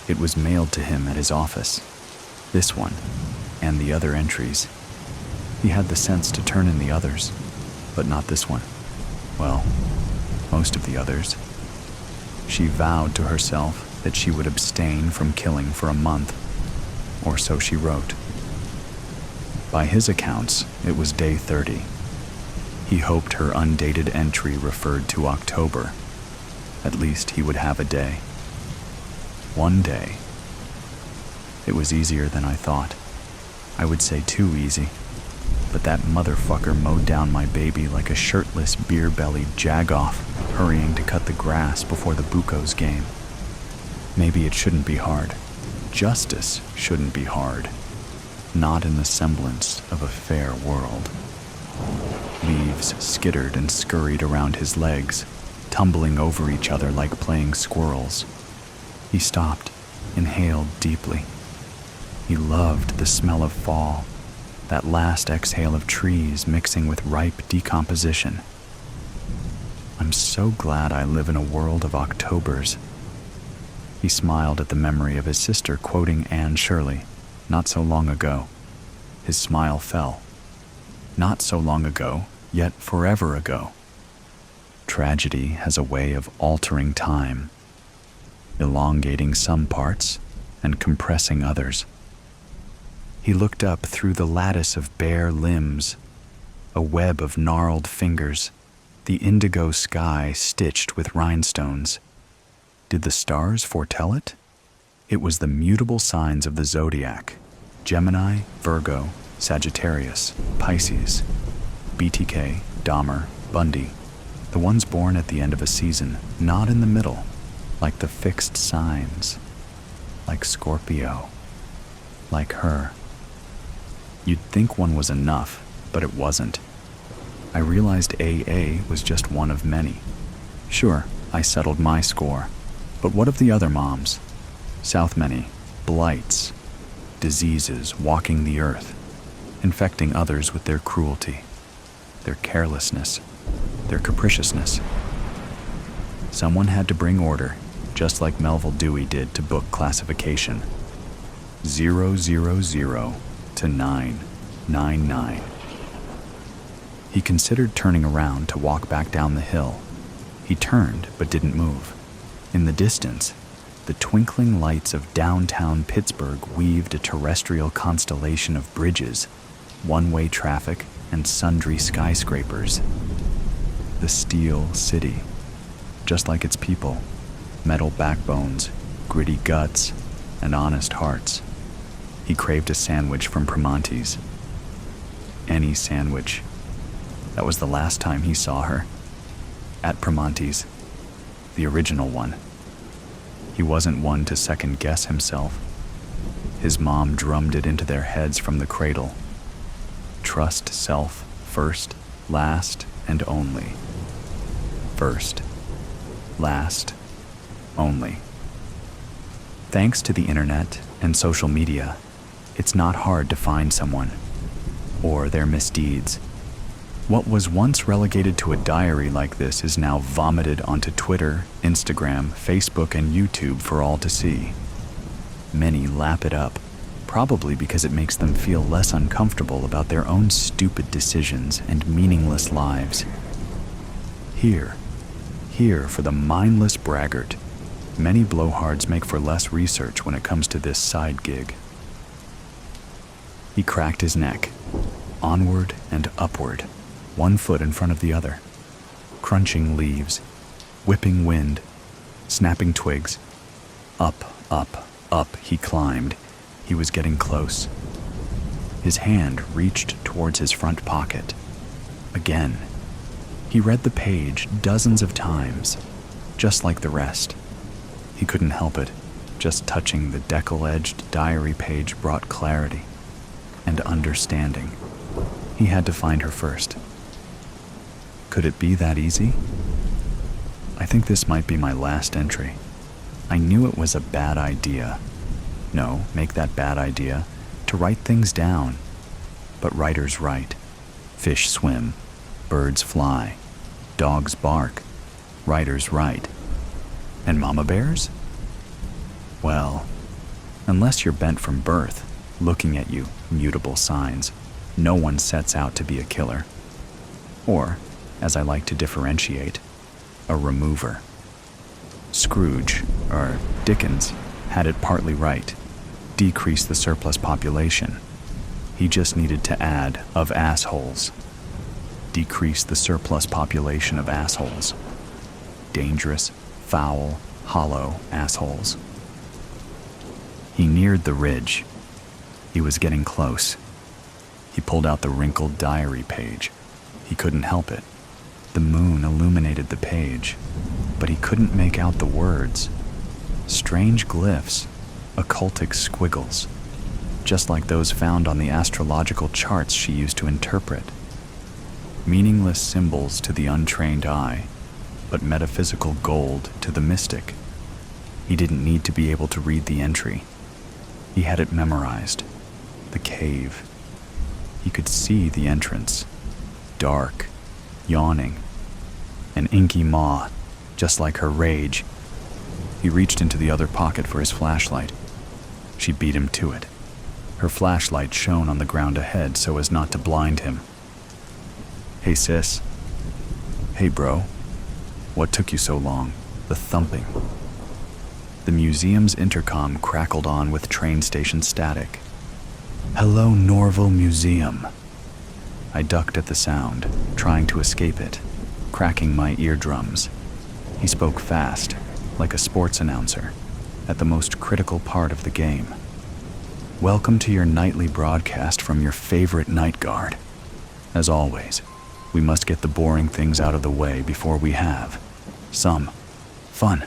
It was mailed to him at his office. This one, and the other entries. He had the sense to turn in the others, but not this one. Well, most of the others. She vowed to herself that she would abstain from killing for a month, or so she wrote. By his accounts, it was day 30. He hoped her undated entry referred to October. At least he would have a day. One day. It was easier than I thought. I would say too easy. But that motherfucker mowed down my baby like a shirtless, beer-bellied jagoff, hurrying to cut the grass before the Buccos game. Maybe it shouldn't be hard. Justice shouldn't be hard. Not in the semblance of a fair world. Leaves skittered and scurried around his legs, tumbling over each other like playing squirrels. He stopped, inhaled deeply. He loved the smell of fall, that last exhale of trees mixing with ripe decomposition. I'm so glad I live in a world of Octobers. He smiled at the memory of his sister quoting Anne Shirley, not so long ago. His smile fell. Not so long ago, yet forever ago. Tragedy has a way of altering time, elongating some parts and compressing others. He looked up through the lattice of bare limbs, a web of gnarled fingers, the indigo sky stitched with rhinestones. Did the stars foretell it? It was the mutable signs of the zodiac: Gemini, Virgo, Sagittarius, Pisces, BTK, Dahmer, Bundy, the ones born at the end of a season, not in the middle, like the fixed signs, like Scorpio, like her. You'd think one was enough, but it wasn't. I realized AA was just one of many. Sure, I settled my score, but what of the other moms? South many, blights, diseases walking the earth, infecting others with their cruelty, their carelessness, their capriciousness. Someone had to bring order, just like Melville Dewey did to book classification. 000 to 999. He considered turning around to walk back down the hill. He turned, but didn't move. In the distance, the twinkling lights of downtown Pittsburgh weaved a terrestrial constellation of bridges, one-way traffic, and sundry skyscrapers. The Steel City, just like its people, metal backbones, gritty guts, and honest hearts. He craved a sandwich from Primanti's. Any sandwich. That was the last time he saw her. At Primanti's. The original one. He wasn't one to second-guess himself. His mom drummed it into their heads from the cradle. Trust self first, last, and only. First, last, only. Thanks to the internet and social media, it's not hard to find someone, or their misdeeds. What was once relegated to a diary like this is now vomited onto Twitter, Instagram, Facebook, and YouTube for all to see. Many lap it up, probably because it makes them feel less uncomfortable about their own stupid decisions and meaningless lives. Here for the mindless braggart. Many blowhards make for less research when it comes to this side gig. He cracked his neck, onward and upward, one foot in front of the other, crunching leaves, whipping wind, snapping twigs. Up, up, up he climbed. He was getting close. His hand reached towards his front pocket. Again. He read the page dozens of times, just like the rest. He couldn't help it. Just touching the decal-edged diary page brought clarity and understanding. He had to find her first. Could it be that easy? I think this might be my last entry. I knew it was a bad idea. No, make that bad idea, to write things down. But writers write. Fish swim. Birds fly. Dogs bark. Writers write. And mama bears? Well, unless you're bent from birth, looking at you, mutable signs, no one sets out to be a killer. Or, as I like to differentiate, a remover. Scrooge, or Dickens, had it partly right. Decrease the surplus population. He just needed to add of assholes. Decrease the surplus population of assholes. Dangerous, foul, hollow assholes. He neared the ridge. He was getting close. He pulled out the wrinkled diary page. He couldn't help it. The moon illuminated the page, but he couldn't make out the words. Strange glyphs, occultic squiggles, just like those found on the astrological charts she used to interpret. Meaningless symbols to the untrained eye, but metaphysical gold to the mystic. He didn't need to be able to read the entry. He had it memorized. The cave. He could see the entrance. Dark, yawning. An inky maw, just like her rage. He reached into the other pocket for his flashlight. She beat him to it. Her flashlight shone on the ground ahead so as not to blind him. Hey, sis. Hey, bro. What took you so long? The thumping. The museum's intercom crackled on with train station static. Hello, Norville Museum. I ducked at the sound, trying to escape it, cracking my eardrums. He spoke fast, like a sports announcer, at the most critical part of the game. Welcome to your nightly broadcast from your favorite night guard. As always, we must get the boring things out of the way before we have some fun.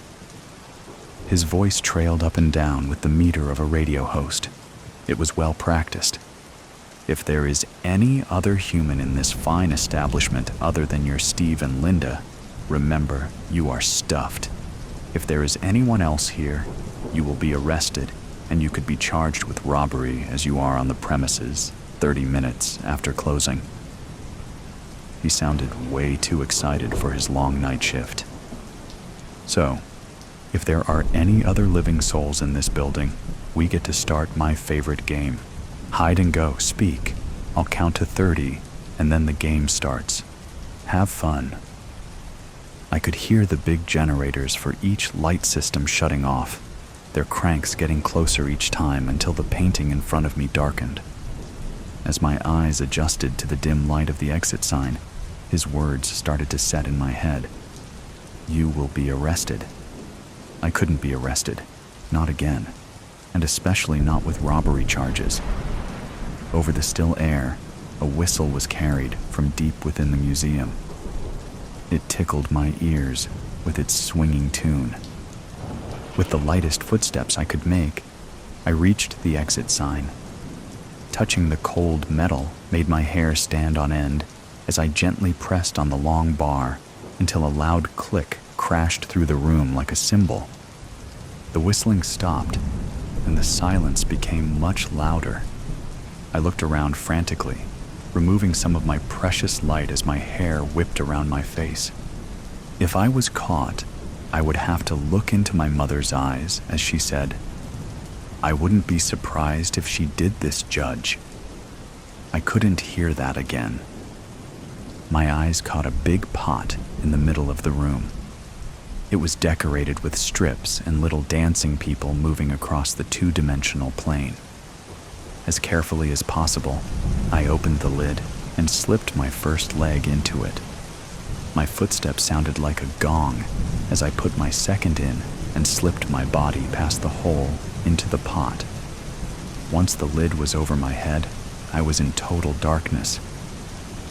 His voice trailed up and down with the meter of a radio host. It was well practiced. If there is any other human in this fine establishment other than your Steve and Linda, remember, you are stuffed. If there is anyone else here, you will be arrested, and you could be charged with robbery as you are on the premises 30 minutes after closing. He sounded way too excited for his long night shift. So, if there are any other living souls in this building, we get to start my favorite game. Hide and go, speak. I'll count to 30, and then the game starts. Have fun. I could hear the big generators for each light system shutting off, their cranks getting closer each time until the painting in front of me darkened. As my eyes adjusted to the dim light of the exit sign, his words started to set in my head. You will be arrested. I couldn't be arrested. Not again. And especially not with robbery charges. Over the still air, a whistle was carried from deep within the museum. It tickled my ears with its swinging tune. With the lightest footsteps I could make, I reached the exit sign. Touching the cold metal made my hair stand on end as I gently pressed on the long bar until a loud click crashed through the room like a cymbal. The whistling stopped, and the silence became much louder. I looked around frantically, removing some of my precious light as my hair whipped around my face. If I was caught, I would have to look into my mother's eyes as she said, I wouldn't be surprised if she did this, Judge. I couldn't hear that again. My eyes caught a big pot in the middle of the room. It was decorated with strips and little dancing people moving across the two-dimensional plane. As carefully as possible, I opened the lid and slipped my first leg into it. My footsteps sounded like a gong as I put my second in and slipped my body past the hole into the pot. Once the lid was over my head, I was in total darkness.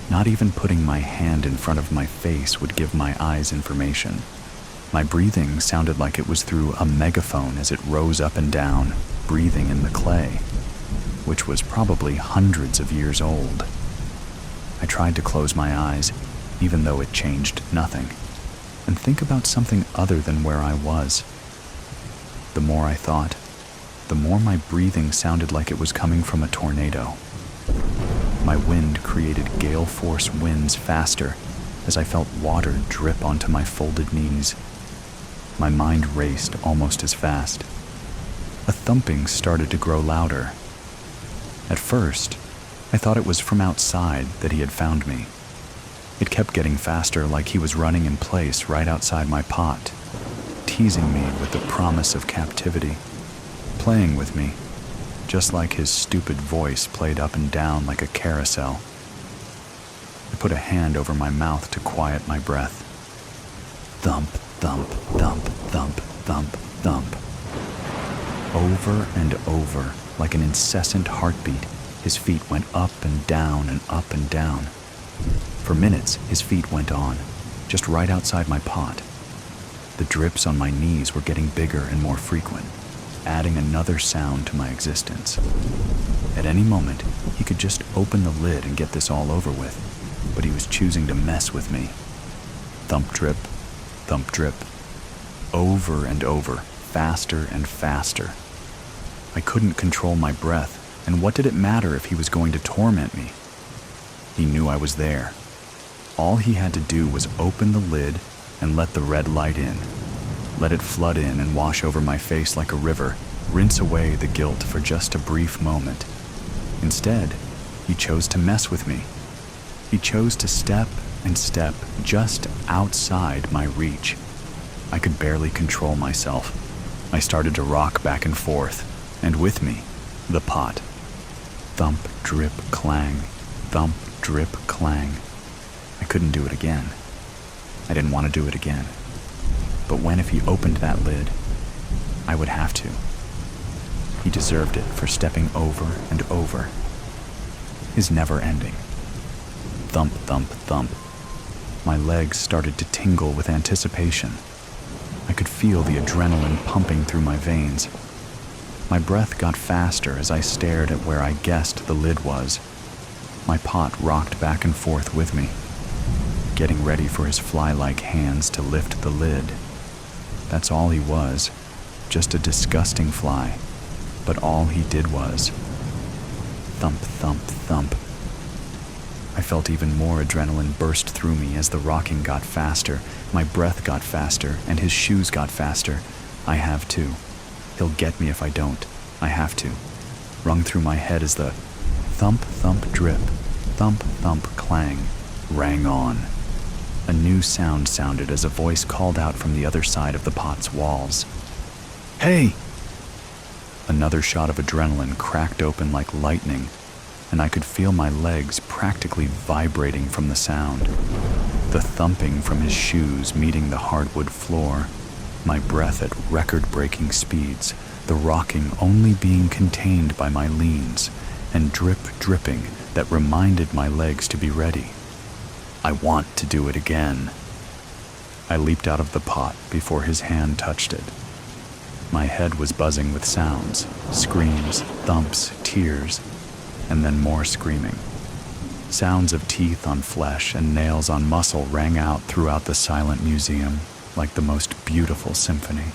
Not even putting my hand in front of my face would give my eyes information. My breathing sounded like it was through a megaphone as it rose up and down, breathing in the clay, which was probably hundreds of years old. I tried to close my eyes, even though it changed nothing, and think about something other than where I was. The more I thought, the more my breathing sounded like it was coming from a tornado. My wind created gale force winds faster as I felt water drip onto my folded knees. My mind raced almost as fast. A thumping started to grow louder. At first, I thought it was from outside that he had found me. It kept getting faster, like he was running in place right outside my pot, teasing me with the promise of captivity, playing with me, just like his stupid voice played up and down like a carousel. I put a hand over my mouth to quiet my breath. Thump, thump, thump, thump, thump, thump. Over and over, like an incessant heartbeat, his feet went up and down and up and down. For minutes, his feet went on, just right outside my pot. The drips on my knees were getting bigger and more frequent, adding another sound to my existence. At any moment, he could just open the lid and get this all over with, but he was choosing to mess with me. Thump drip, thump drip, over and over, faster and faster. I couldn't control my breath, and what did it matter if he was going to torment me? He knew I was there. All he had to do was open the lid and let the red light in. Let it flood in and wash over my face like a river, rinse away the guilt for just a brief moment. Instead, he chose to mess with me. He chose to step and step just outside my reach. I could barely control myself. I started to rock back and forth, and with me, the pot. Thump, drip, clang, thump, drip, clang. I couldn't do it again. I didn't want to do it again. But when if he opened that lid, I would have to. He deserved it for stepping over and over. His never ending. Thump, thump, thump. My legs started to tingle with anticipation. I could feel the adrenaline pumping through my veins. My breath got faster as I stared at where I guessed the lid was. My pot rocked back and forth with me, getting ready for his fly-like hands to lift the lid. That's all he was, just a disgusting fly, but all he did was thump, thump, thump. I felt even more adrenaline burst through me as the rocking got faster, my breath got faster, and his shoes got faster. I have to. He'll get me if I don't. I have to. Rung through my head as the thump, thump, drip, thump, thump, clang rang on. A new sound sounded as a voice called out from the other side of the pot's walls. "Hey!" Another shot of adrenaline cracked open like lightning, and I could feel my legs practically vibrating from the sound. The thumping from his shoes meeting the hardwood floor, my breath at record-breaking speeds, the rocking only being contained by my leans, and drip dripping that reminded my legs to be ready. I want to do it again. I leaped out of the pot before his hand touched it. My head was buzzing with sounds, screams, thumps, tears, and then more screaming. Sounds of teeth on flesh and nails on muscle rang out throughout the silent museum like the most beautiful symphony.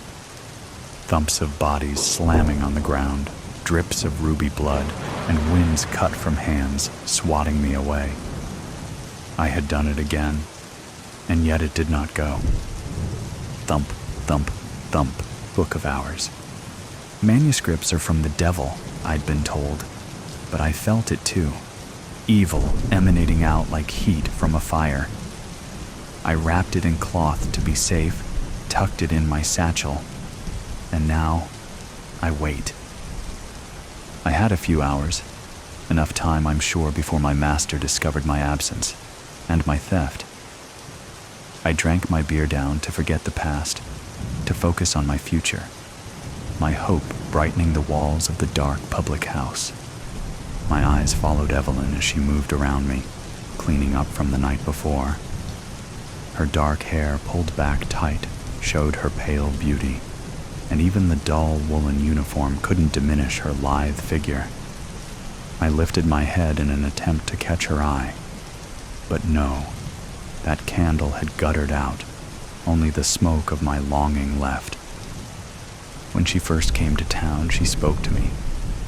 Thumps of bodies slamming on the ground, drips of ruby blood, and winds cut from hands, swatting me away. I had done it again, and yet it did not go. Thump, thump, thump, Book of Hours. Manuscripts are from the devil, I'd been told, but I felt it too. Evil emanating out like heat from a fire. I wrapped it in cloth to be safe, tucked it in my satchel, and now I wait. I had a few hours, enough time I'm sure before my master discovered my absence and my theft. I drank my beer down to forget the past, to focus on my future, my hope brightening the walls of the dark public house. My eyes followed Evelyn as she moved around me, cleaning up from the night before. Her dark hair pulled back tight showed her pale beauty, and even the dull woolen uniform couldn't diminish her lithe figure. I lifted my head in an attempt to catch her eye, but no, that candle had guttered out, only the smoke of my longing left. When she first came to town, she spoke to me,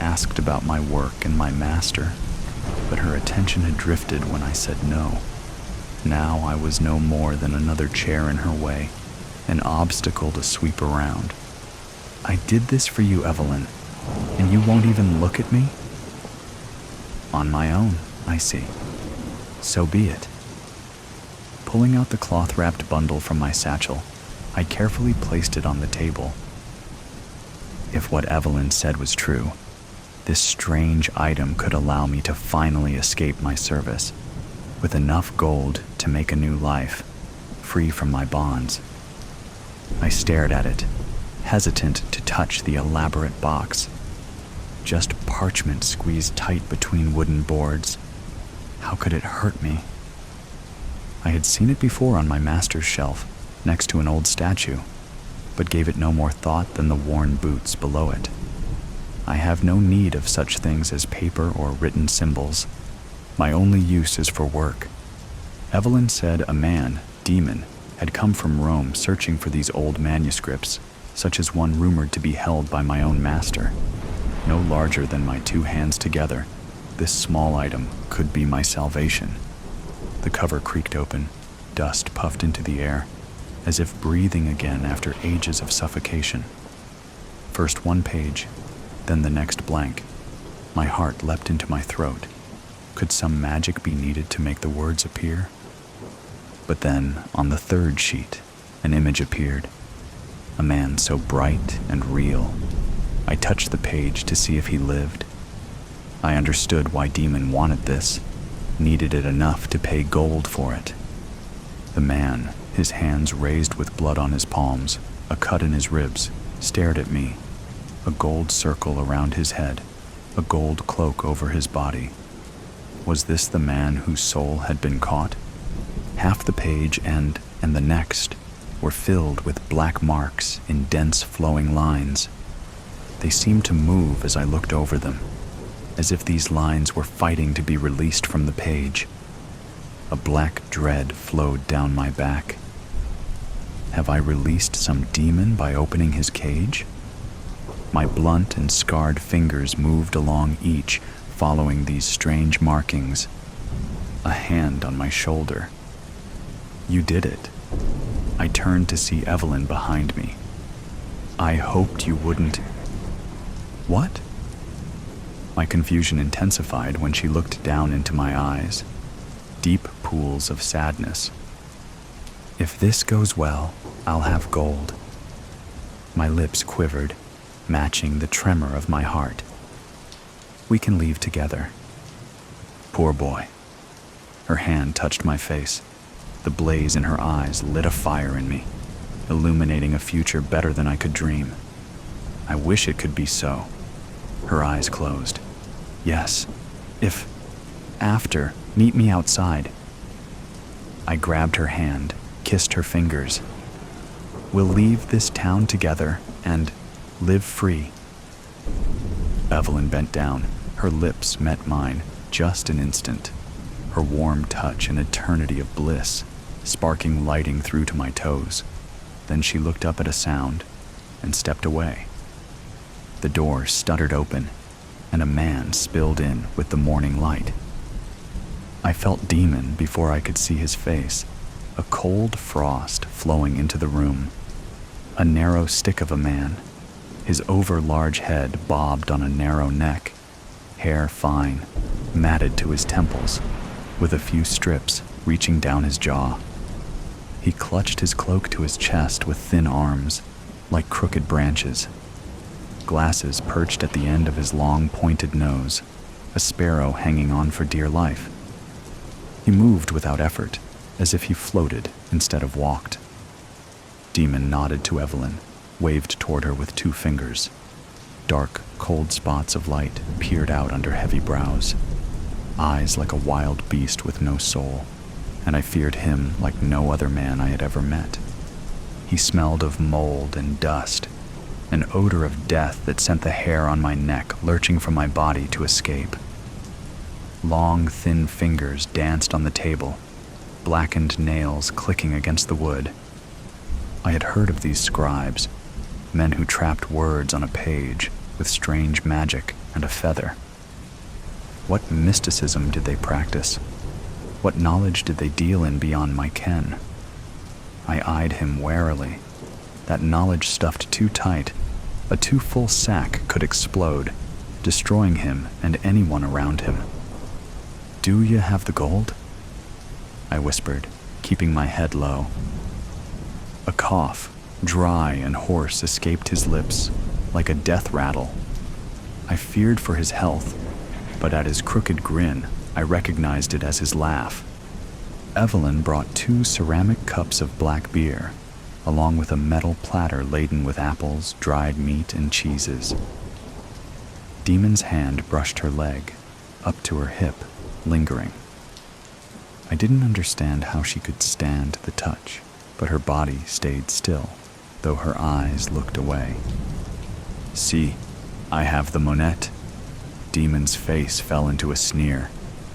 asked about my work and my master, but her attention had drifted when I said no. Now I was no more than another chair in her way, an obstacle to sweep around. I did this for you, Evelyn, and you won't even look at me? On my own, I see. So be it. Pulling out the cloth-wrapped bundle from my satchel, I carefully placed it on the table. If what Evelyn said was true, this strange item could allow me to finally escape my service, with enough gold to make a new life, free from my bonds. I stared at it, hesitant to touch the elaborate box. Just parchment squeezed tight between wooden boards. How could it hurt me? I had seen it before on my master's shelf, next to an old statue, but gave it no more thought than the worn boots below it. I have no need of such things as paper or written symbols. My only use is for work. Evelyn said a man, demon, had come from Rome searching for these old manuscripts, such as one rumored to be held by my own master. No larger than my two hands together, this small item could be my salvation. The cover creaked open, dust puffed into the air, as if breathing again after ages of suffocation. First one page, then the next blank. My heart leapt into my throat. Could some magic be needed to make the words appear? But then, on the third sheet, an image appeared. A man so bright and real. I touched the page to see if he lived. I understood why Demon wanted this, needed it enough to pay gold for it. The man, his hands raised with blood on his palms, a cut in his ribs, stared at me. A gold circle around his head, a gold cloak over his body. Was this the man whose soul had been caught? Half the page and the next were filled with black marks in dense flowing lines. They seemed to move as I looked over them, as if these lines were fighting to be released from the page. A black dread flowed down my back. Have I released some demon by opening his cage? My blunt and scarred fingers moved along each, following these strange markings. A hand on my shoulder. You did it. I turned to see Evelyn behind me. I hoped you wouldn't. What? My confusion intensified when she looked down into my eyes. Deep pools of sadness. If this goes well, I'll have gold. My lips quivered, matching the tremor of my heart. We can leave together. Poor boy. Her hand touched my face. The blaze in her eyes lit a fire in me, illuminating a future better than I could dream. I wish it could be so. Her eyes closed. Yes, if after, meet me outside. I grabbed her hand, kissed her fingers. We'll leave this town together and live free. Evelyn bent down. Her lips met mine, just an instant. Her warm touch an eternity of bliss, sparking lighting through to my toes. Then she looked up at a sound and stepped away. The door stuttered open, and a man spilled in with the morning light. I felt Demon before I could see his face, a cold frost flowing into the room. A narrow stick of a man. His over-large head bobbed on a narrow neck, hair fine, matted to his temples, with a few strips reaching down his jaw. He clutched his cloak to his chest with thin arms, like crooked branches. Glasses perched at the end of his long pointed nose, a sparrow hanging on for dear life. He moved without effort, as if he floated instead of walked. Demon nodded to Evelyn, waved toward her with two fingers. Dark, cold spots of light peered out under heavy brows. Eyes like a wild beast with no soul, and I feared him like no other man I had ever met. He smelled of mold and dust, an odor of death that sent the hair on my neck lurching from my body to escape. Long, thin fingers danced on the table, blackened nails clicking against the wood. I had heard of these scribes, men who trapped words on a page with strange magic and a feather. What mysticism did they practice? What knowledge did they deal in beyond my ken? I eyed him warily. That knowledge stuffed too tight, a too full sack could explode, destroying him and anyone around him. Do you have the gold? I whispered, keeping my head low. A cough, dry and hoarse, escaped his lips, like a death rattle. I feared for his health, but at his crooked grin, I recognized it as his laugh. Evelyn brought 2 ceramic cups of black beer, along with a metal platter laden with apples, dried meat, and cheeses. Demon's hand brushed her leg, up to her hip, lingering. I didn't understand how she could stand the touch, but her body stayed still, though her eyes looked away. "See, I have the monette." Demon's face fell into a sneer.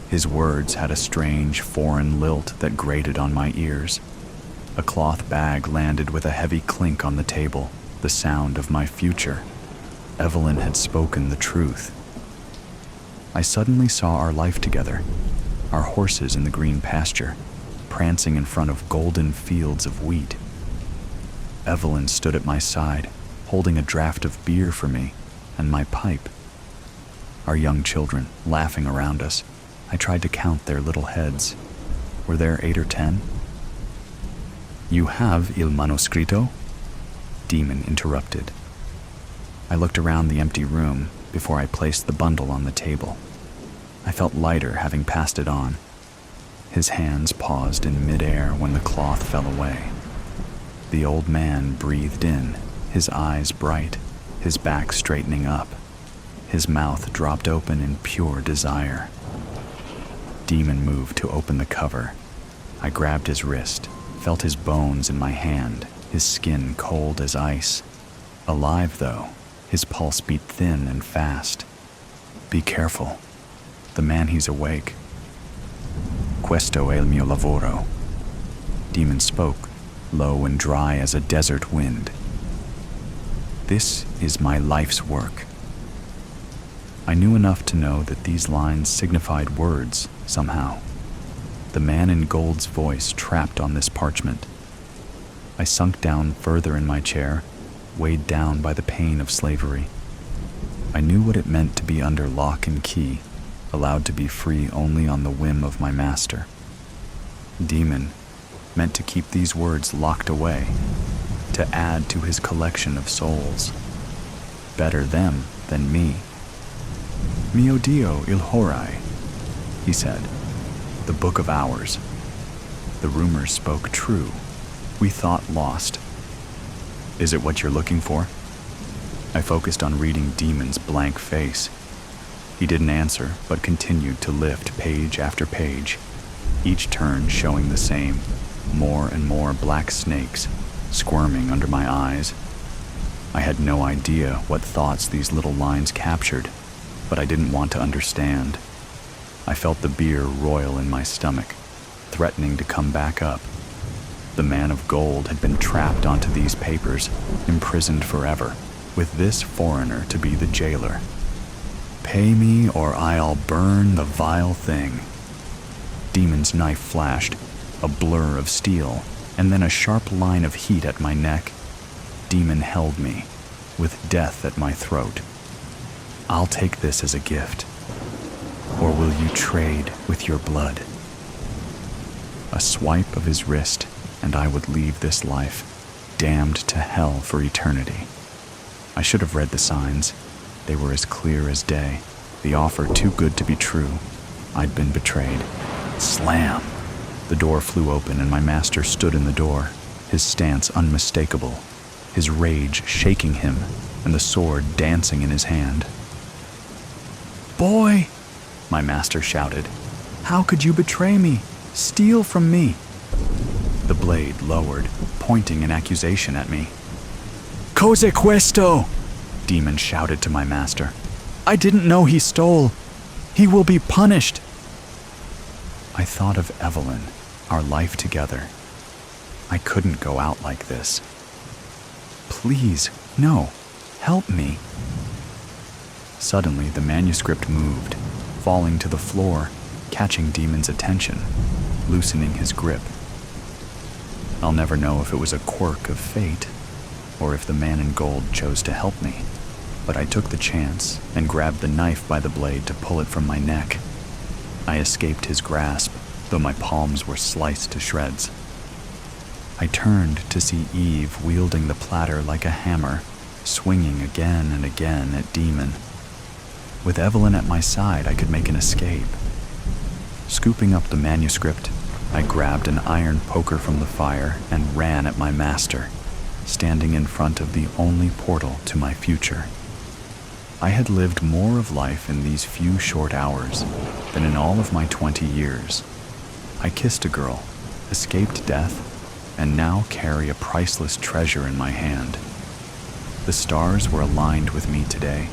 His words had a strange, foreign lilt that grated on my ears. A cloth bag landed with a heavy clink on the table, the sound of my future. Evelyn had spoken the truth. I suddenly saw our life together, our horses in the green pasture, prancing in front of golden fields of wheat. Evelyn stood at my side, holding a draught of beer for me and my pipe. Our young children laughing around us. I tried to count their little heads. Were there 8 or 10? "You have il manoscritto?" Demon interrupted. I looked around the empty room before I placed the bundle on the table. I felt lighter having passed it on. His hands paused in midair when the cloth fell away. The old man breathed in, his eyes bright, his back straightening up. His mouth dropped open in pure desire. Demon moved to open the cover. I grabbed his wrist, felt his bones in my hand, his skin cold as ice. Alive, though, his pulse beat thin and fast. "Be careful. The man, he's awake." "Questo è il mio lavoro." Demon spoke, low and dry as a desert wind. "This is my life's work." I knew enough to know that these lines signified words, somehow. The man in gold's voice trapped on this parchment. I sunk down further in my chair, weighed down by the pain of slavery. I knew what it meant to be under lock and key, allowed to be free only on the whim of my master. Demon meant to keep these words locked away, to add to his collection of souls. Better them than me. "Mio Dio il horai," he said. "The book of hours." The rumors spoke true. We thought lost. "Is it what you're looking for?" I focused on reading Demon's blank face. He didn't answer, but continued to lift page after page, each turn showing the same, more and more black snakes, squirming under my eyes. I had no idea what thoughts these little lines captured, but I didn't want to understand. I felt the beer roil in my stomach, threatening to come back up. The man of gold had been trapped onto these papers, imprisoned forever, with this foreigner to be the jailer. "Pay me or I'll burn the vile thing." Demon's knife flashed, a blur of steel, and then a sharp line of heat at my neck. Demon held me, with death at my throat. "I'll take this as a gift. Or will you trade with your blood?" A swipe of his wrist, and I would leave this life, damned to hell for eternity. I should have read the signs. They were as clear as day, the offer too good to be true. I'd been betrayed. Slam! The door flew open and my master stood in the door, his stance unmistakable, his rage shaking him, and the sword dancing in his hand. "Boy!" my master shouted. "How could you betray me? Steal from me!" The blade lowered, pointing an accusation at me. "Cos'è questo?" Demon shouted to my master. "I didn't know he stole. He will be punished." I thought of Evelyn, our life together. I couldn't go out like this. "Please, no, help me." Suddenly, the manuscript moved, falling to the floor, catching Demon's attention, loosening his grip. I'll never know if it was a quirk of fate, or if the man in gold chose to help me, but I took the chance and grabbed the knife by the blade to pull it from my neck. I escaped his grasp, though my palms were sliced to shreds. I turned to see Eve wielding the platter like a hammer, swinging again and again at Demon. With Evelyn at my side, I could make an escape. Scooping up the manuscript, I grabbed an iron poker from the fire and ran at my master, standing in front of the only portal to my future. I had lived more of life in these few short hours than in all of my 20 years. I kissed a girl, escaped death, and now carry a priceless treasure in my hand. The stars were aligned with me today.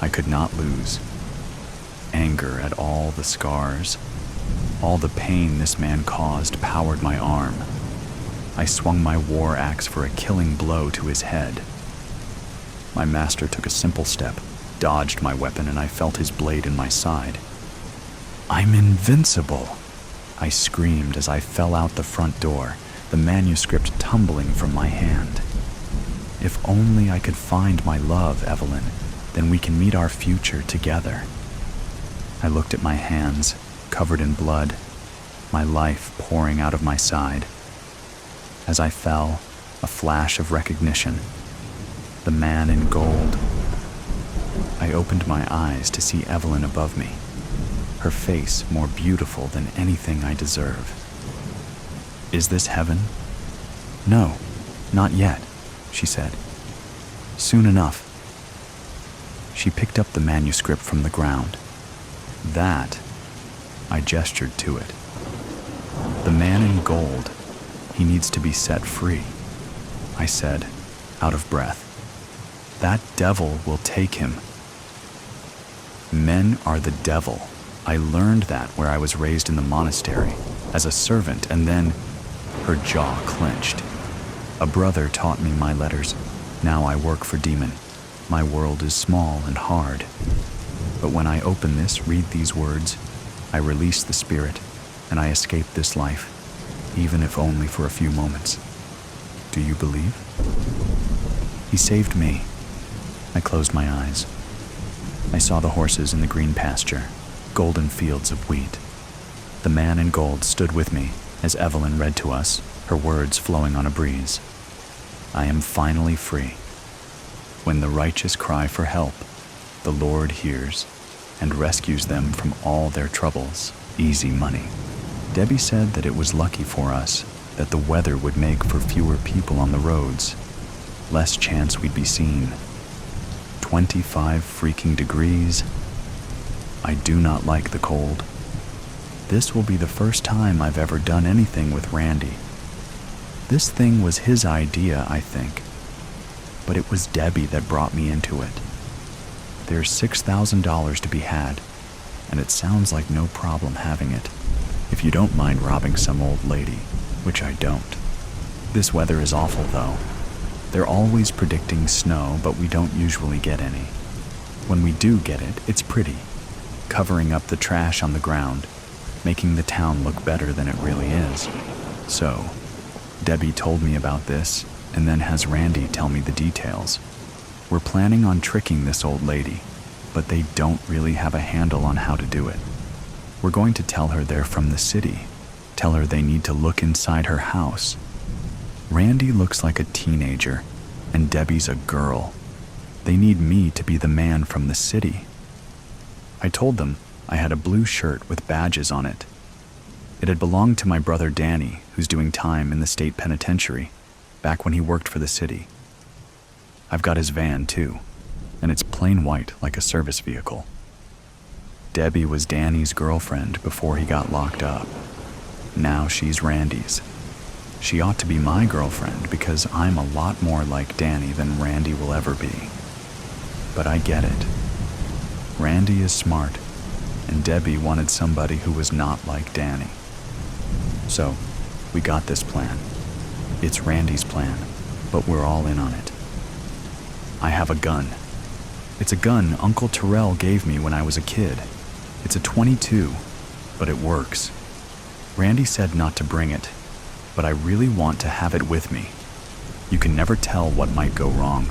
I could not lose. Anger at all the scars, all the pain this man caused powered my arm. I swung my war axe for a killing blow to his head. My master took a simple step, dodged my weapon, and I felt his blade in my side. "I'm invincible!" I screamed as I fell out the front door, the manuscript tumbling from my hand. "If only I could find my love, Evelyn, then we can meet our future together." I looked at my hands, covered in blood, my life pouring out of my side. As I fell, a flash of recognition. The man in gold. I opened my eyes to see Evelyn above me, her face more beautiful than anything I deserve. "Is this heaven?" "No, not yet," she said. "Soon enough." She picked up the manuscript from the ground. "That," I gestured to it. "The man in gold, he needs to be set free," I said, out of breath. "That devil will take him." Men are the devil. I learned that where I was raised in the monastery, as a servant, and then her jaw clenched. A brother taught me my letters. Now I work for Demon. My world is small and hard. But when I open this, read these words, I release the spirit, and I escape this life, even if only for a few moments. Do you believe? He saved me. I closed my eyes. I saw the horses in the green pasture, golden fields of wheat. The man in gold stood with me as Evelyn read to us, her words flowing on a breeze. I am finally free. When the righteous cry for help, the Lord hears and rescues them from all their troubles. Easy money. Debbie said that it was lucky for us that the weather would make for fewer people on the roads, less chance we'd be seen. 25 freaking degrees. I do not like the cold. This will be the first time I've ever done anything with Randy. This thing was his idea, I think, but it was Debbie that brought me into it. There's $6,000 to be had, and it sounds like no problem having it, if you don't mind robbing some old lady, which I don't. This weather is awful, though. They're always predicting snow, but we don't usually get any. When we do get it, it's pretty, covering up the trash on the ground, making the town look better than it really is. So, Debbie told me about this, and then has Randy tell me the details. We're planning on tricking this old lady, but they don't really have a handle on how to do it. We're going to tell her they're from the city, tell her they need to look inside her house. Randy looks like a teenager, and Debbie's a girl. They need me to be the man from the city. I told them I had a blue shirt with badges on it. It had belonged to my brother Danny, who's doing time in the state penitentiary, back when he worked for the city. I've got his van, too, and it's plain white like a service vehicle. Debbie was Danny's girlfriend before he got locked up. Now she's Randy's. She ought to be my girlfriend because I'm a lot more like Danny than Randy will ever be. But I get it. Randy is smart, and Debbie wanted somebody who was not like Danny. So, we got this plan. It's Randy's plan, but we're all in on it. I have a gun. It's a gun Uncle Terrell gave me when I was a kid. It's a .22, but it works. Randy said not to bring it, but I really want to have it with me. You can never tell what might go wrong.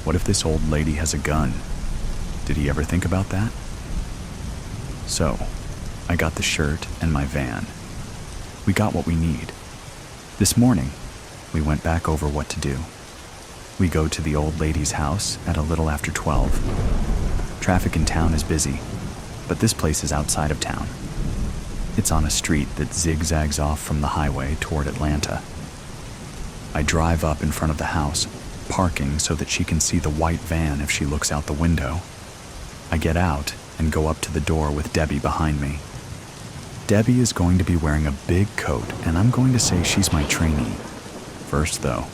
What if this old lady has a gun? Did he ever think about that? So, I got the shirt and my van. We got what we need. This morning, we went back over what to do. We go to the old lady's house at a little after 12. Traffic in town is busy, but this place is outside of town. It's on a street that zigzags off from the highway toward Atlanta. I drive up in front of the house, parking so that she can see the white van if she looks out the window. I get out and go up to the door with Debbie behind me. Debbie is going to be wearing a big coat, and I'm going to say she's my trainee. First, though,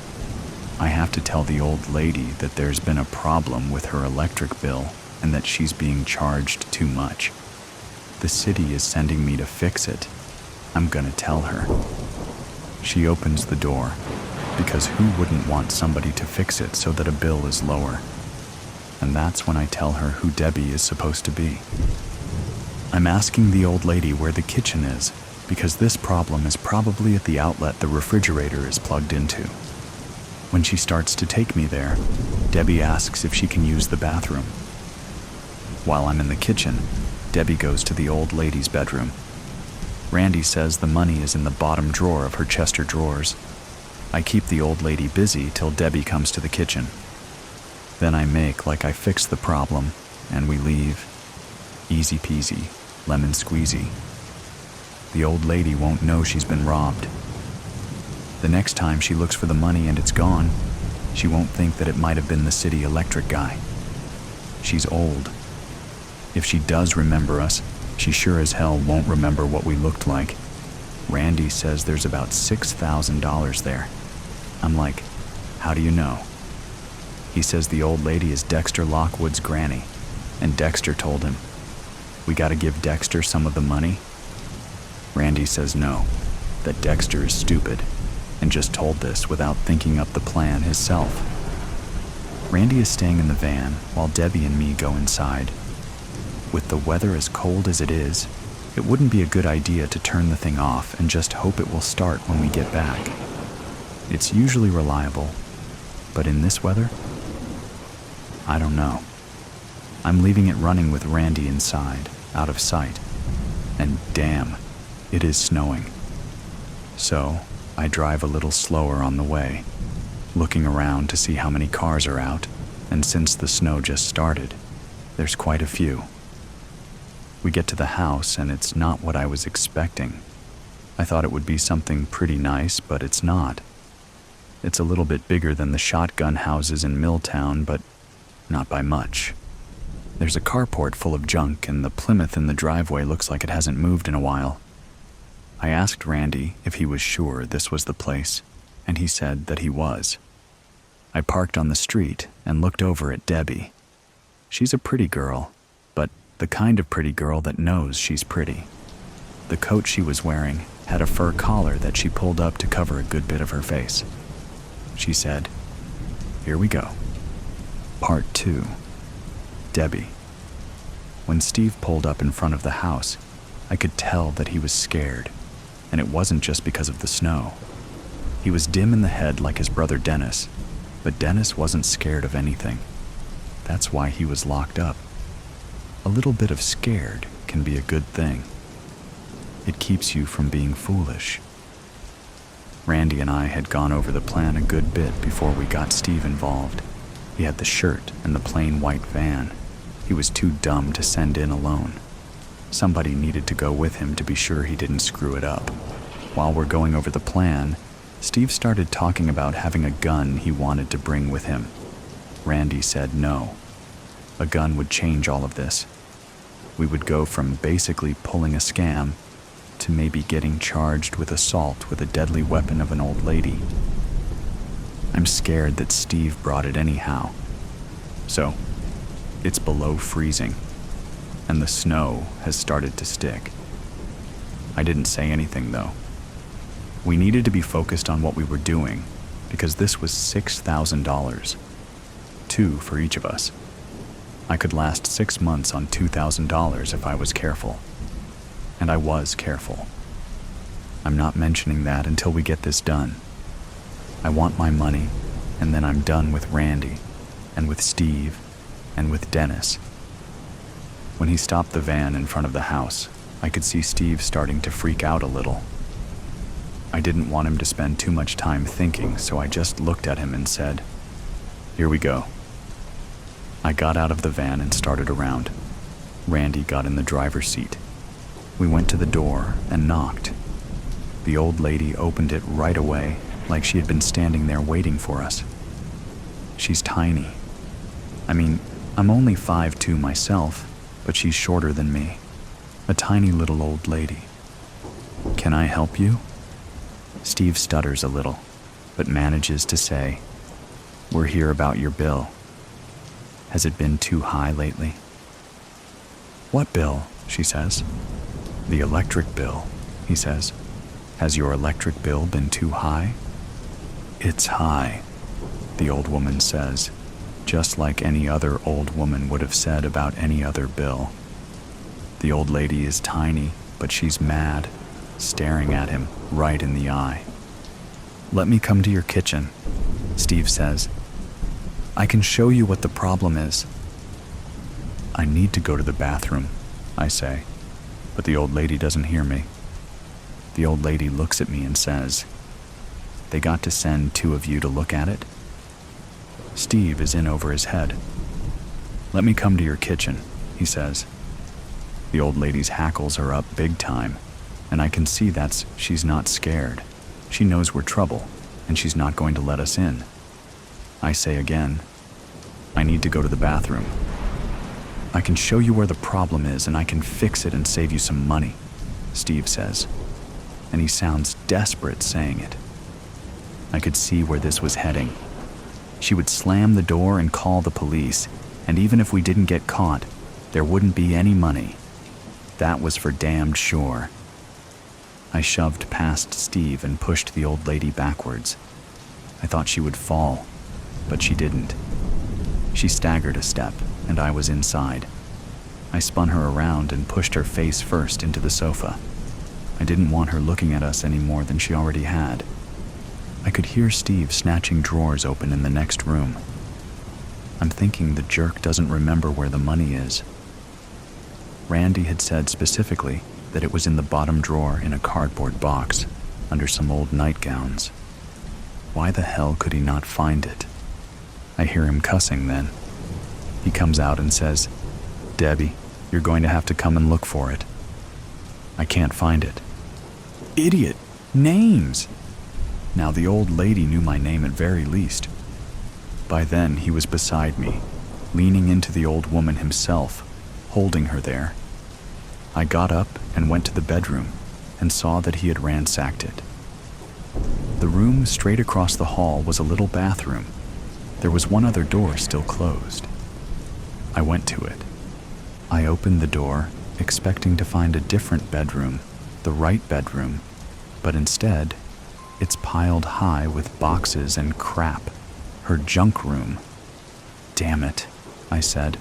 I have to tell the old lady that there's been a problem with her electric bill and that she's being charged too much. The city is sending me to fix it. I'm gonna tell her. She opens the door, because who wouldn't want somebody to fix it so that a bill is lower? And that's when I tell her who Debbie is supposed to be. I'm asking the old lady where the kitchen is, because this problem is probably at the outlet the refrigerator is plugged into. When she starts to take me there, Debbie asks if she can use the bathroom. While I'm in the kitchen, Debbie goes to the old lady's bedroom. Randy says the money is in the bottom drawer of her Chester drawers. I keep the old lady busy till Debbie comes to the kitchen. Then I make like I fixed the problem, and we leave. Easy peasy, lemon squeezy. The old lady won't know she's been robbed. The next time she looks for the money and it's gone, she won't think that it might have been the city electric guy. She's old. If she does remember us, she sure as hell won't remember what we looked like. Randy says there's about $6,000 there. I'm like, how do you know? He says the old lady is Dexter Lockwood's granny, and Dexter told him, we gotta give Dexter some of the money. Randy says no, that Dexter is stupid, and just told this without thinking up the plan himself. Randy is staying in the van while Debbie and me go inside. With the weather as cold as it is, it wouldn't be a good idea to turn the thing off and just hope it will start when we get back. It's usually reliable, but in this weather, I don't know. I'm leaving it running with Randy inside, out of sight, and damn, it is snowing. So, I drive a little slower on the way, looking around to see how many cars are out, and since the snow just started, there's quite a few. We get to the house and it's not what I was expecting. I thought it would be something pretty nice, but it's not. It's a little bit bigger than the shotgun houses in Milltown, but not by much. There's a carport full of junk and the Plymouth in the driveway looks like it hasn't moved in a while. I asked Randy if he was sure this was the place, and he said that he was. I parked on the street and looked over at Debbie. She's a pretty girl, but the kind of pretty girl that knows she's pretty. The coat she was wearing had a fur collar that she pulled up to cover a good bit of her face. She said, "Here we go." Part 2. Debbie. When Steve pulled up in front of the house, I could tell that he was scared, and it wasn't just because of the snow. He was dim in the head like his brother Dennis, but Dennis wasn't scared of anything. That's why he was locked up. A little bit of scared can be a good thing. It keeps you from being foolish. Randy and I had gone over the plan a good bit before we got Steve involved. He had the shirt and the plain white van. He was too dumb to send in alone. Somebody needed to go with him to be sure he didn't screw it up. While we're going over the plan, Steve started talking about having a gun he wanted to bring with him. Randy said no. A gun would change all of this. We would go from basically pulling a scam to maybe getting charged with assault with a deadly weapon of an old lady. I'm scared that Steve brought it anyhow. So, it's below freezing, and the snow has started to stick. I didn't say anything though. We needed to be focused on what we were doing because this was $6,000. 2 for each of us. I could last 6 months on $2,000 if I was careful. And I was careful. I'm not mentioning that until we get this done. I want my money, and then I'm done with Randy, and with Steve, and with Dennis. When he stopped the van in front of the house, I could see Steve starting to freak out a little. I didn't want him to spend too much time thinking, so I just looked at him and said, "Here we go." I got out of the van and started around. Randy got in the driver's seat. We went to the door and knocked. The old lady opened it right away, like she had been standing there waiting for us. She's tiny. I mean, I'm only 5'2" myself, but she's shorter than me. A tiny little old lady. "Can I help you?" Steve stutters a little, but manages to say, "We're here about your bill. Has it been too high lately?" "What bill?" she says. "The electric bill," he says. "Has your electric bill been too high?" "It's high," the old woman says, just like any other old woman would have said about any other bill. The old lady is tiny, but she's mad, staring at him right in the eye. "Let me come to your kitchen," Steve says. "I can show you what the problem is." "I need to go to the bathroom," I say, but the old lady doesn't hear me. The old lady looks at me and says, "They got to send 2 of you to look at it?" Steve is in over his head. "Let me come to your kitchen," he says. The old lady's hackles are up big time, and I can see she's not scared. She knows we're trouble, and she's not going to let us in. I say again, "I need to go to the bathroom." "I can show you where the problem is, and I can fix it and save you some money," Steve says, and he sounds desperate saying it. I could see where this was heading. She would slam the door and call the police, and even if we didn't get caught, there wouldn't be any money. That was for damned sure. I shoved past Steve and pushed the old lady backwards. I thought she would fall, but she didn't. She staggered a step, and I was inside. I spun her around and pushed her face first into the sofa. I didn't want her looking at us any more than she already had. I could hear Steve snatching drawers open in the next room. I'm thinking the jerk doesn't remember where the money is. Randy had said specifically that it was in the bottom drawer in a cardboard box, under some old nightgowns. Why the hell could he not find it? I hear him cussing then. He comes out and says, "Debbie, you're going to have to come and look for it." I can't find it. Idiot! Names! Now the old lady knew my name at very least. By then he was beside me, leaning into the old woman himself, holding her there. I got up and went to the bedroom and saw that he had ransacked it. The room straight across the hall was a little bathroom. There was one other door still closed. I went to it. I opened the door, expecting to find a different bedroom, the right bedroom, but instead, it's piled high with boxes and crap. Her junk room. "Damn it," I said.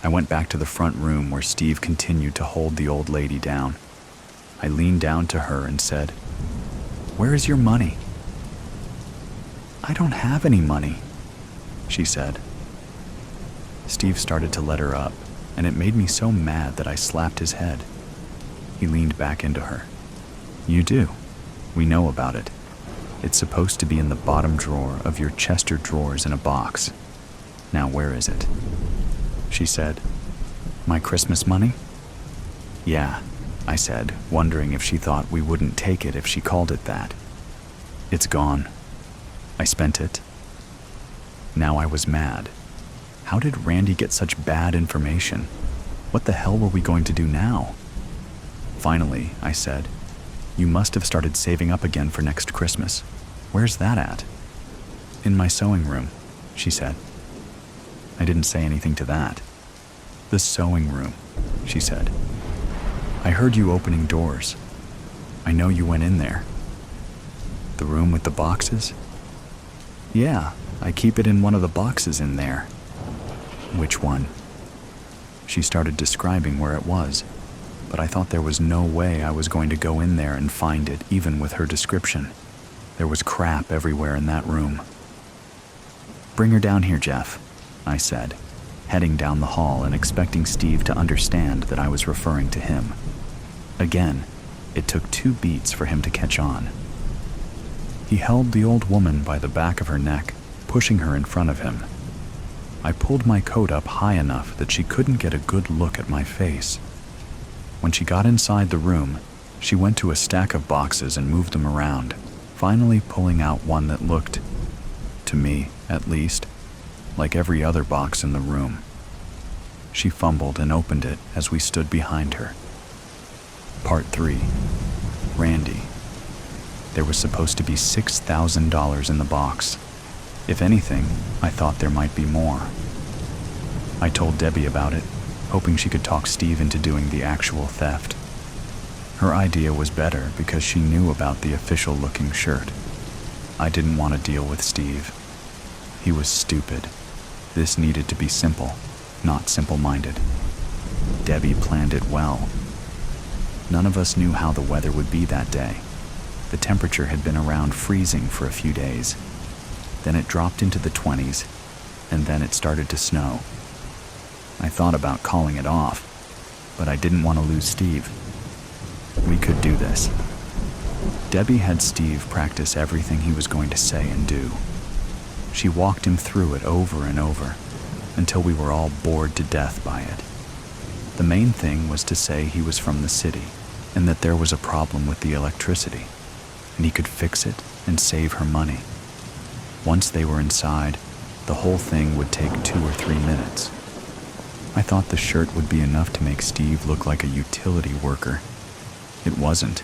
I went back to the front room where Steve continued to hold the old lady down. I leaned down to her and said, "Where is your money?" "I don't have any money," she said. Steve started to let her up, and it made me so mad that I slapped his head. He leaned back into her. "You do. We know about it. It's supposed to be in the bottom drawer of your Chester drawers in a box. Now where is it?" She said, "My Christmas money?" "Yeah," I said, wondering if she thought we wouldn't take it if she called it that. "It's gone. I spent it." Now I was mad. How did Randy get such bad information? What the hell were we going to do now? Finally, I said, "You must have started saving up again for next Christmas. Where's that at?" "In my sewing room," she said. I didn't say anything to that. "The sewing room," she said. "I heard you opening doors. I know you went in there." "The room with the boxes?" "Yeah, I keep it in one of the boxes in there." "Which one?" She started describing where it was, but I thought there was no way I was going to go in there and find it, even with her description. There was crap everywhere in that room. "Bring her down here, Jeff," I said, heading down the hall and expecting Steve to understand that I was referring to him. Again, it took 2 beats for him to catch on. He held the old woman by the back of her neck, pushing her in front of him. I pulled my coat up high enough that she couldn't get a good look at my face. When she got inside the room, she went to a stack of boxes and moved them around, finally pulling out one that looked, to me at least, like every other box in the room. She fumbled and opened it as we stood behind her. Part 3. Randy. There was supposed to be $6,000 in the box. If anything, I thought there might be more. I told Debbie about it, hoping she could talk Steve into doing the actual theft. Her idea was better because she knew about the official-looking shirt. I didn't want to deal with Steve. He was stupid. This needed to be simple, not simple-minded. Debbie planned it well. None of us knew how the weather would be that day. The temperature had been around freezing for a few days. Then it dropped into the 20s, and then it started to snow. I thought about calling it off, but I didn't want to lose Steve. We could do this. Debbie had Steve practice everything he was going to say and do. She walked him through it over and over, until we were all bored to death by it. The main thing was to say he was from the city, and that there was a problem with the electricity, and he could fix it and save her money. Once they were inside, the whole thing would take 2 or 3 minutes. I thought the shirt would be enough to make Steve look like a utility worker. It wasn't.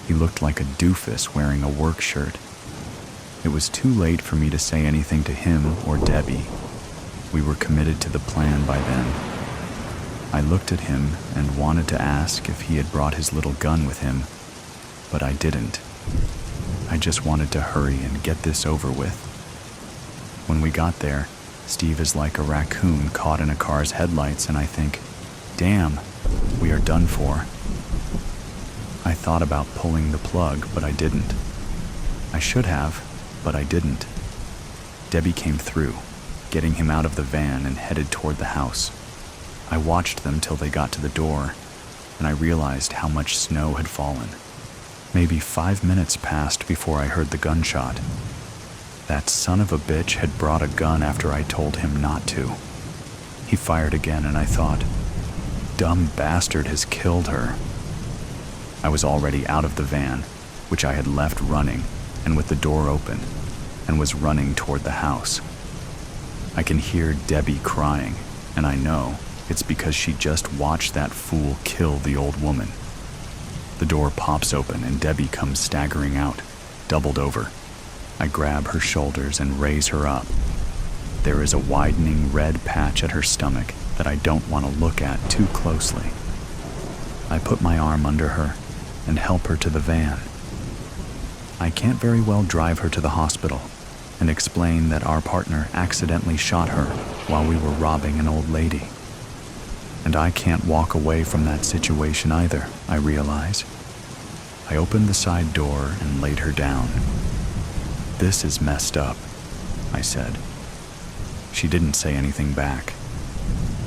He looked like a doofus wearing a work shirt. It was too late for me to say anything to him or Debbie. We were committed to the plan by then. I looked at him and wanted to ask if he had brought his little gun with him, but I didn't. I just wanted to hurry and get this over with. When we got there, Steve is like a raccoon caught in a car's headlights, and I think, damn, we are done for. I thought about pulling the plug, but I didn't. I should have, but I didn't. Debbie came through, getting him out of the van and headed toward the house. I watched them till they got to the door, and I realized how much snow had fallen. Maybe 5 minutes passed before I heard the gunshot. That son of a bitch had brought a gun after I told him not to. He fired again, and I thought, dumb bastard has killed her. I was already out of the van, which I had left running and with the door open, and was running toward the house. I can hear Debbie crying, and I know it's because she just watched that fool kill the old woman. The door pops open and Debbie comes staggering out, doubled over. I grab her shoulders and raise her up. There is a widening red patch at her stomach that I don't want to look at too closely. I put my arm under her and help her to the van. I can't very well drive her to the hospital and explain that our partner accidentally shot her while we were robbing an old lady. And I can't walk away from that situation either, I realize. I opened the side door and laid her down. This is messed up, I said. She didn't say anything back.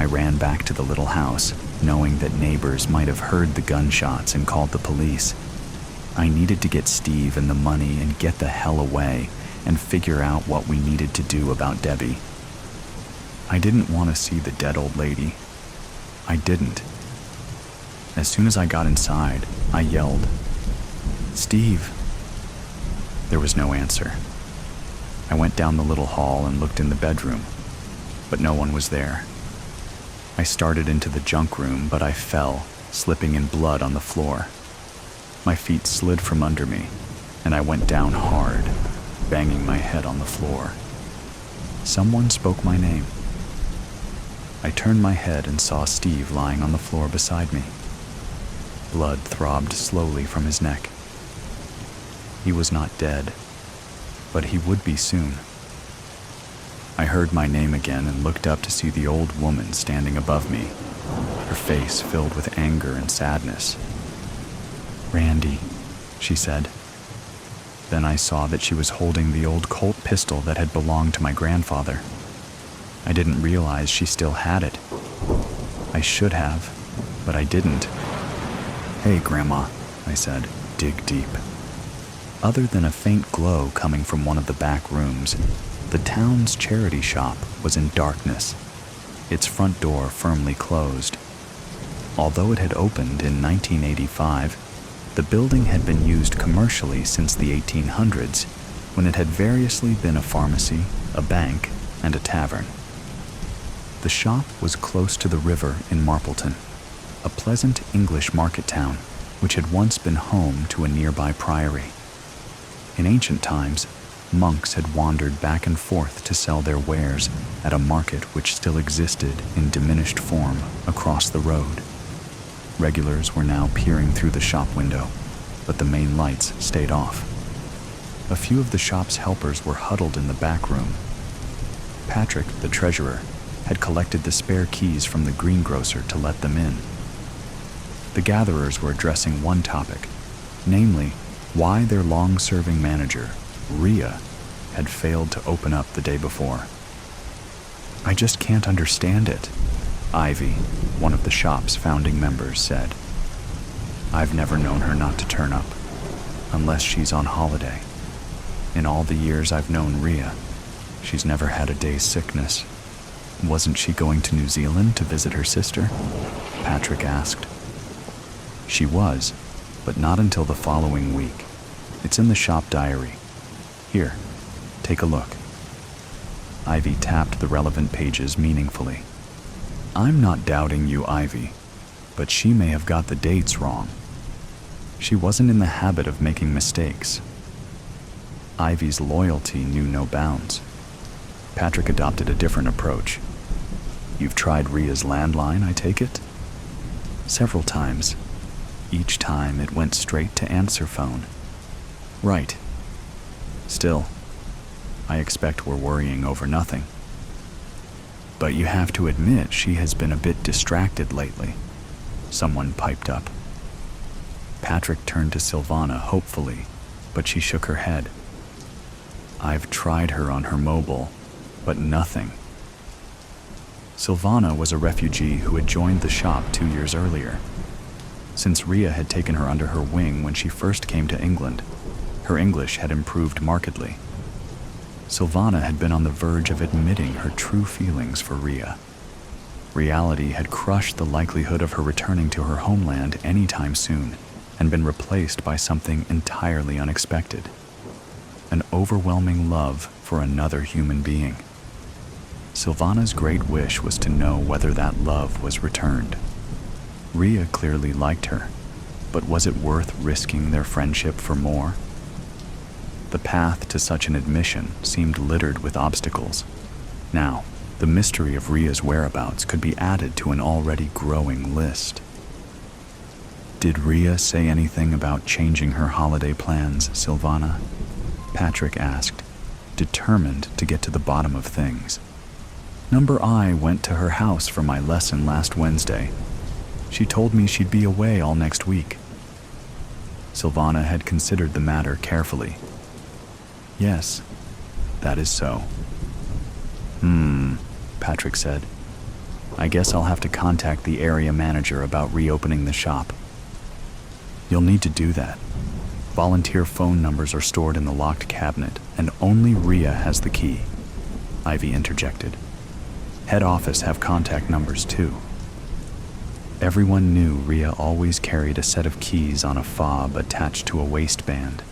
I ran back to the little house, knowing that neighbors might have heard the gunshots and called the police. I needed to get Steve and the money and get the hell away and figure out what we needed to do about Debbie. I didn't want to see the dead old lady. I didn't. As soon as I got inside, I yelled, "Steve!" There was no answer. I went down the little hall and looked in the bedroom, but no one was there. I started into the junk room, but I fell, slipping in blood on the floor. My feet slid from under me, and I went down hard, banging my head on the floor. Someone spoke my name. I turned my head and saw Steve lying on the floor beside me. Blood throbbed slowly from his neck. He was not dead, but he would be soon. I heard my name again and looked up to see the old woman standing above me, her face filled with anger and sadness. "Randy," she said. Then I saw that she was holding the old Colt pistol that had belonged to my grandfather. I didn't realize she still had it. I should have, but I didn't. "Hey, Grandma," I said, "dig deep." Other than a faint glow coming from one of the back rooms, the town's charity shop was in darkness, its front door firmly closed. Although it had opened in 1985, The building had been used commercially since the 1800s, when it had variously been a pharmacy, a bank, and a tavern. The shop was close to the river in Marpleton, a pleasant English market town which had once been home to a nearby priory. In ancient times, monks had wandered back and forth to sell their wares at a market which still existed in diminished form across the road. Regulars were now peering through the shop window, but the main lights stayed off. A few of the shop's helpers were huddled in the back room. Patrick, the treasurer, had collected the spare keys from the greengrocer to let them in. The gatherers were addressing one topic, namely, why their long-serving manager, Rhea, had failed to open up the day before. "I just can't understand it," Ivy, one of the shop's founding members, said. "I've never known her not to turn up, unless she's on holiday. In all the years I've known Rhea, she's never had a day's sickness." "Wasn't she going to New Zealand to visit her sister?" Patrick asked. "She was, but not until the following week. It's in the shop diary. Here, take a look." Ivy tapped the relevant pages meaningfully. "I'm not doubting you, Ivy, but she may have got the dates wrong. She wasn't in the habit of making mistakes." Ivy's loyalty knew no bounds. Patrick adopted a different approach. "You've tried Rhea's landline, I take it?" "Several times. Each time it went straight to answer phone." "Right. Still, I expect we're worrying over nothing." "But you have to admit she has been a bit distracted lately," someone piped up. Patrick turned to Silvana hopefully, but she shook her head. "I've tried her on her mobile, but nothing." Silvana was a refugee who had joined the shop 2 years earlier. Since Rhea had taken her under her wing when she first came to England, her English had improved markedly. Silvana had been on the verge of admitting her true feelings for Rhea. Reality had crushed the likelihood of her returning to her homeland anytime soon and been replaced by something entirely unexpected: an overwhelming love for another human being. Silvana's great wish was to know whether that love was returned. Rhea clearly liked her, but was it worth risking their friendship for more? The path to such an admission seemed littered with obstacles. Now, the mystery of Rhea's whereabouts could be added to an already growing list. "Did Rhea say anything about changing her holiday plans, Silvana?" Patrick asked, determined to get to the bottom of things. "Number I went to her house for my lesson last Wednesday. She told me she'd be away all next week." Silvana had considered the matter carefully. "Yes, that is so." Patrick said. "I guess I'll have to contact the area manager about reopening the shop." "You'll need to do that. Volunteer phone numbers are stored in the locked cabinet, and only Rhea has the key," Ivy interjected. "Head office have contact numbers too." Everyone knew Rhea always carried a set of keys on a fob attached to a waistband.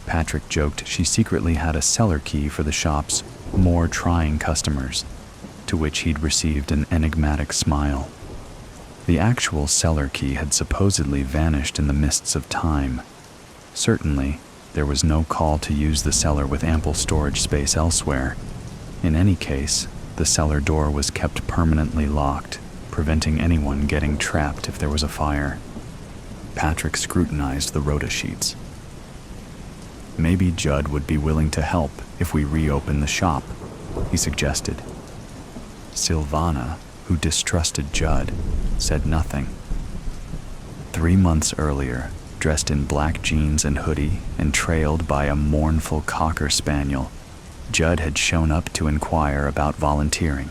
Patrick joked she secretly had a cellar key for the shop's more trying customers, to which he'd received an enigmatic smile. The actual cellar key had supposedly vanished in the mists of time. Certainly, there was no call to use the cellar with ample storage space elsewhere. In any case, the cellar door was kept permanently locked, preventing anyone getting trapped if there was a fire. Patrick scrutinized the rota sheets. "Maybe Judd would be willing to help if we reopen the shop," he suggested. Silvana, who distrusted Judd, said nothing. 3 months earlier, dressed in black jeans and hoodie and trailed by a mournful cocker spaniel, Judd had shown up to inquire about volunteering.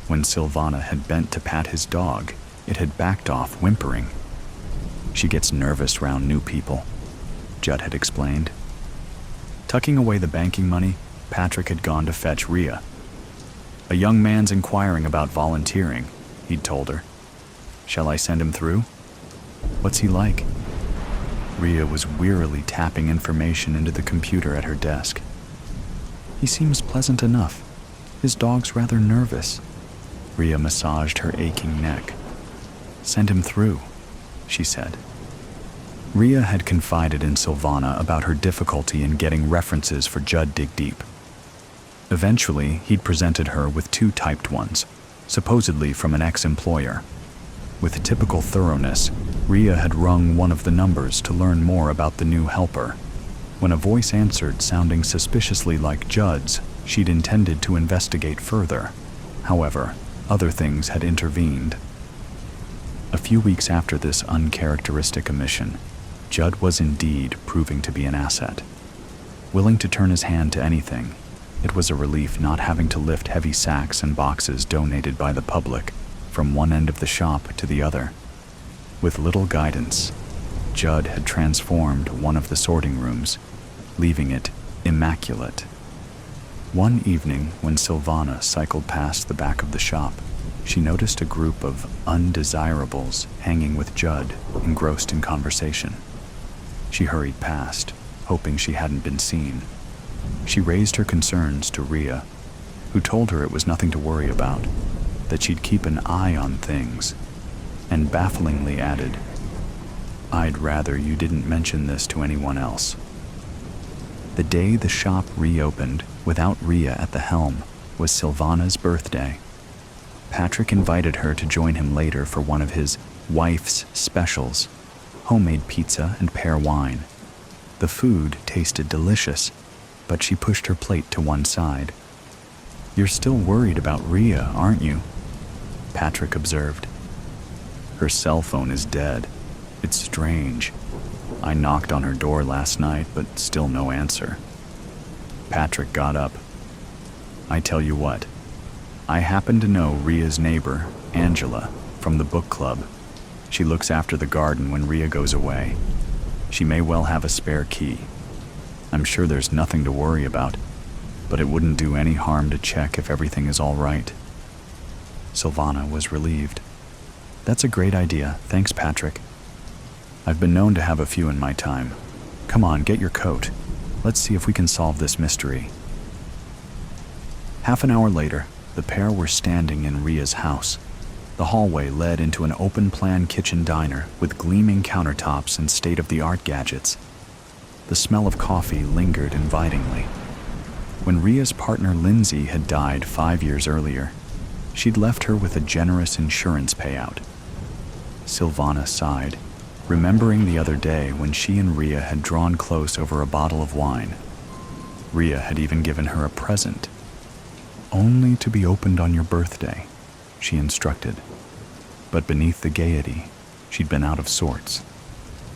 When Silvana had bent to pat his dog, it had backed off whimpering. "She gets nervous round new people," Judd had explained. Tucking away the banking money, Patrick had gone to fetch Rhea. "A young man's inquiring about volunteering," he'd told her. "Shall I send him through?" "What's he like?" Rhea was wearily tapping information into the computer at her desk. "He seems pleasant enough. His dog's rather nervous." Rhea massaged her aching neck. "Send him through," she said. Rhea had confided in Silvana about her difficulty in getting references for Judd Dig Deep. Eventually, he'd presented her with 2 typed ones, supposedly from an ex-employer. With typical thoroughness, Rhea had rung one of the numbers to learn more about the new helper. When a voice answered sounding suspiciously like Judd's, she'd intended to investigate further. However, other things had intervened. A few weeks after this uncharacteristic omission, Judd was indeed proving to be an asset. Willing to turn his hand to anything, it was a relief not having to lift heavy sacks and boxes donated by the public from one end of the shop to the other. With little guidance, Judd had transformed one of the sorting rooms, leaving it immaculate. One evening, when Silvana cycled past the back of the shop, she noticed a group of undesirables hanging with Judd, engrossed in conversation. She hurried past, hoping she hadn't been seen. She raised her concerns to Rhea, who told her it was nothing to worry about, that she'd keep an eye on things, and bafflingly added, "I'd rather you didn't mention this to anyone else." The day the shop reopened, without Rhea at the helm, was Silvana's birthday. Patrick invited her to join him later for one of his wife's specials, homemade pizza and pear wine. The food tasted delicious, but she pushed her plate to one side. "You're still worried about Rhea, aren't you?" Patrick observed. "Her cell phone is dead. It's strange. I knocked on her door last night, but still no answer." Patrick got up. "I tell you what, I happen to know Rhea's neighbor, Angela, from the book club. She looks after the garden when Rhea goes away. She may well have a spare key. I'm sure there's nothing to worry about, but it wouldn't do any harm to check if everything is all right." Silvana was relieved. "That's a great idea, thanks, Patrick. I've been known to have a few in my time. Come on, get your coat. Let's see if we can solve this mystery." Half an hour later, the pair were standing in Rhea's house. The hallway led into an open-plan kitchen diner with gleaming countertops and state-of-the-art gadgets. The smell of coffee lingered invitingly. When Rhea's partner Lindsay had died 5 years earlier, she'd left her with a generous insurance payout. Silvana sighed, remembering the other day when she and Rhea had drawn close over a bottle of wine. Rhea had even given her a present. "Only to be opened on your birthday," she instructed. But beneath the gaiety, she'd been out of sorts.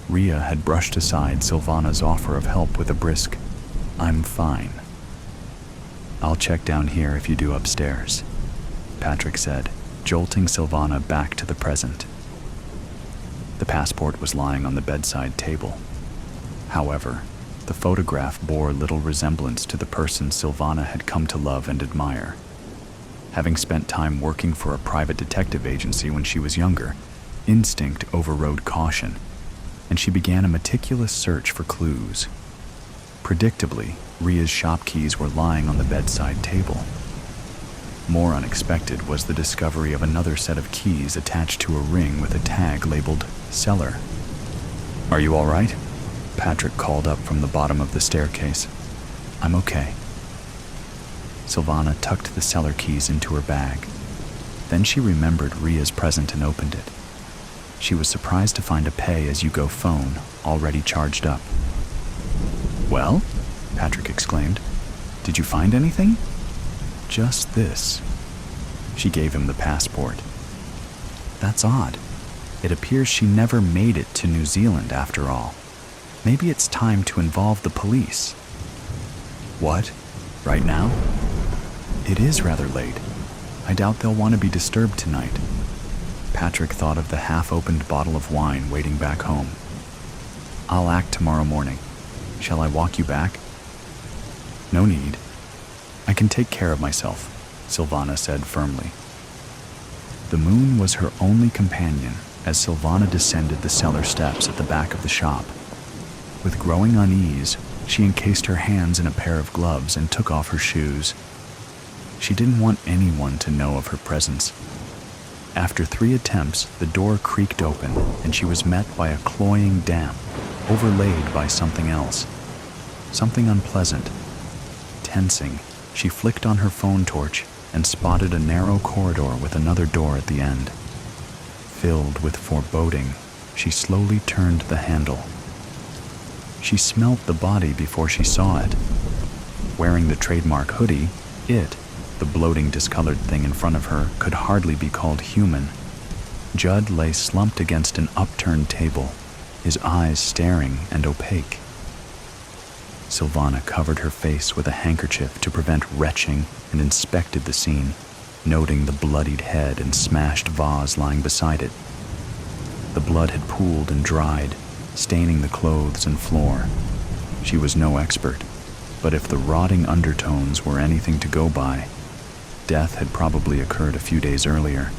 Rhea had brushed aside Silvana's offer of help with a brisk, "I'm fine." "I'll check down here if you do upstairs," Patrick said, jolting Silvana back to the present. The passport was lying on the bedside table. However, the photograph bore little resemblance to the person Silvana had come to love and admire. Having spent time working for a private detective agency when she was younger, instinct overrode caution, and she began a meticulous search for clues. Predictably, Rhea's shop keys were lying on the bedside table. More unexpected was the discovery of another set of keys attached to a ring with a tag labeled "Cellar." "Are you all right?" Patrick called up from the bottom of the staircase. "I'm okay." Silvana tucked the cellar keys into her bag. Then she remembered Rhea's present and opened it. She was surprised to find a pay-as-you-go phone already charged up. "Well?" Patrick exclaimed. "Did you find anything?" "Just this." She gave him the passport. "That's odd. It appears she never made it to New Zealand after all. Maybe it's time to involve the police." "What? Right now?" "It is rather late. I doubt they'll want to be disturbed tonight." Patrick thought of the half-opened bottle of wine waiting back home. "I'll act tomorrow morning. Shall I walk you back?" "No need. I can take care of myself," Silvana said firmly. The moon was her only companion as Silvana descended the cellar steps at the back of the shop. With growing unease, she encased her hands in a pair of gloves and took off her shoes. She didn't want anyone to know of her presence. After 3 attempts, the door creaked open, and she was met by a cloying damp, overlaid by something else. Something unpleasant. Tensing, she flicked on her phone torch and spotted a narrow corridor with another door at the end. Filled with foreboding, she slowly turned the handle. She smelt the body before she saw it. Wearing the trademark hoodie, the bloating, discolored thing in front of her, could hardly be called human. Judd lay slumped against an upturned table, his eyes staring and opaque. Silvana covered her face with a handkerchief to prevent retching and inspected the scene, noting the bloodied head and smashed vase lying beside it. The blood had pooled and dried, staining the clothes and floor. She was no expert, but if the rotting undertones were anything to go by, death had probably occurred a few days earlier.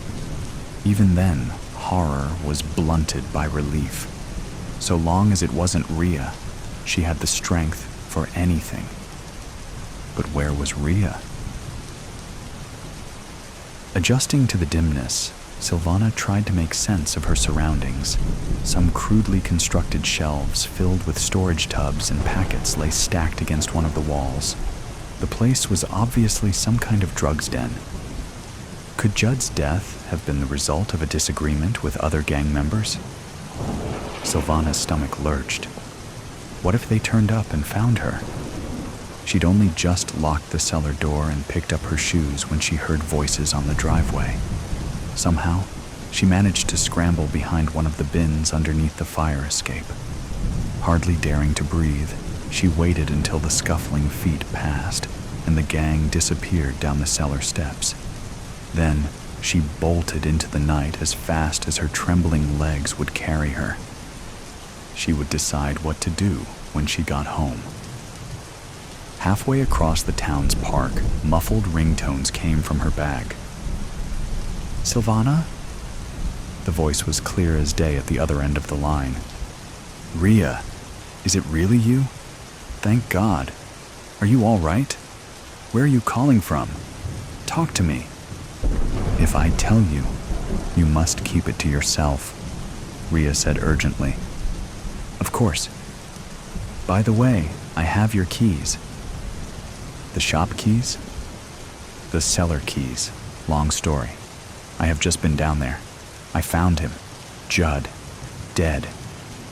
Even then, horror was blunted by relief. So long as it wasn't Rhea, she had the strength for anything. But where was Rhea? Adjusting to the dimness, Silvana tried to make sense of her surroundings. Some crudely constructed shelves filled with storage tubs and packets lay stacked against one of the walls. The place was obviously some kind of drugs den. Could Judd's death have been the result of a disagreement with other gang members? Silvana's stomach lurched. What if they turned up and found her? She'd only just locked the cellar door and picked up her shoes when she heard voices on the driveway. Somehow, she managed to scramble behind one of the bins underneath the fire escape. Hardly daring to breathe, she waited until the scuffling feet passed and the gang disappeared down the cellar steps. Then, she bolted into the night as fast as her trembling legs would carry her. She would decide what to do when she got home. Halfway across the town's park, muffled ringtones came from her bag. "Silvana?" The voice was clear as day at the other end of the line. "Rhea, is it really you? Thank God. Are you all right? Where are you calling from? Talk to me." "If I tell you, you must keep it to yourself," Rhea said urgently. "Of course. By the way, I have your keys." "The shop keys?" "The cellar keys. Long story. I have just been down there. I found him. Judd. Dead.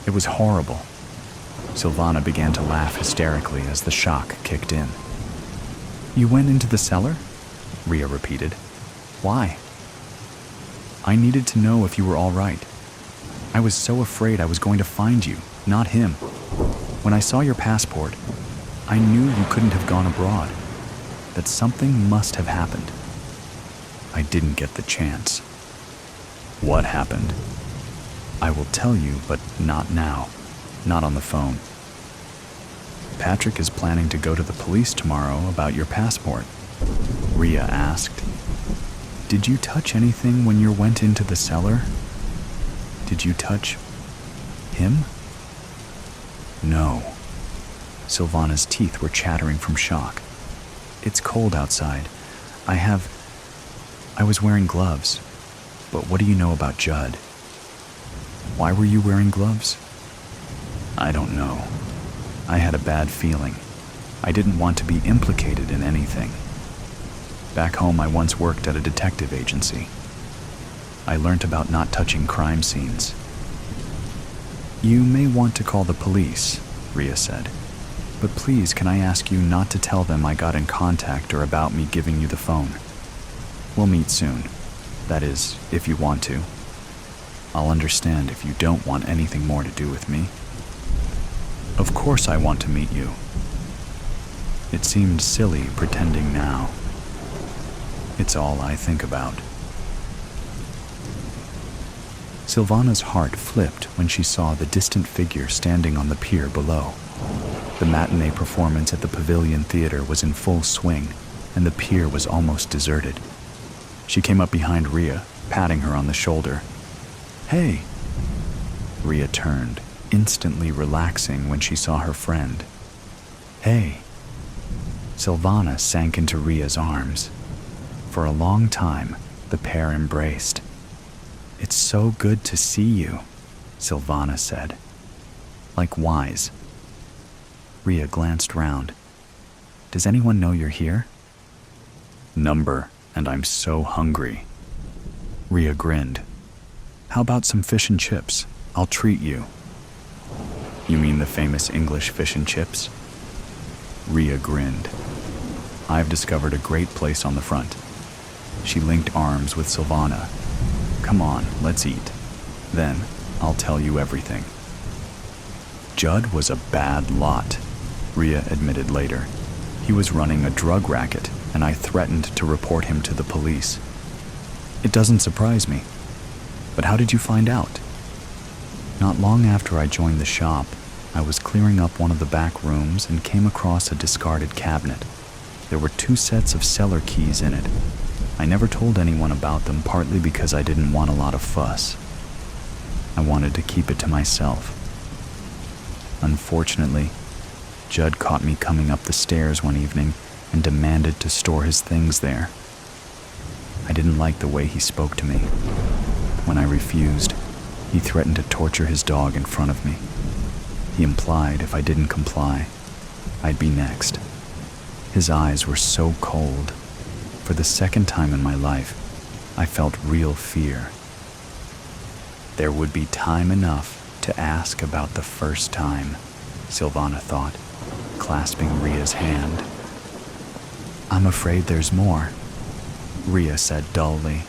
It was horrible." Silvana began to laugh hysterically as the shock kicked in. "You went into the cellar?" Rhea repeated. "Why?" "I needed to know if you were all right. I was so afraid I was going to find you, not him. When I saw your passport, I knew you couldn't have gone abroad, that something must have happened. I didn't get the chance." "What happened?" "I will tell you, but not now. Not on the phone. Patrick is planning to go to the police tomorrow about your passport." Rhea asked. "Did you touch anything when you went into the cellar? Did you touch him?" "No." Silvana's teeth were chattering from shock. "It's cold outside. I was wearing gloves. But what do you know about Judd?" "Why were you wearing gloves?" "I don't know. I had a bad feeling. I didn't want to be implicated in anything. Back home, I once worked at a detective agency. I learned about not touching crime scenes." "You may want to call the police," Rhea said. "But please, can I ask you not to tell them I got in contact or about me giving you the phone? We'll meet soon. That is, if you want to. I'll understand if you don't want anything more to do with me." "Of course I want to meet you." It seemed silly pretending now. "It's all I think about." Silvana's heart flipped when she saw the distant figure standing on the pier below. The matinee performance at the Pavilion Theater was in full swing, and the pier was almost deserted. She came up behind Rhea, patting her on the shoulder. "Hey!" Rhea turned, instantly relaxing when she saw her friend. "Hey." Silvana sank into Ria's arms. For a long time, the pair embraced. "It's so good to see you," Silvana said. "Likewise." Ria glanced round. "Does anyone know you're here?" "Number, and I'm so hungry." Ria grinned. "How about some fish and chips? I'll treat you." "You mean the famous English fish and chips?" Ria grinned. "I've discovered a great place on the front." She linked arms with Silvana. "Come on, let's eat. Then, I'll tell you everything." Judd was a bad lot, Ria admitted later. "He was running a drug racket, and I threatened to report him to the police." "It doesn't surprise me. But how did you find out?" "Not long after I joined the shop, I was clearing up one of the back rooms and came across a discarded cabinet. There were 2 sets of cellar keys in it. I never told anyone about them, partly because I didn't want a lot of fuss. I wanted to keep it to myself. Unfortunately, Judd caught me coming up the stairs one evening and demanded to store his things there. I didn't like the way he spoke to me. When I refused, he threatened to torture his dog in front of me. He implied if I didn't comply, I'd be next. His eyes were so cold. For the second time in my life, I felt real fear. There would be time enough to ask about the first time, Silvana thought, clasping Ria's hand. "I'm afraid there's more," Ria said dully.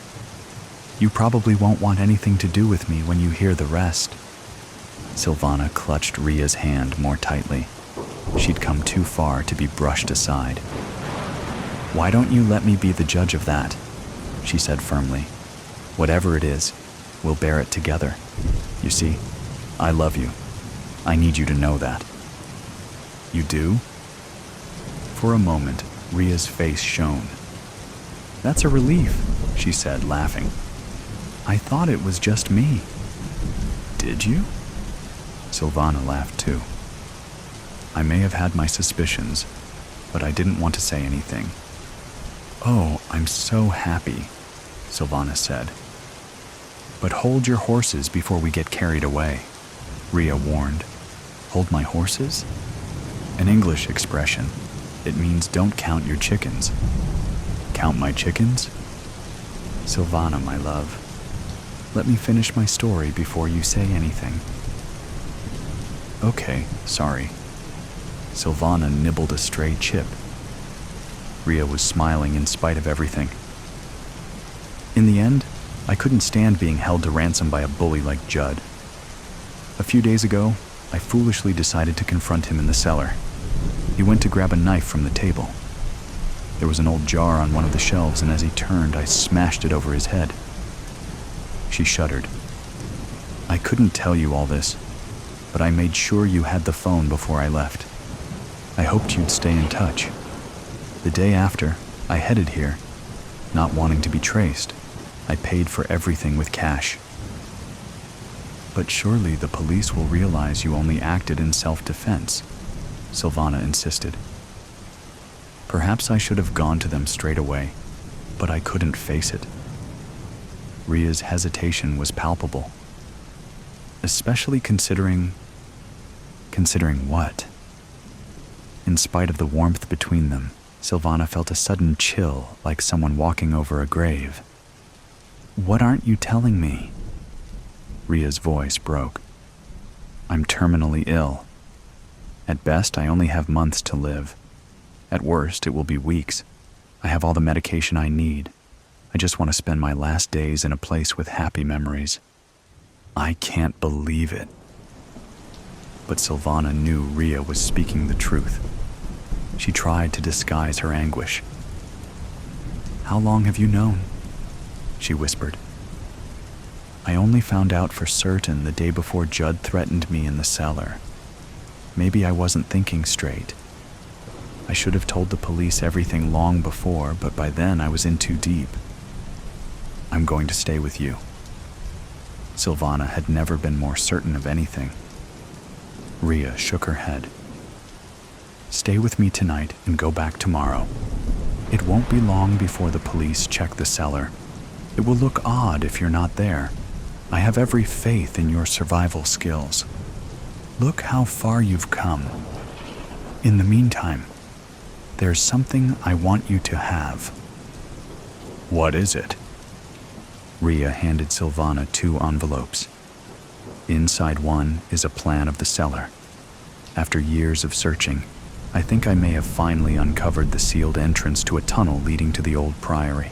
"You probably won't want anything to do with me when you hear the rest." Silvana clutched Ria's hand more tightly. She'd come too far to be brushed aside. "Why don't you let me be the judge of that?" she said firmly. "Whatever it is, we'll bear it together. You see, I love you. I need you to know that." "You do?" For a moment, Ria's face shone. "That's a relief," she said, laughing. "I thought it was just me." "Did you?" Silvana laughed too. "I may have had my suspicions, but I didn't want to say anything." "Oh, I'm so happy," Silvana said. "But hold your horses before we get carried away," Ria warned. "Hold my horses?" An English expression. It means don't count your chickens. "Count my chickens?" "Silvana, my love, let me finish my story before you say anything." "Okay, sorry." Silvana nibbled a stray chip. Ria was smiling in spite of everything. "In the end, I couldn't stand being held to ransom by a bully like Judd. A few days ago, I foolishly decided to confront him in the cellar. He went to grab a knife from the table. There was an old jar on one of the shelves, and as he turned, I smashed it over his head." She shuddered. "I couldn't tell you all this, but I made sure you had the phone before I left. I hoped you'd stay in touch. The day after, I headed here, not wanting to be traced. I paid for everything with cash." "But surely the police will realize you only acted in self-defense," Silvana insisted. "Perhaps I should have gone to them straight away, but I couldn't face it." Ria's hesitation was palpable. "Especially considering..." "Considering what?" In spite of the warmth between them, Silvana felt a sudden chill, like someone walking over a grave. "What aren't you telling me?" Ria's voice broke. "I'm terminally ill. At best, I only have months to live. At worst, it will be weeks. I have all the medication I need. I just want to spend my last days in a place with happy memories." "I can't believe it." But Silvana knew Ria was speaking the truth. She tried to disguise her anguish. "How long have you known?" she whispered. "I only found out for certain the day before Judd threatened me in the cellar. Maybe I wasn't thinking straight. I should have told the police everything long before, but by then I was in too deep. I'm going to stay with you." Silvana had never been more certain of anything. Rhea shook her head. Stay with me tonight and go back tomorrow. It won't be long before the police check the cellar. It will look odd if you're not there. I have every faith in your survival skills. Look how far you've come. In the meantime, there's something I want you to have. What is it? Rhea handed Silvana 2 envelopes. Inside one is a plan of the cellar. After years of searching, I think I may have finally uncovered the sealed entrance to a tunnel leading to the old priory.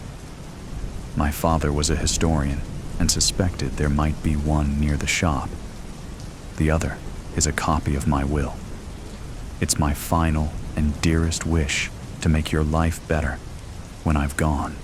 My father was a historian and suspected there might be one near the shop. The other is a copy of my will. It's my final and dearest wish to make your life better when I've gone.